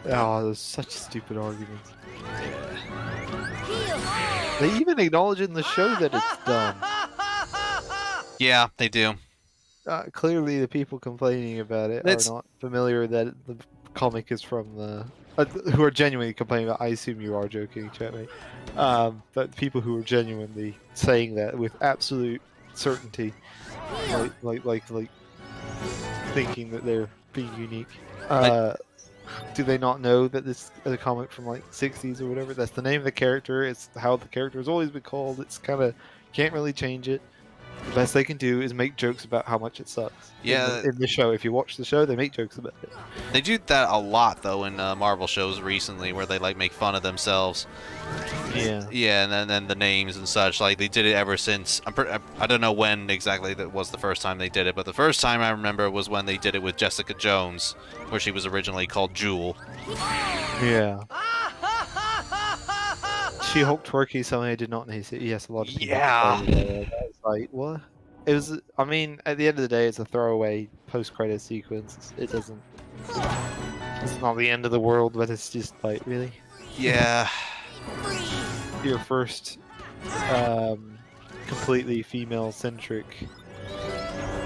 Oh, there's such stupid arguments. They even acknowledge in the show that it's dumb. Yeah, they do. Clearly, the people complaining about it It's- are not familiar that the comic is from the. Who are genuinely complaining about. I assume you are joking, chatmate. But people who are genuinely saying that with absolute certainty, like thinking that they're being unique. Do they not know that this is a comic from like 60s or whatever? That's the name of the character. It's how the character has always been called. It's kind of can't really change it. The best they can do is make jokes about how much it sucks. Yeah. In the show, if you watch the show, they make jokes about it. They do that a lot though in Marvel shows recently, where they like make fun of themselves. Yeah. Yeah, and then the names and such. Like they did it ever since. I don't know when exactly that was the first time they did it, but the first time I remember was when they did it with Jessica Jones, where she was originally called Jewel. Yeah. She-Hulk twerky something I did not know. Yes, a lot of people. Yeah. It's like what? It was. I mean, at the end of the day, it's a throwaway post-credit sequence. It doesn't. It's not the end of the world, but it's just like really. Yeah. Your first, completely female-centric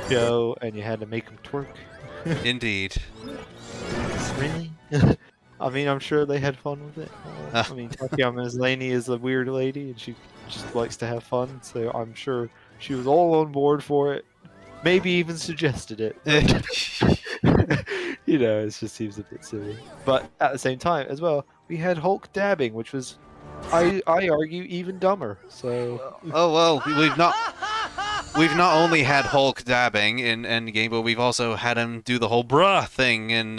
show, and you had to make them twerk. Indeed. Really? I mean, I'm sure they had fun with it. I mean, Tatiana Maslany is a weird lady, and she just likes to have fun, so I'm sure she was all on board for it. Maybe even suggested it. You know, it just seems a bit silly. But at the same time, as well, we had Hulk dabbing, which was, I argue, even dumber. So. Oh well, we've not only had Hulk dabbing in Endgame, but we've also had him do the whole bruh thing in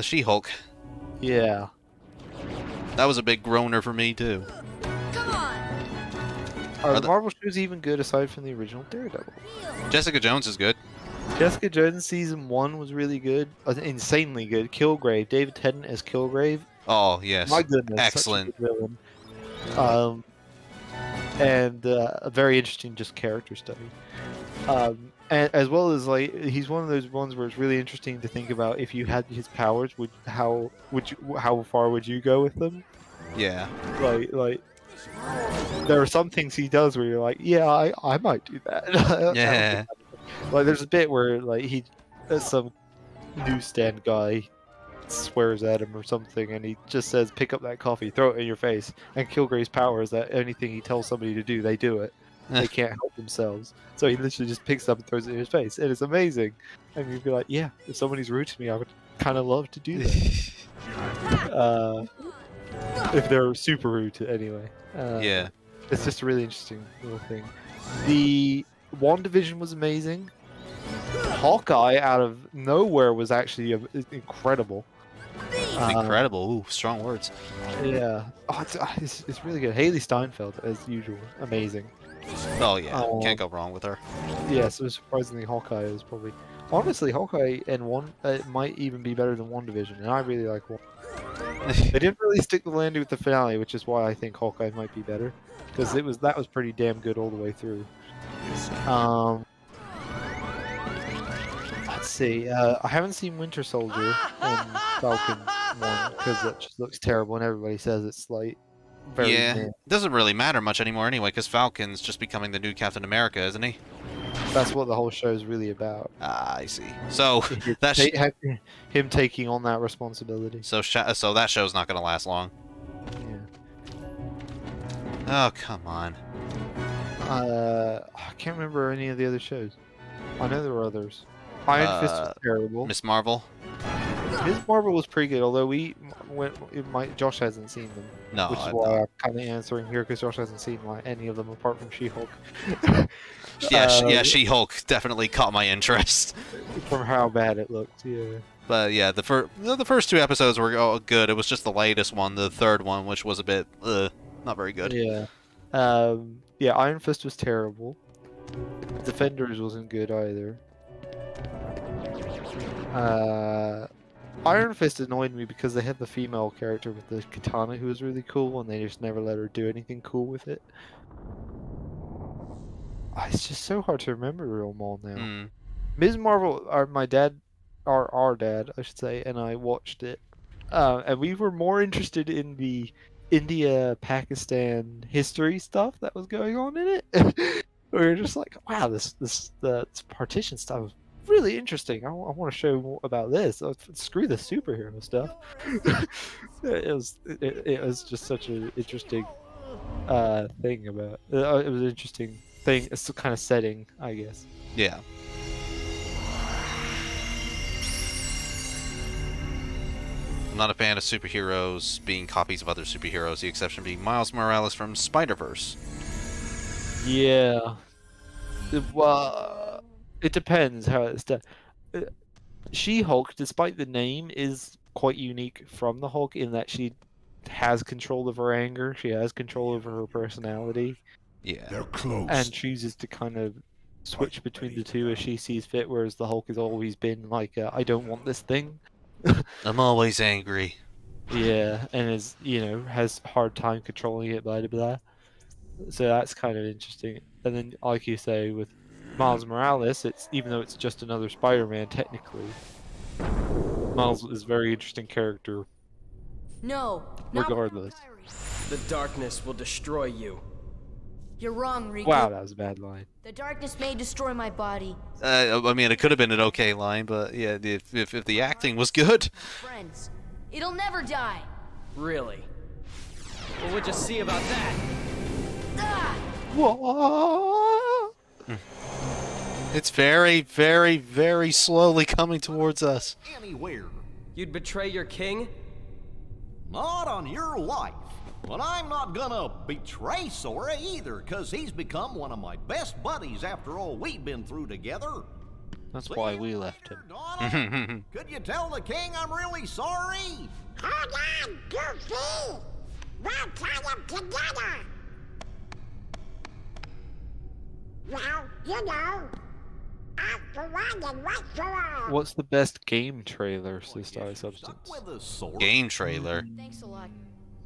She-Hulk. Yeah. That was a big groaner for me too. Are the Marvel shows even good aside from the original Daredevil? Jessica Jones is good. Jessica Jones season 1 was really good, insanely good. Kilgrave, David Tennant as Kilgrave. Oh yes, My goodness, excellent. such a good villain. And a very interesting just character study. And as well as like he's one of those ones where it's really interesting to think about if you had his powers, how far would you go with them? Yeah. Like there are some things he does where you're like, yeah, I might do that. Yeah. Like there's a bit where like some newsstand guy swears at him or something, and he just says, "Pick up that coffee, throw it in your face." And Kilgrave's power is that anything he tells somebody to do, they do it. They can't help themselves, so he literally just picks it up and throws it in his face, and it's amazing. And you'd be like, "Yeah, if somebody's rude to me, I would kind of love to do that." If they're super rude to anyway. Yeah. It's just a really interesting little thing. The WandaVision was amazing. Hawkeye out of nowhere was actually incredible. Incredible. Ooh, strong words. Yeah. Oh, it's really good. Haley Steinfeld, as usual. Amazing. Oh yeah, can't go wrong with her. Yeah, so surprisingly Hawkeye is probably... Honestly, Hawkeye and might even be better than WandaVision, and I really like one. They didn't really stick the landing with the finale, which is why I think Hawkeye might be better, because that was pretty damn good all the way through. Let's see. I haven't seen Winter Soldier and Falcon 1 because that just looks terrible, and everybody says it's like very. Yeah, it doesn't really matter much anymore anyway, because Falcon's just becoming the new Captain America, isn't he? That's what the whole show is really about. Ah, I see. So that's him taking on that responsibility. So that show's not going to last long. Yeah. Oh come on. I can't remember any of the other shows. I know there were others. Iron Fist was terrible. Miss Marvel. Miss Marvel was pretty good, although Josh hasn't seen them. No, which is why I'm kind of answering here because Josh hasn't seen any of them apart from She-Hulk. Yeah, She-Hulk definitely caught my interest. From how bad it looked, yeah. But yeah, the first two episodes were good. It was just the latest one, the third one, which was a bit not very good. Yeah. Yeah, Iron Fist was terrible. Defenders wasn't good either. Iron Fist annoyed me because they had the female character with the katana who was really cool, and they just never let her do anything cool with it. It's just so hard to remember them all now. Ms. Marvel, my dad, our dad, I should say, and I watched it, and we were more interested in the India-Pakistan history stuff that was going on in it. We were just like, wow, this partition stuff is really interesting. I want to show more about this. Screw the superhero stuff. It was just such an interesting thing about it was an interesting thing. It's the kind of setting, I guess. Yeah. I'm not a fan of superheroes being copies of other superheroes, the exception being Miles Morales from Spider-Verse. Yeah. Well, it depends how it's done. She-Hulk, despite the name, is quite unique from the Hulk in that she has control of her anger, she has control over her personality. Yeah. They're close. And chooses to kind of switch between the two as she sees fit, whereas the Hulk has always been like, I don't want this thing. I'm always angry. Yeah, and is, has hard time controlling it, blah, blah, blah. So that's kind of interesting. And then, like you say, with Miles Morales, even though it's just another Spider-Man, technically, Miles is a very interesting character. No, regardless. The darkness will destroy you. You're wrong, Riku. Wow, that was a bad line. The darkness may destroy my body. I mean, it could have been an okay line, but yeah, if the acting was good. Friends, it'll never die. Really? Well, we'll just see about that. Ah! Whoa! It's very, very, very slowly coming towards us. Anywhere. You'd betray your king? Not on your life. But I'm not gonna betray Sora either, 'cause he's become one of my best buddies after all we've been through together. That's why we left him. Donna, could you tell the king I'm really sorry? Hold on, Goofy! We'll tie them together! Well, after one and right for all! What's the best game trailer, Star Substance? Game trailer. Thanks a lot.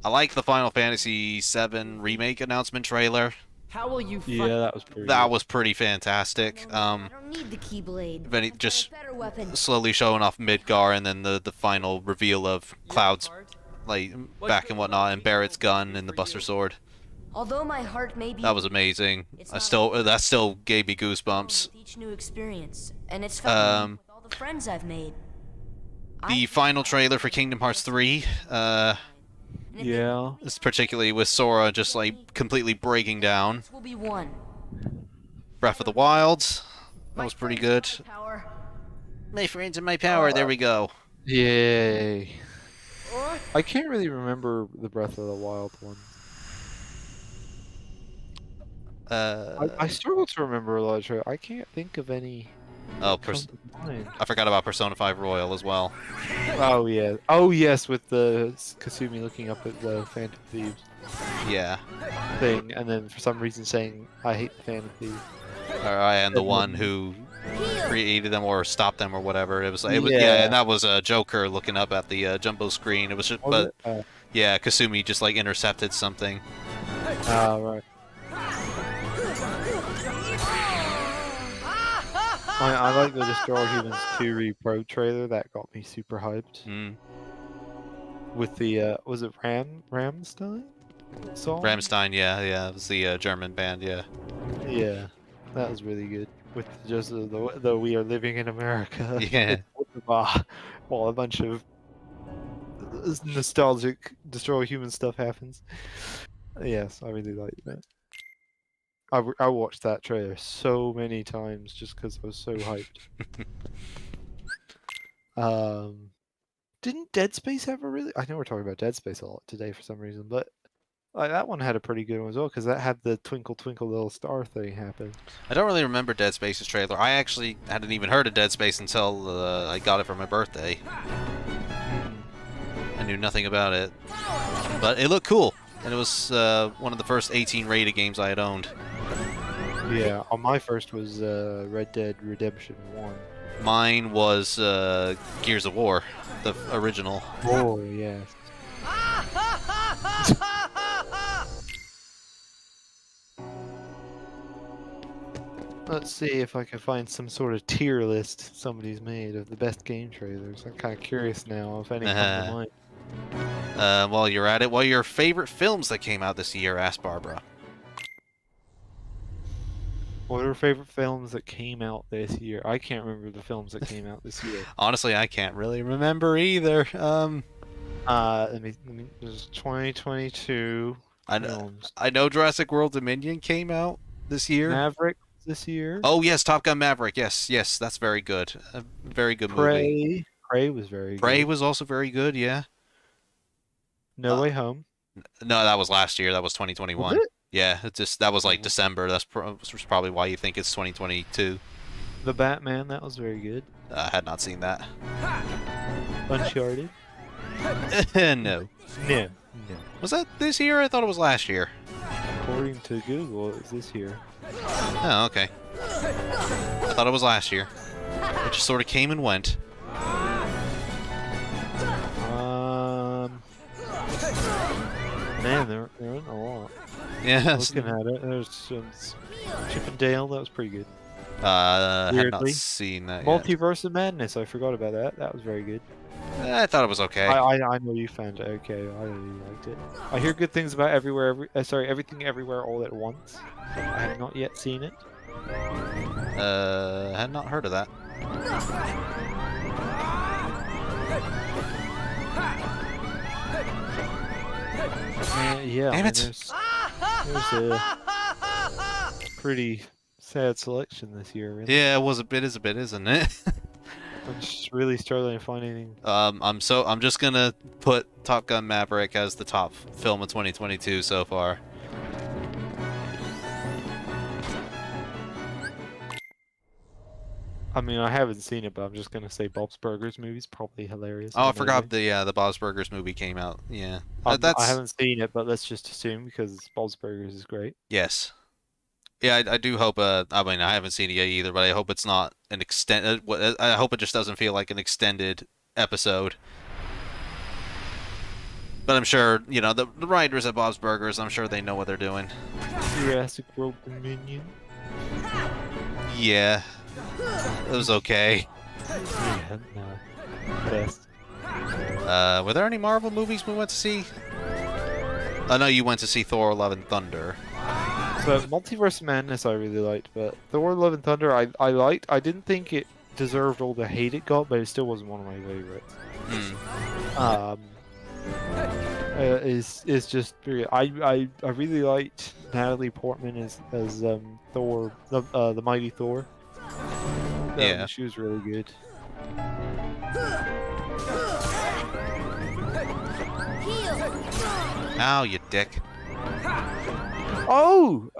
I like the Final Fantasy VII remake announcement trailer. How will you fight? Yeah, that was pretty. That was pretty fantastic. I don't need the Keyblade. Then it just Better weapon. slowly showing off Midgar, and then the final reveal of Cloud's like back and whatnot, and Barrett's gun and the Buster Sword. Although my heart may be That was amazing. That still gave me goosebumps. with each new experience, and it's felt with all the friends I've made. The final trailer for Kingdom Hearts 3, Yeah. is particularly with Sora just like completely breaking down. Will be one. Breath of the Wild, that was pretty good. Power. My friends and my power, there we go. Yay. I can't I the Breath of the Wild one. I struggle to remember a lot of trailers. I can't think of any. Oh, come to mind. I forgot about Persona 5 Royal as well. Oh yeah. Oh yes, with the Kasumi looking up at the Phantom Thieves Yeah. thing, and then for some reason saying, "I hate the Phantom Thieves." I am the one who created them or stopped them or whatever. It was like, Yeah. and that was Joker looking up at the jumbo screen. It was just, but yeah, Kasumi just like intercepted something. Oh right. I like the Destroy Humans 2 Repro trailer. That got me super hyped. With the was it Rammstein song? Rammstein, yeah, it was the German band, yeah. Yeah, that was really good. With just the We Are Living in America. Yeah. While a bunch of nostalgic Destroy Human stuff happens. Yes, I really like that. I watched that trailer so many times just because I was so hyped. Didn't Dead Space have a really? I know we're talking about Dead Space a lot today for some reason, but like, that one had a pretty good one as well because that had the Twinkle Twinkle Little Star thing happen. I don't really remember Dead Space's trailer. I actually hadn't even heard of Dead Space until I got it for my birthday. I knew nothing about it, but it looked cool, and it was one of the first 18 rated games I had owned. Yeah, my first was Red Dead Redemption 1. Mine was Gears of War, the original. Oh, yes. Let's see if I can find some sort of tier list somebody's made of the best game trailers. I'm kind of curious now if any come to mind. While you're at it, what are your favorite films that came out this year? Asked Barbara. What are favorite films that came out this year? I can't remember the films that came out this year. Honestly, I can't really remember either. Let me. There's 2022 films. I know Jurassic World Dominion came out this year. Maverick this year. Oh yes, Top Gun Maverick. Yes, that's very good. A very good movie. Prey was very good. Prey was also very good. Yeah. No Way Home. No, that was last year. That was 2021. Was it? Yeah, that was like December. That's probably why you think it's 2022. The Batman. That was very good. I had not seen that. Uncharted. No. No. Was that this year? I thought it was last year. According to Google, it was this year. Oh, okay. I thought it was last year. It just sort of came and went. Man, they're in a lot. Yeah. Looking at it, there's some Chip and Dale. That was pretty good. I had not seen that yet. Multiverse of Madness. I forgot about that. That was very good. I thought it was okay. I know you found it okay. I really liked it. I hear good things about Everything Everywhere All at Once. I have not yet seen it. I had not heard of that. Yeah. Damn it! There's a pretty sad selection this year. Really. Yeah, it was a bit, isn't it? I'm just really struggling to find anything. I'm just gonna put Top Gun Maverick as the top film of 2022 so far. I mean, I haven't seen it, but I'm just gonna say Bob's Burgers movie's probably hilarious. Oh, I forgot the Bob's Burgers movie came out. Yeah, I haven't seen it, but let's just assume because Bob's Burgers is great. Yes. Yeah, I do hope. I mean, I haven't seen it yet either, but I hope it's not an extended. I hope it just doesn't feel like an extended episode. But I'm sure, you know, the writers at Bob's Burgers, I'm sure they know what they're doing. Jurassic World Dominion. Yeah, it was okay. Yeah, no. Best. Were there any Marvel movies we went to see? I know you went to see Thor: Love and Thunder. So Multiverse of Madness I really liked, but Thor: Love and Thunder I liked. I didn't think it deserved all the hate it got, but it still wasn't one of my favorites. Is just I really liked Natalie Portman as Thor, the Mighty Thor. Yeah, she was really good. Ow, you dick. Oh,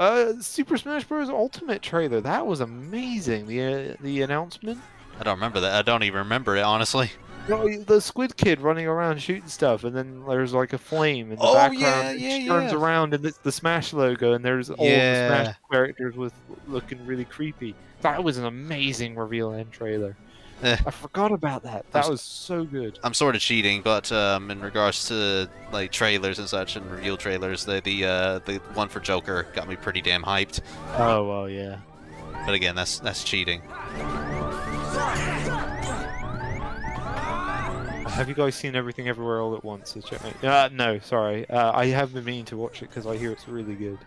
Super Smash Bros. Ultimate trailer. That was amazing. The announcement. I don't remember that. I don't even remember it, honestly. No, the Squid Kid running around shooting stuff, and then there's like a flame in the background. Yeah, it turns around, and it's the Smash logo, and there's all the Smash characters looking really creepy. That was an amazing reveal and trailer. I forgot about that. That was so good. I'm sort of cheating, but in regards to like trailers and such and reveal trailers, the one for Joker got me pretty damn hyped. Oh well, yeah. But again, that's cheating. Have you guys seen Everything Everywhere All at Once? No, sorry. I have been meaning to watch it because I hear it's really good.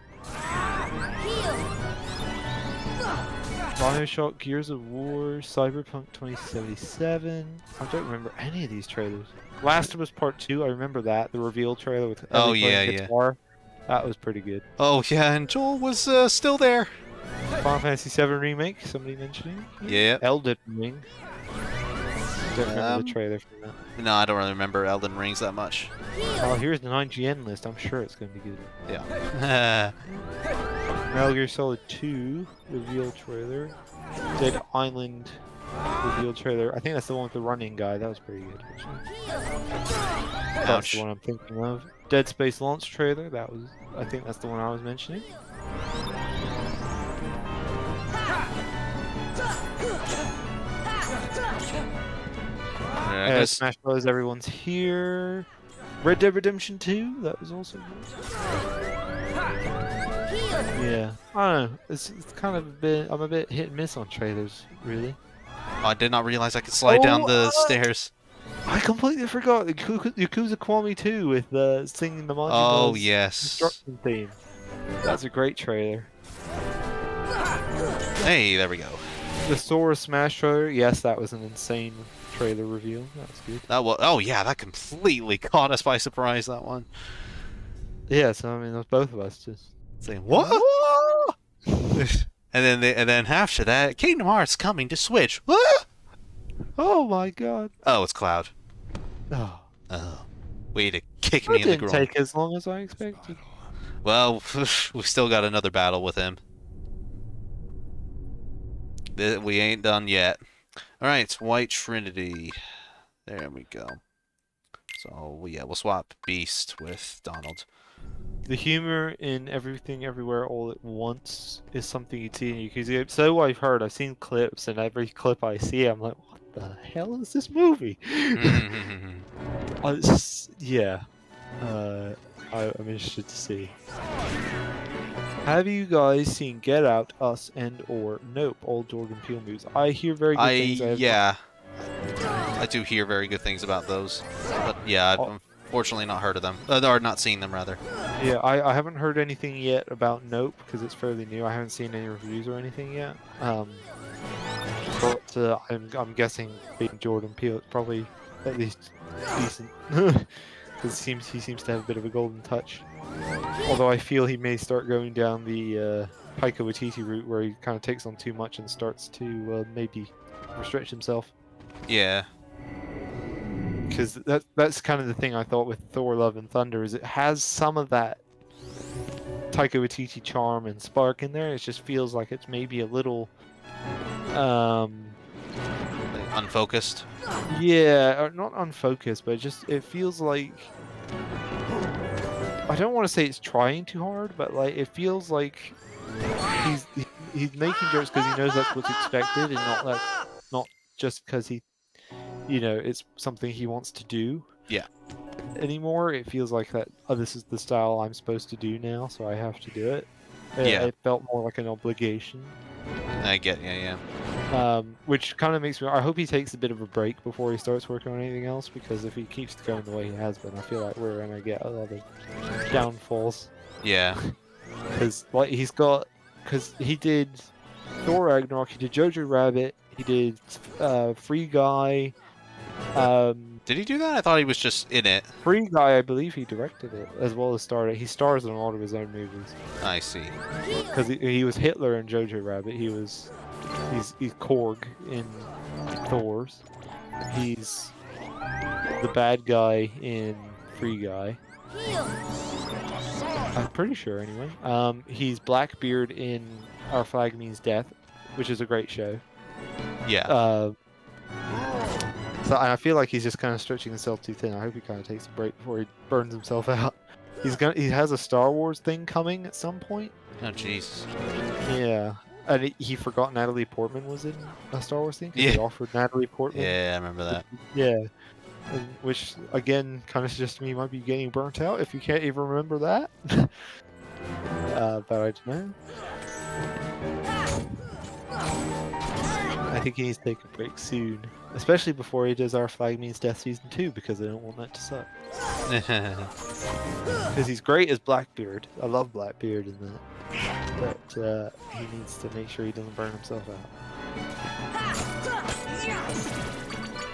BioShock, Gears of War, Cyberpunk 2077. I don't remember any of these trailers. Last of Us Part 2, I remember that. The reveal trailer with guitar. That was pretty good. Oh yeah, and Joel was still there. Final Fantasy VII Remake, somebody mentioning? Yeah. Elden Ring. I don't remember the trailer for that. No, I don't really remember Elden Rings that much. Oh, here's the 9GN list. I'm sure it's going to be good. Yeah. Metal Gear Solid 2 reveal trailer. Dead Island reveal trailer. I think that's the one with the running guy. That was pretty good. That's the one I'm thinking of. Dead Space launch trailer. I think that's the one I was mentioning. Smash Bros. Everyone's here. Red Dead Redemption 2. That was also good. Yeah, I don't know. It's kind of a bit. I'm a bit hit and miss on trailers, really. Oh, I did not realize I could slide down the stairs. I completely forgot Yakuza Kiwami 2 with singing the Manjimu's Oh, yes. instruction theme. That's a great trailer. Hey, there we go. The Sora Smash trailer, yes, that was an insane trailer reveal. That's good. That was, oh yeah, that completely caught us by surprise, that one. Yeah, so I mean, that's both of us just saying, what? and then after that, Kingdom Hearts coming to Switch. What? Oh my god. Oh, it's Cloud. Oh. Oh. Way to kick me in the groin. Didn't take as long as I expected. Well, we've still got another battle with him. We ain't done yet. Alright, White Trinity. There we go. So, yeah, we'll swap Beast with Donald. The humor in Everything Everywhere All at Once is something you'd see in Yakuza. So I've heard. I've seen clips, and every clip I see, I'm like, what the hell is this movie? Yeah. I'm interested to see. Have you guys seen Get Out, Us, and or Nope, all Jordan Peele movies? I hear very good things. Yeah. I do hear very good things about those. But yeah, I've unfortunately not heard of them. Or not seen them, rather. Yeah, I haven't heard anything yet about Nope, because it's fairly new. I haven't seen any reviews or anything yet. But I'm guessing being Jordan Peele, it's probably at least decent. Because he seems to have a bit of a golden touch. Although I feel he may start going down the Taika Waititi route, where he kind of takes on too much and starts to maybe restrict himself. Yeah. Because that's kind of the thing I thought with Thor: Love and Thunder, is it has some of that Taika Waititi charm and spark in there. It just feels like it's maybe a little unfocused. Yeah, or not unfocused, but it feels like, I don't want to say it's trying too hard, but like it feels like he's making jokes because he knows that's what's expected, and not just because he, it's something he wants to do. Yeah. Anymore, it feels like that. Oh, this is the style I'm supposed to do now, so I have to do it. Yeah. It felt more like an obligation. I get, yeah. Which kind of makes me. I hope he takes a bit of a break before he starts working on anything else, because if he keeps going the way he has been, I feel like we're gonna get a lot of downfalls. Yeah. Because because he did Thor Ragnarok, he did Jojo Rabbit, he did Free Guy. Did he do that? I thought he was just in it. Free Guy, I believe he directed it, as well as starred it. He stars in a lot of his own movies. I see. Because he was Hitler in Jojo Rabbit. He's Korg in Thor's. He's the bad guy in Free Guy. I'm pretty sure, anyway. He's Blackbeard in Our Flag Means Death, which is a great show. Yeah. So I feel like he's just kind of stretching himself too thin. I hope he kind of takes a break before he burns himself out. He has a Star Wars thing coming at some point. Oh, jeez. Yeah. And he forgot Natalie Portman was in a Star Wars thing. Yeah. He offered Natalie Portman. Yeah, I remember that. Yeah. Which, again, kind of suggests to me might be getting burnt out if you can't even remember that. But I don't know. I think he needs to take a break soon. Especially before he does Our Flag Means Death Season 2, because I don't want that to suck. Because he's great as Blackbeard. I love Blackbeard in that. But he needs to make sure he doesn't burn himself out.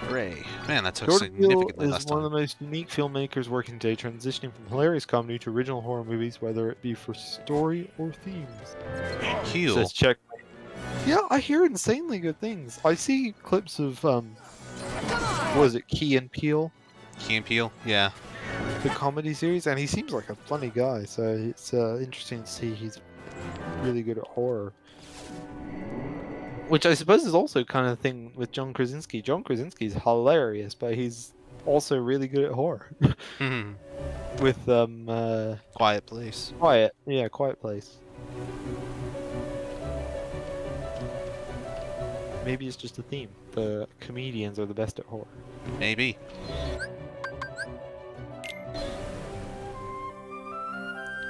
Hooray. Man, that took Jordan significantly Peele less is time. one of the most unique filmmakers working today, transitioning from hilarious comedy to original horror movies, whether it be for story or themes. Peele. Says check. Yeah, I hear insanely good things. I see clips of what is it, Key and Peele? Key and Peele, yeah. The comedy series, and he seems like a funny guy, so it's interesting to see he's really good at horror. Which I suppose is also kind of the thing with John Krasinski. John Krasinski's hilarious, but he's also really good at horror. With Quiet Place. Quiet Place. Maybe it's just a theme. The comedians are the best at horror. Maybe.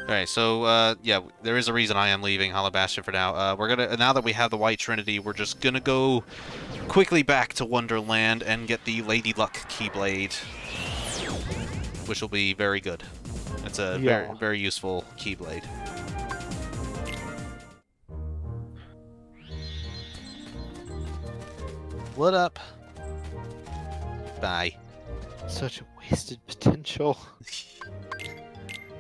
Alright, so, yeah, there is a reason I am leaving Hollow Bastion for now. Now that we have the White Trinity, we're just gonna go quickly back to Wonderland and get the Lady Luck Keyblade, which will be very good. It's a very, very useful Keyblade. What up? Bye. Such a wasted potential.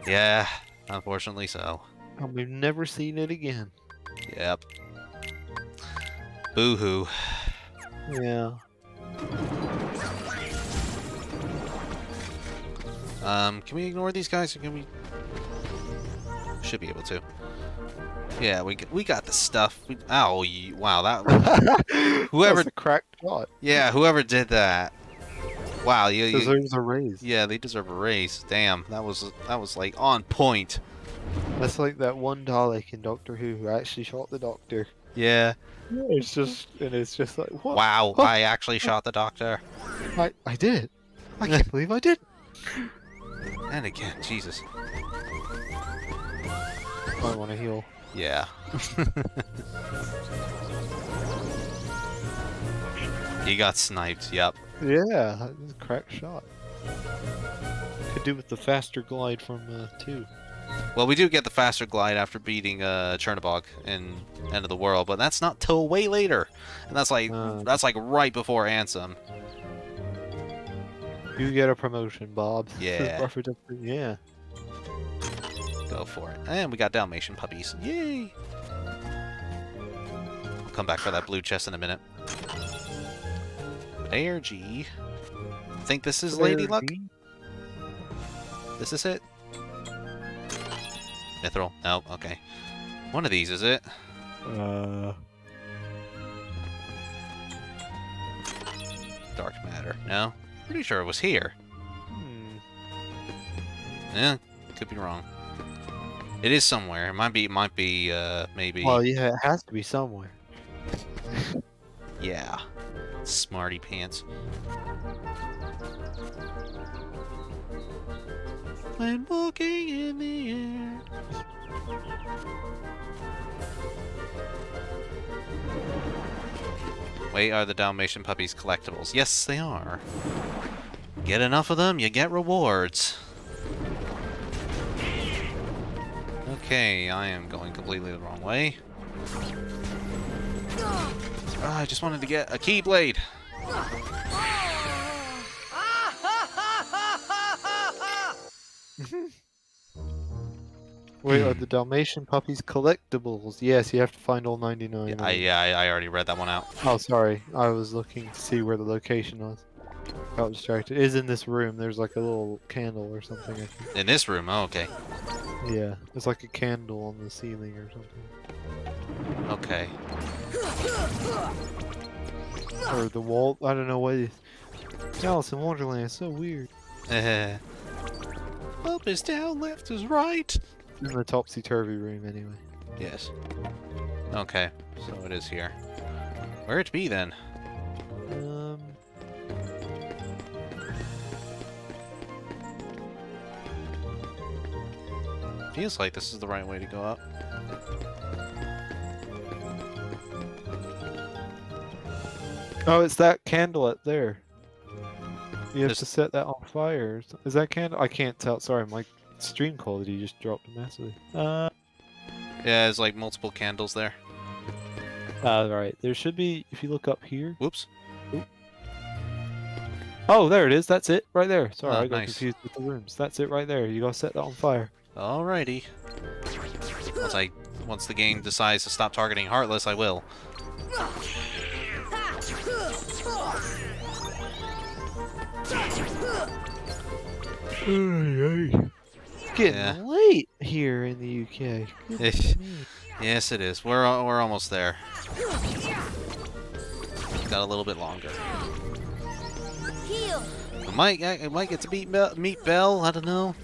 Yeah, unfortunately so. And we've never seen it again. Yep. Boo-hoo. Yeah. Can we ignore these guys? Or can we? Should be able to. Yeah, we got the stuff. Ow! Wow, that whoever That's a cracked shot. Yeah, whoever did that. Wow, you deserves a raise. Yeah, they deserve a raise. Damn, that was like on point. That's like that one Dalek in Doctor Who actually shot the Doctor. Yeah. It's just like what? Wow, What? I actually shot the Doctor. I did. I can't believe I did. And again, Jesus. I want to heal. Yeah. He got sniped. Yep. Yeah, that was a cracked shot. Could do with the faster glide from 2. Well, we do get the faster glide after beating Chernobog in End of the World, but that's not till way later, and that's like right before Ansem. You get a promotion, Bob. Yeah. Yeah. Go for it. And we got Dalmatian puppies. Yay! I'll come back for that blue chest in a minute. But ARG. I think this is Lady Luck. This is it. Mithril. No, okay. One of these, is it? Dark matter. No? Pretty sure it was here. Yeah, could be wrong. It is somewhere. It might be, maybe. Well, yeah, it has to be somewhere. Yeah. Smarty pants. I'm walking in the air. Wait, are the Dalmatian puppies collectibles? Yes, they are. Get enough of them, you get rewards. Okay, I am going completely the wrong way. I just wanted to get a Keyblade. Wait, are the Dalmatian puppies collectibles? Yes, you have to find all 99. I already read that one out. Oh, sorry. I was looking to see where the location was. Got distracted. It is in this room. There's like a little candle or something. I think. In this room? Oh, okay. Yeah, there's like a candle on the ceiling or something. Okay. Or the wall. I don't know what it is. Alice in Wonderland is so weird. Up is down, left is right. In the topsy-turvy room, anyway. Yes. Okay, so it is here. Where it be then? Feels like this is the right way to go up. Oh, it's that candle up there. You have to set that on fire. Is that candle? I can't tell. Sorry, my stream quality just dropped massively. Yeah, there's like multiple candles there. Right. There should be, if you look up here. Whoops. Oop. Oh, there it is. That's it. Right there. Sorry, I got nice. confused with the rooms. That's it right there. You gotta set that on fire. Alrighty. Once the game decides to stop targeting Heartless, I will. It's getting late here in the UK. Yes, it is. We're almost there. Got a little bit longer. I might get to meet Belle. I don't know.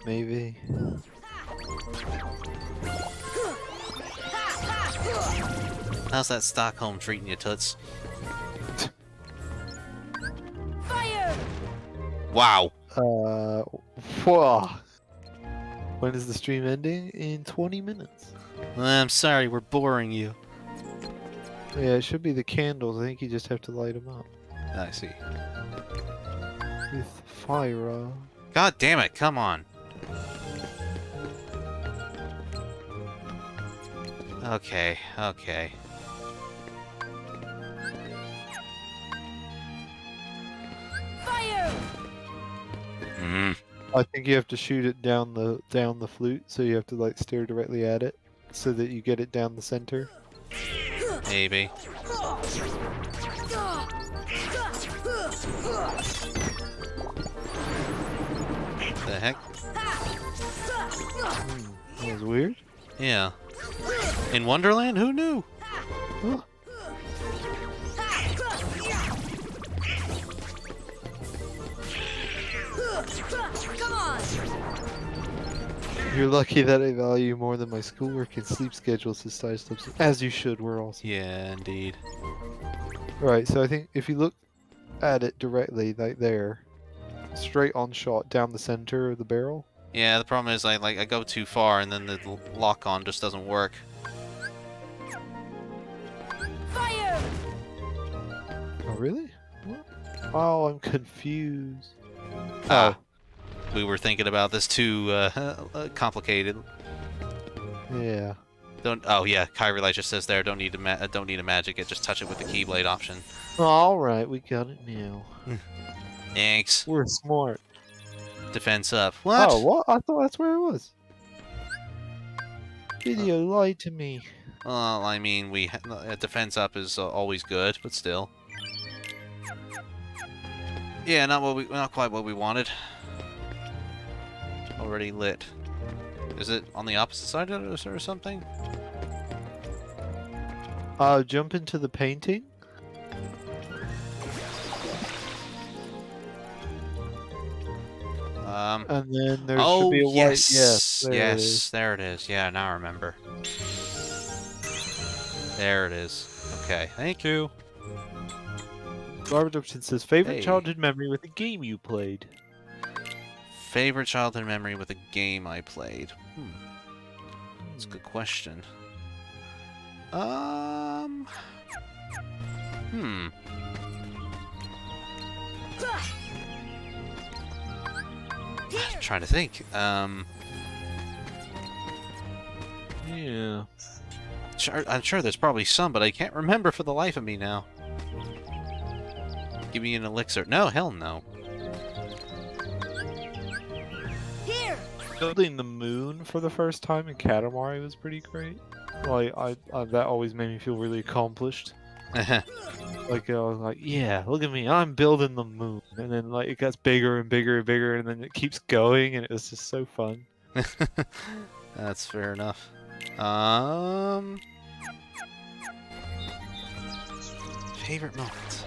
Maybe. How's that Stockholm treating you, Toots? Fire! Wow. Whoa. When is the stream ending? In 20 minutes. I'm sorry, we're boring you. Yeah, it should be the candles. I think you just have to light them up. I see. With fire. God damn it, come on. Okay, okay. Fire! I think you have to shoot it down the flute, so you have to like stare directly at it, so that you get it down the center. Maybe. The heck? That was weird. Yeah. In Wonderland? Who knew? Huh. Come on! You're lucky that I value more than my schoolwork and sleep schedules this size steps. As you should, we're also. Yeah, indeed. Right, so I think if you look at it directly, like there, straight on shot down the center of the barrel. Yeah, the problem is I go too far and then the lock on just doesn't work. Fire! Oh really? What? Oh, I'm confused. Ah, we were thinking about this too complicated. Yeah. Don't. Oh yeah, Kyrie Light just says there. Don't need a magic it. Just touch it with the Keyblade option. All right, we got it now. Thanks. We're smart. Defense up. What? Oh, what? I thought that's where it was. Video lied to me. Well, I mean, defense up is always good, but still. Yeah, not quite what we wanted. Already lit. Is it on the opposite side of us or something? Jump into the painting. And then there should be a white. Yes, yes, there it is. Yeah, now I remember. There it is. Okay, thank you. Robert Upton says, favorite Hey. childhood memory with a game you played? Favorite childhood memory with a game I played? That's a good question. I'm trying to think. Yeah. I'm sure there's probably some, but I can't remember for the life of me now. Give me an elixir. No, hell no. Here! Building the moon for the first time in Katamari was pretty great. Like, that always made me feel really accomplished. Like, I was like, yeah, look at me, I'm building the moon. And then, like, it gets bigger and bigger and bigger, and then it keeps going, and it was just so fun. That's fair enough. Favorite moments.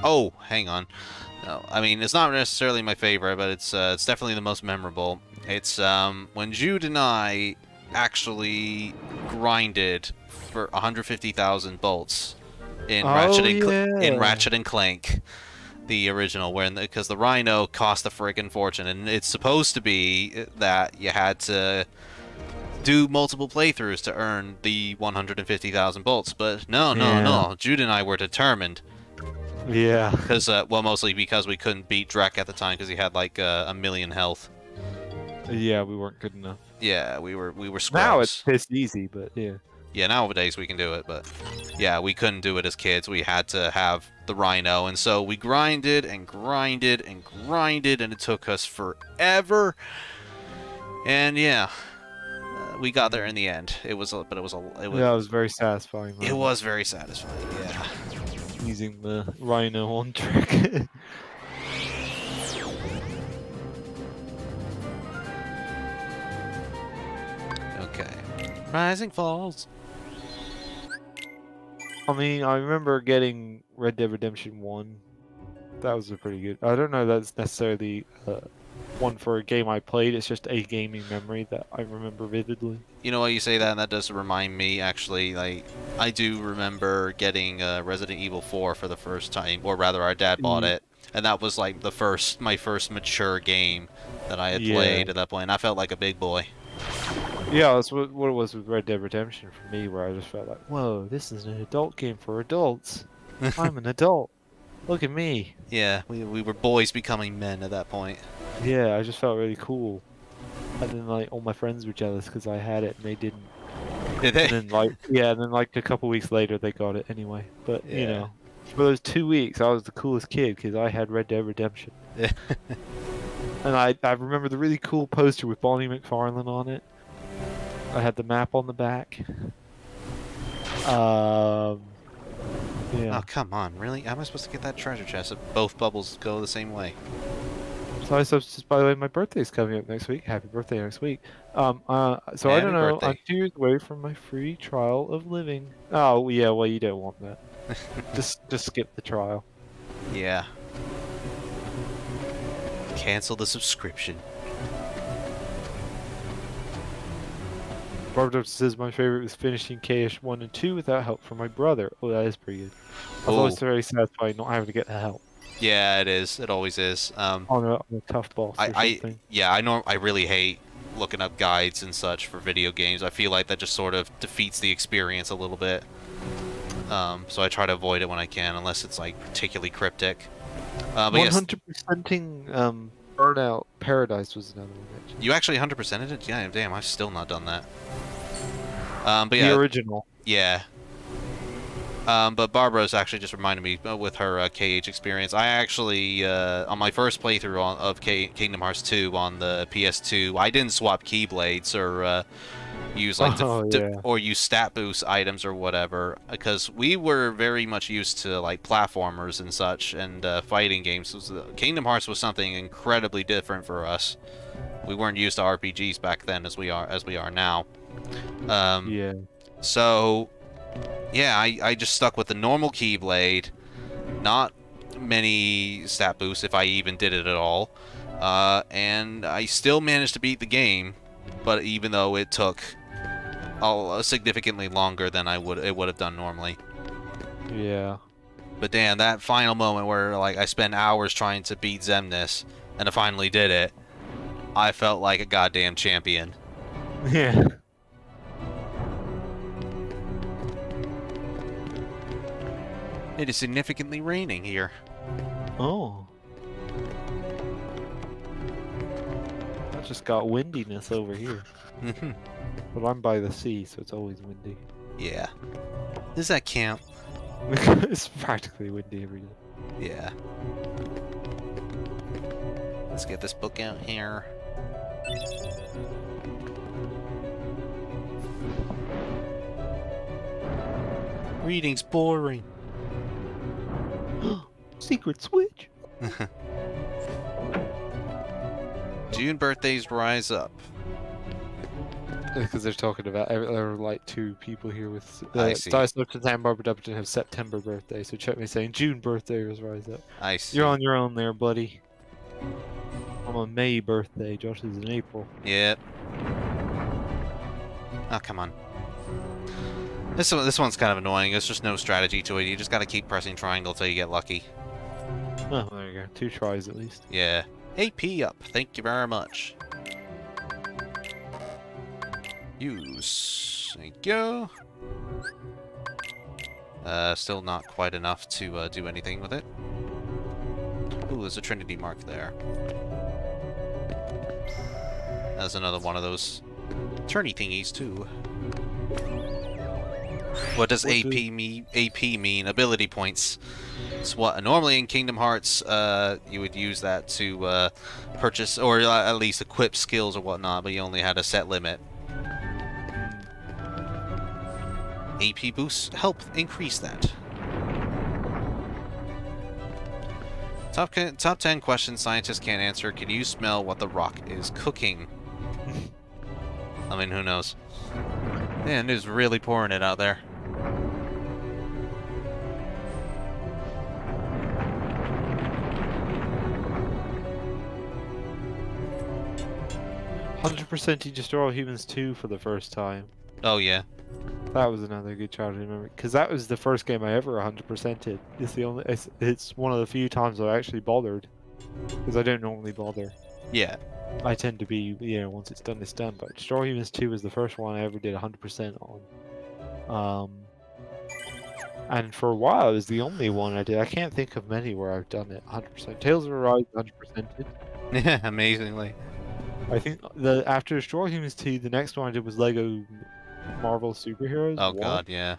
Oh, hang on. No, I mean, it's not necessarily my favorite, but it's definitely the most memorable. It's when Jude and I actually grinded for 150,000 bolts in Ratchet and Clank, the original, because the Rhino cost a friggin' fortune, and it's supposed to be that you had to do multiple playthroughs to earn the 150,000 bolts, but no. Jude and I were determined. Yeah. Because, well, mostly because we couldn't beat Drek at the time because he had like a million health. Yeah, we weren't good enough. Yeah, we were scrubs. Now it's pissed easy, but yeah. Yeah, nowadays we can do it, but yeah, we couldn't do it as kids. We had to have the Rhino, and so we grinded and grinded and grinded, and it took us forever. And yeah, we got there in the end. It was very satisfying. It was very satisfying. Yeah. Using the Rhino on trick. Okay. Rising Falls. I mean, I remember getting Red Dead Redemption 1. That was a pretty good. I don't know that's necessarily one for a game I played. It's just a gaming memory that I remember vividly. You know what, you say that, and that does remind me, actually, like, I do remember getting Resident Evil 4 for the first time, or rather our dad bought it, And that was like my first mature game that I had played at that point. And I felt like a big boy. Yeah, that's what it was with Red Dead Redemption for me, where I just felt like, whoa, this is an adult game for adults. I'm an adult. Look at me. Yeah, we were boys becoming men at that point. Yeah, I just felt really cool. And then like all my friends were jealous because I had it and they didn't. Did they? And then like a couple weeks later they got it anyway. But Yeah. you know, for those 2 weeks I was the coolest kid because I had Red Dead Redemption. And I remember the really cool poster with Bonnie McFarlane on it. I had the map on the back. Yeah. Oh, come on, really? How am I supposed to get that treasure chest if both bubbles go the same way? So just by the way, my birthday's coming up next week. Happy birthday next week. So I Happy don't know. birthday. I'm 2 years away from my free trial of living. Oh yeah, well you don't want that. just skip the trial. Yeah. Cancel the subscription. Barbara says my favorite was finishing KS 1 and 2 without help from my brother. Oh, that is pretty good. I was always very satisfied not having to get the help Yeah, it is. It always is. on a tough boss or something. I really hate looking up guides and such for video games. I feel like that just sort of defeats the experience a little bit. So I try to avoid it when I can, unless it's like particularly cryptic. But yes, 100%ing Burnout Paradise was another one. Actually. you actually 100%ed it? Yeah, damn, I've still not done that. But yeah, the original. Yeah. But Barbara's actually just reminded me with her KH experience. I actually, on my first playthrough of Kingdom Hearts 2 on the PS2, I didn't swap keyblades or use like or use stat boost items or whatever, because we were very much used to like platformers and such and fighting games. Kingdom Hearts was something incredibly different for us. We weren't used to RPGs back then as we are now. Yeah. So, yeah, I just stuck with the normal Keyblade, not many stat boosts if I even did it at all, and I still managed to beat the game, but even though it took significantly longer than it would have done normally. Yeah. But damn, that final moment where like I spent hours trying to beat Xemnas, and I finally did it, I felt like a goddamn champion. Yeah. It is significantly raining here. Oh. I just got windiness over here. But I'm by the sea, so it's always windy. Yeah. Does that count? It's practically windy every day. Yeah. Let's get this book out here. Reading's boring. Secret switch. June birthdays rise up. Because they're talking about there are like 2 people here with I see. Dice Lipton and Barbara Dupperton have September birthday, so check me saying June birthday was rise up. I see. You're on your own there, buddy. I'm on May birthday. Josh is in April. Yep. Oh, come on. This one's kind of annoying. There's just no strategy to it. You just gotta keep pressing triangle till you get lucky. Oh, there you go. 2 tries at least. Yeah. AP up. Thank you very much. Use. Thank you. Still not quite enough to do anything with it. Ooh, there's a Trinity mark there. That's another one of those turny thingies too. What does AP mean? AP mean ability points. It's what normally in Kingdom Hearts you would use that to purchase or at least equip skills or whatnot, but you only had a set limit. AP boosts help increase that. Top 10 questions scientists can't answer. Can you smell what the rock is cooking? I mean, who knows? Man, it's really pouring it out there. "100% you destroy all humans too for the first time." Oh, yeah. That was another good childhood memory because that was the first game I ever 100%ed. It's the only. It's one of the few times I actually bothered because I don't normally bother. Yeah. I tend to be, once it's done, it's done. But Star Humans 2 was the first one I ever did 100% on. And for a while, it was the only one I did. I can't think of many where I've done it 100%. Tales of Arise 100%ed. Yeah, amazingly. I think after Star Humans 2, the next one I did was Lego Marvel Superheroes. Oh 1. god, yeah.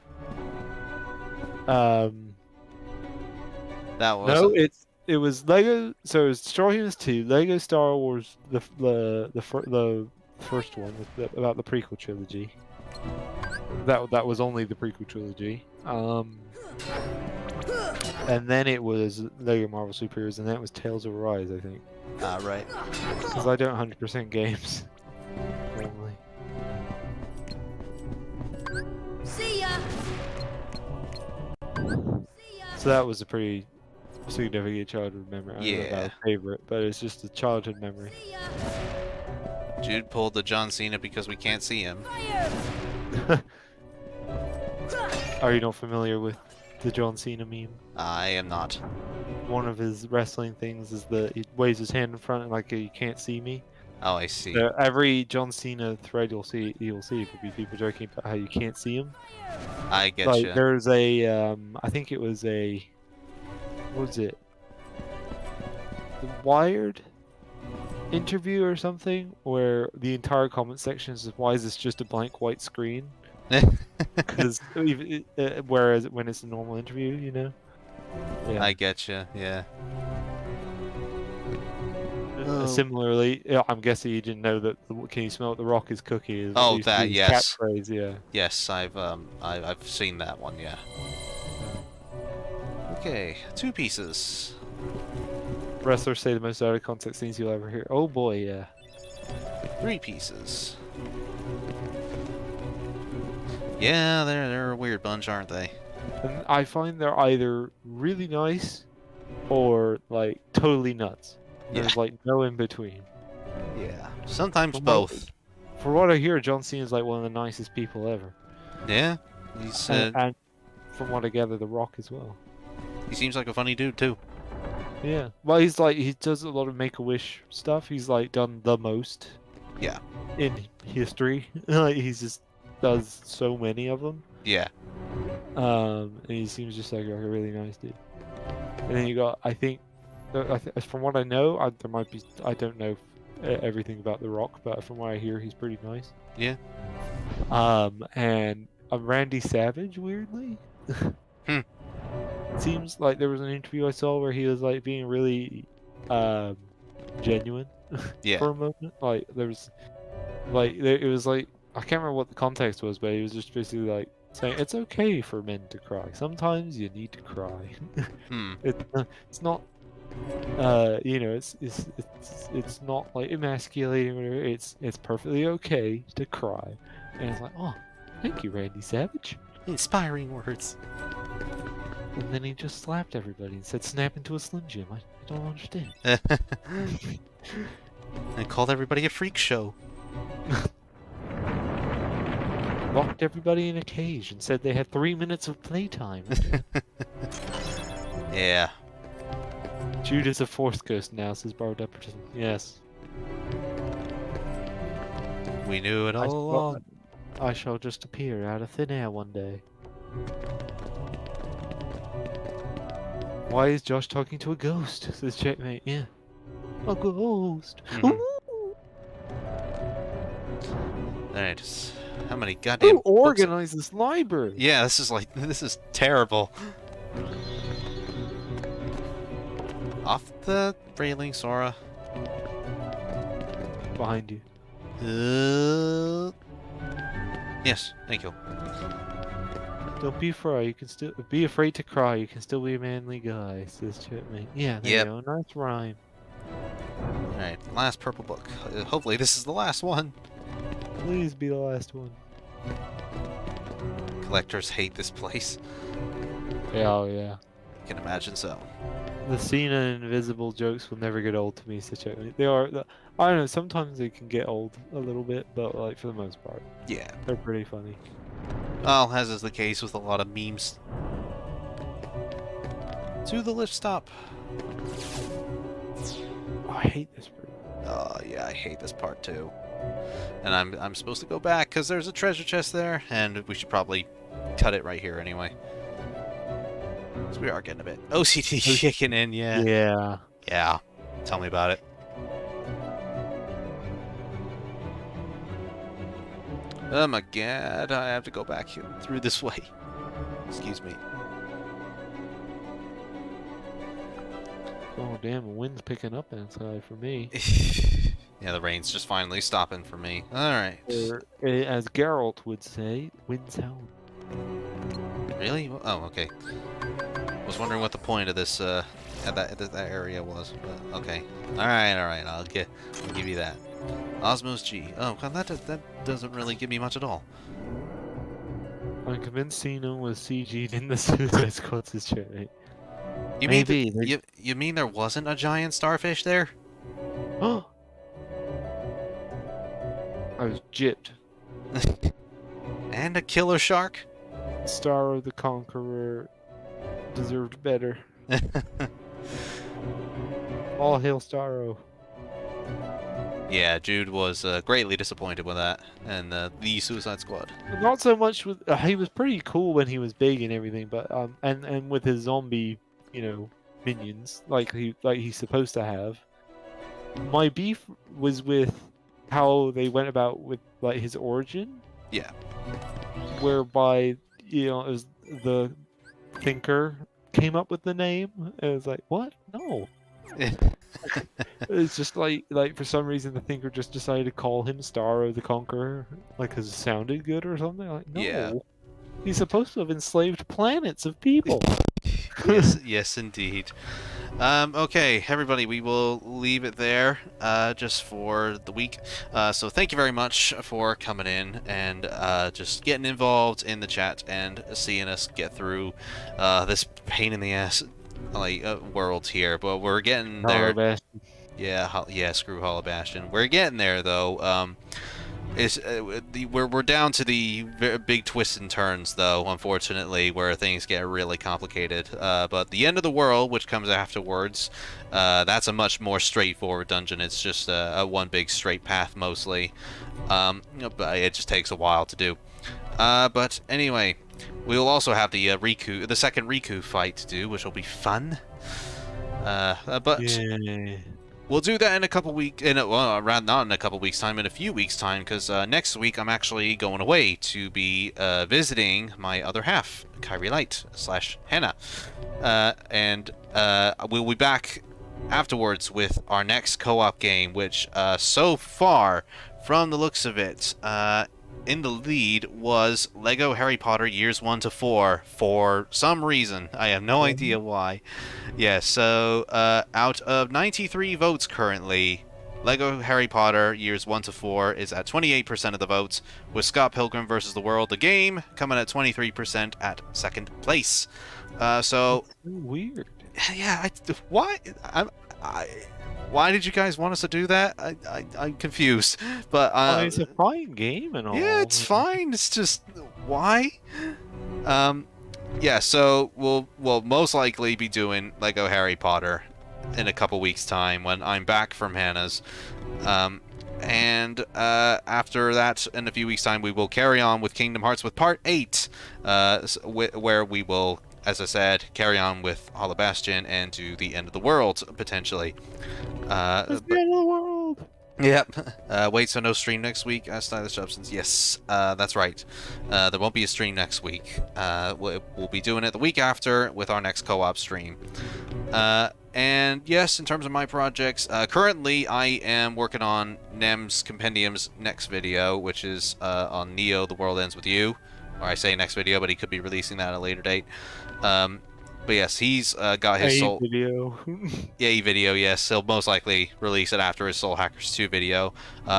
That was No, it was Lego. So it was Star Humans 2, Lego Star Wars, the first one about the prequel trilogy. That was only the prequel trilogy. And then it was Lego Marvel Superheroes, and then it was Tales of Arise, I think. right. Because I don't 100% games normally. See ya. So that was a pretty significant childhood memory. I don't know about a favorite, but it's just a childhood memory. Jude pulled the John Cena because we can't see him. Are you not familiar with the John Cena meme? I am not. One of his wrestling things is that he waves his hand in front and like you can't see me. Oh, I see. So every John Cena thread you'll see will be people joking about how you can't see him. I get Like you. there's a I think it was a what was it? The Wired interview or something where the entire comment section is why is this just a blank white screen? Because whereas when it's a normal interview, Yeah. I get you. Yeah. Similarly, I'm guessing you didn't know that. Can you smell what the Rock is cooking? Oh, that yes. Catchphrase, yeah. Yes, I've seen that one. Yeah. Okay, 2 pieces. Wrestlers say the most out of context things you'll ever hear. Oh boy, yeah. 3 pieces. Yeah, they're a weird bunch, aren't they? And I find they're either really nice or like totally nuts. There's like no in between. Yeah. Sometimes both. For what I hear, John Cena is like one of the nicest people ever. Yeah. He's and from what I gather, The Rock as well. He seems like a funny dude too. Yeah. Well, he does a lot of Make-A-Wish stuff. He's like done the most. Yeah. In history, like he's just does so many of them. Yeah. And he seems just like a really nice dude. And then you got, I think, from what I know, there might be, I don't know everything about The Rock, but from what I hear, he's pretty nice. Yeah. And Randy Savage, weirdly. Seems like there was an interview I saw where he was like being really genuine for a moment. Like there was, it was like, I can't remember what the context was, but he was just basically like saying it's okay for men to cry. Sometimes you need to cry. It's not, it's not like emasculating or whatever. It's perfectly okay to cry. And it's like, oh, thank you, Randy Savage. Inspiring words. And then he just slapped everybody and said, snap into a Slim Jim. I don't understand. And called everybody a freak show. Locked everybody in a cage and said they had 3 minutes of playtime. Yeah. Jude is a Force ghost now, says Barbara Depperton. Yes. We knew it all along. I shall just appear out of thin air one day. Why is Josh talking to a ghost? Says Checkmate. Yeah. A ghost. Alright. How many goddamn Who organized this library? Yeah, this is terrible. Off the railing, Sora. Behind you. Yes, thank you. Don't be afraid. You can still be afraid to cry. You can still be a manly guy. Says Chipmate. Yeah, there you go. Nice rhyme. All right, last purple book. Hopefully, this is the last one. Please be the last one. Collectors hate this place. Yeah, oh yeah. I can imagine so. The Cena and Invisible jokes will never get old to me. Such they are. I don't know. Sometimes they can get old a little bit, but like for the most part, yeah, they're pretty funny. Well, as is the case with a lot of memes. To the lift stop. Oh, I hate this part. Oh yeah, I hate this part too. And I'm supposed to go back because there's a treasure chest there, and we should probably cut it right here anyway. So we are getting a bit OCD kicking in, yeah. Yeah. Yeah. Tell me about it. Oh my god, I have to go back through this way. Excuse me. Oh damn, the wind's picking up outside for me. Yeah, the rain's just finally stopping for me. Alright. Or, as Geralt would say, wind's out. Really? Oh, okay. Was wondering what the point of this that area was, but okay. Alright, I'll give you that. Osmos G. Oh, God, that doesn't really give me much at all. I'm convinced Cena was CG'd in the Suicide Squad's chair. You Maybe. mean you mean there wasn't a giant starfish there? Oh! I was gypped. And a killer shark? Starro the Conqueror deserved better. All hail Starro. Yeah, Jude was greatly disappointed with that, and the Suicide Squad. Not so much with he was pretty cool when he was big and everything, but and with his zombie, minions like he's supposed to have. My beef was with how they went about with like his origin. Yeah. Whereby it was the Thinker came up with the name. And it was like, what? No. It's just like for some reason the Thinker just decided to call him Starro the Conqueror, like because it sounded good or something. Like, no, yeah. He's supposed to have enslaved planets of people. yes, indeed. Okay, everybody, we will leave it there just for the week. So thank you very much for coming in and just getting involved in the chat and seeing us get through this pain in the ass world here. But we're getting there. Hollow Bastion. Yeah, screw Hollow Bastion. We're getting there though. We're down to the big twists and turns, though, unfortunately, where things get really complicated. But the end of the world, which comes afterwards, that's a much more straightforward dungeon. It's just a one big straight path, mostly. But it just takes a while to do. But anyway, we'll also have the the second Riku fight to do, which will be fun. But... Yay. We'll do that in a couple weeks, not in a couple weeks' time, in a few weeks' time, because next week I'm actually going away to be visiting my other half, Kyrie Light / Hannah, and we'll be back afterwards with our next co-op game, which so far, from the looks of it, in the lead was Lego Harry Potter Years 1 to 4 for some reason. I have no idea why. Yeah, so out of 93 votes currently, Lego Harry Potter Years 1 to 4 is at 28% of the votes, with Scott Pilgrim vs. the World, the game, coming at 23% at second place. So weird. Yeah, why did you guys want us to do that? I'm confused. But it's a fine game and all. Yeah, it's fine. It's just why? Yeah, so we'll most likely be doing Lego Harry Potter in a couple weeks' time when I'm back from Hannah's. And after that, in a few weeks' time, we will carry on with Kingdom Hearts with Part 8, where we will, as I said, carry on with Hollow Bastion and do the end of the world, potentially. It's the end of the world! Yep. Wait, so no stream next week? Stylish Substance. Yes, that's right. There won't be a stream next week. We'll be doing it the week after with our next co-op stream. And yes, in terms of my projects, currently I am working on Nem's Compendium's next video, which is on Neo, The World Ends With You. Or I say next video, but he could be releasing that at a later date. But yes, he's got his Soul video. Yeah, video. Yes, he'll most likely release it after his Soul Hackers 2 video,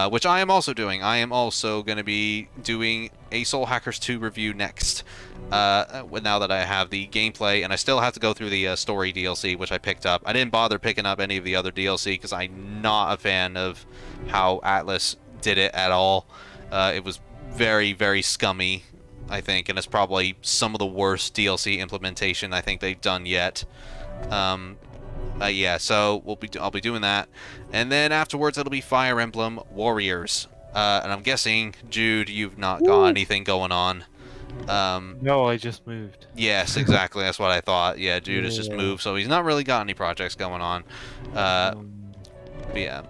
which I am also doing. I am also going to be doing a Soul Hackers 2 review next. Now that I have the gameplay, and I still have to go through the story DLC, which I picked up. I didn't bother picking up any of the other DLC because I'm not a fan of how Atlas did it at all. It was very, very scummy. I think, and it's probably some of the worst DLC implementation I think they've done yet. Yeah, so I'll be doing that, and then afterwards it'll be Fire Emblem Warriors. And I'm guessing, Jude, you've not got anything going on. No, I just moved. Yes, exactly. That's what I thought. Yeah, Jude has just moved, so he's not really got any projects going on. But yeah.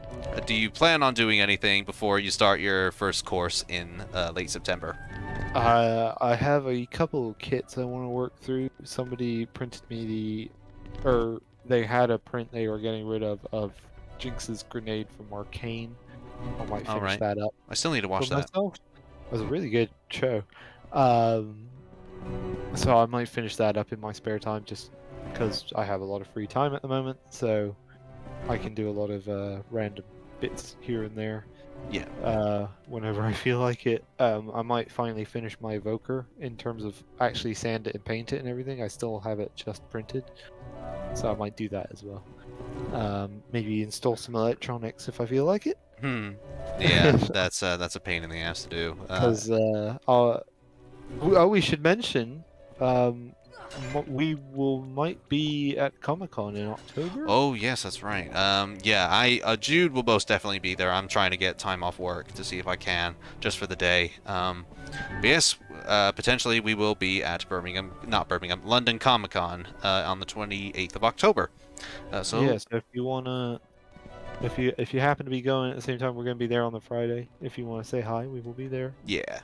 Do you plan on doing anything before you start your first course in late September? I have a couple kits I want to work through. Somebody printed me they had a print they were getting rid of Jinx's grenade from Arcane. I might finish that up. I still need to watch that. Myself. It was a really good show. So I might finish that up in my spare time, just because I have a lot of free time at the moment. So I can do a lot of random bits here and there. Yeah. Whenever I feel like it. I might finally finish my evoker in terms of actually sand it and paint it and everything. I still have it just printed, so I might do that as well. Maybe install some electronics if I feel like it. Yeah, that's a pain in the ass to do. Because we should mention we might be at Comic-Con in October. Oh yes, that's right. Yeah, Jude will most definitely be there. I'm trying to get time off work to see if I can, just for the day. But yes, potentially we will be at London Comic-Con on the 28th of October. So yes, if you wanna, if you happen to be going at the same time, we're gonna be there on the Friday. If you want to say hi, we will be there. Yeah.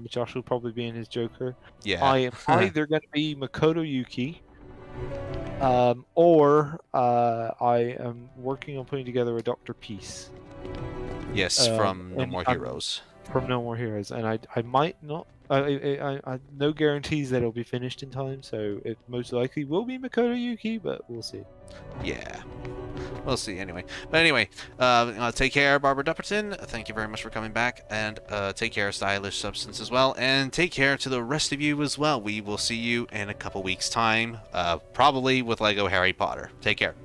Josh will probably be in his Joker. Yeah. I am either gonna be Makoto Yuki, or I am working on putting together a Dr. Peace. Yes, from No More Heroes. From No More Heroes, and I might not. I no guarantees that it'll be finished in time, so it most likely will be Makoto Yuki, but we'll see. Yeah. We'll see anyway. But anyway, take care, Barbara Dupperton. Thank you very much for coming back. And take care, Stylish Substance, as well. And take care to the rest of you as well. We will see you in a couple weeks' time, probably with Lego Harry Potter. Take care.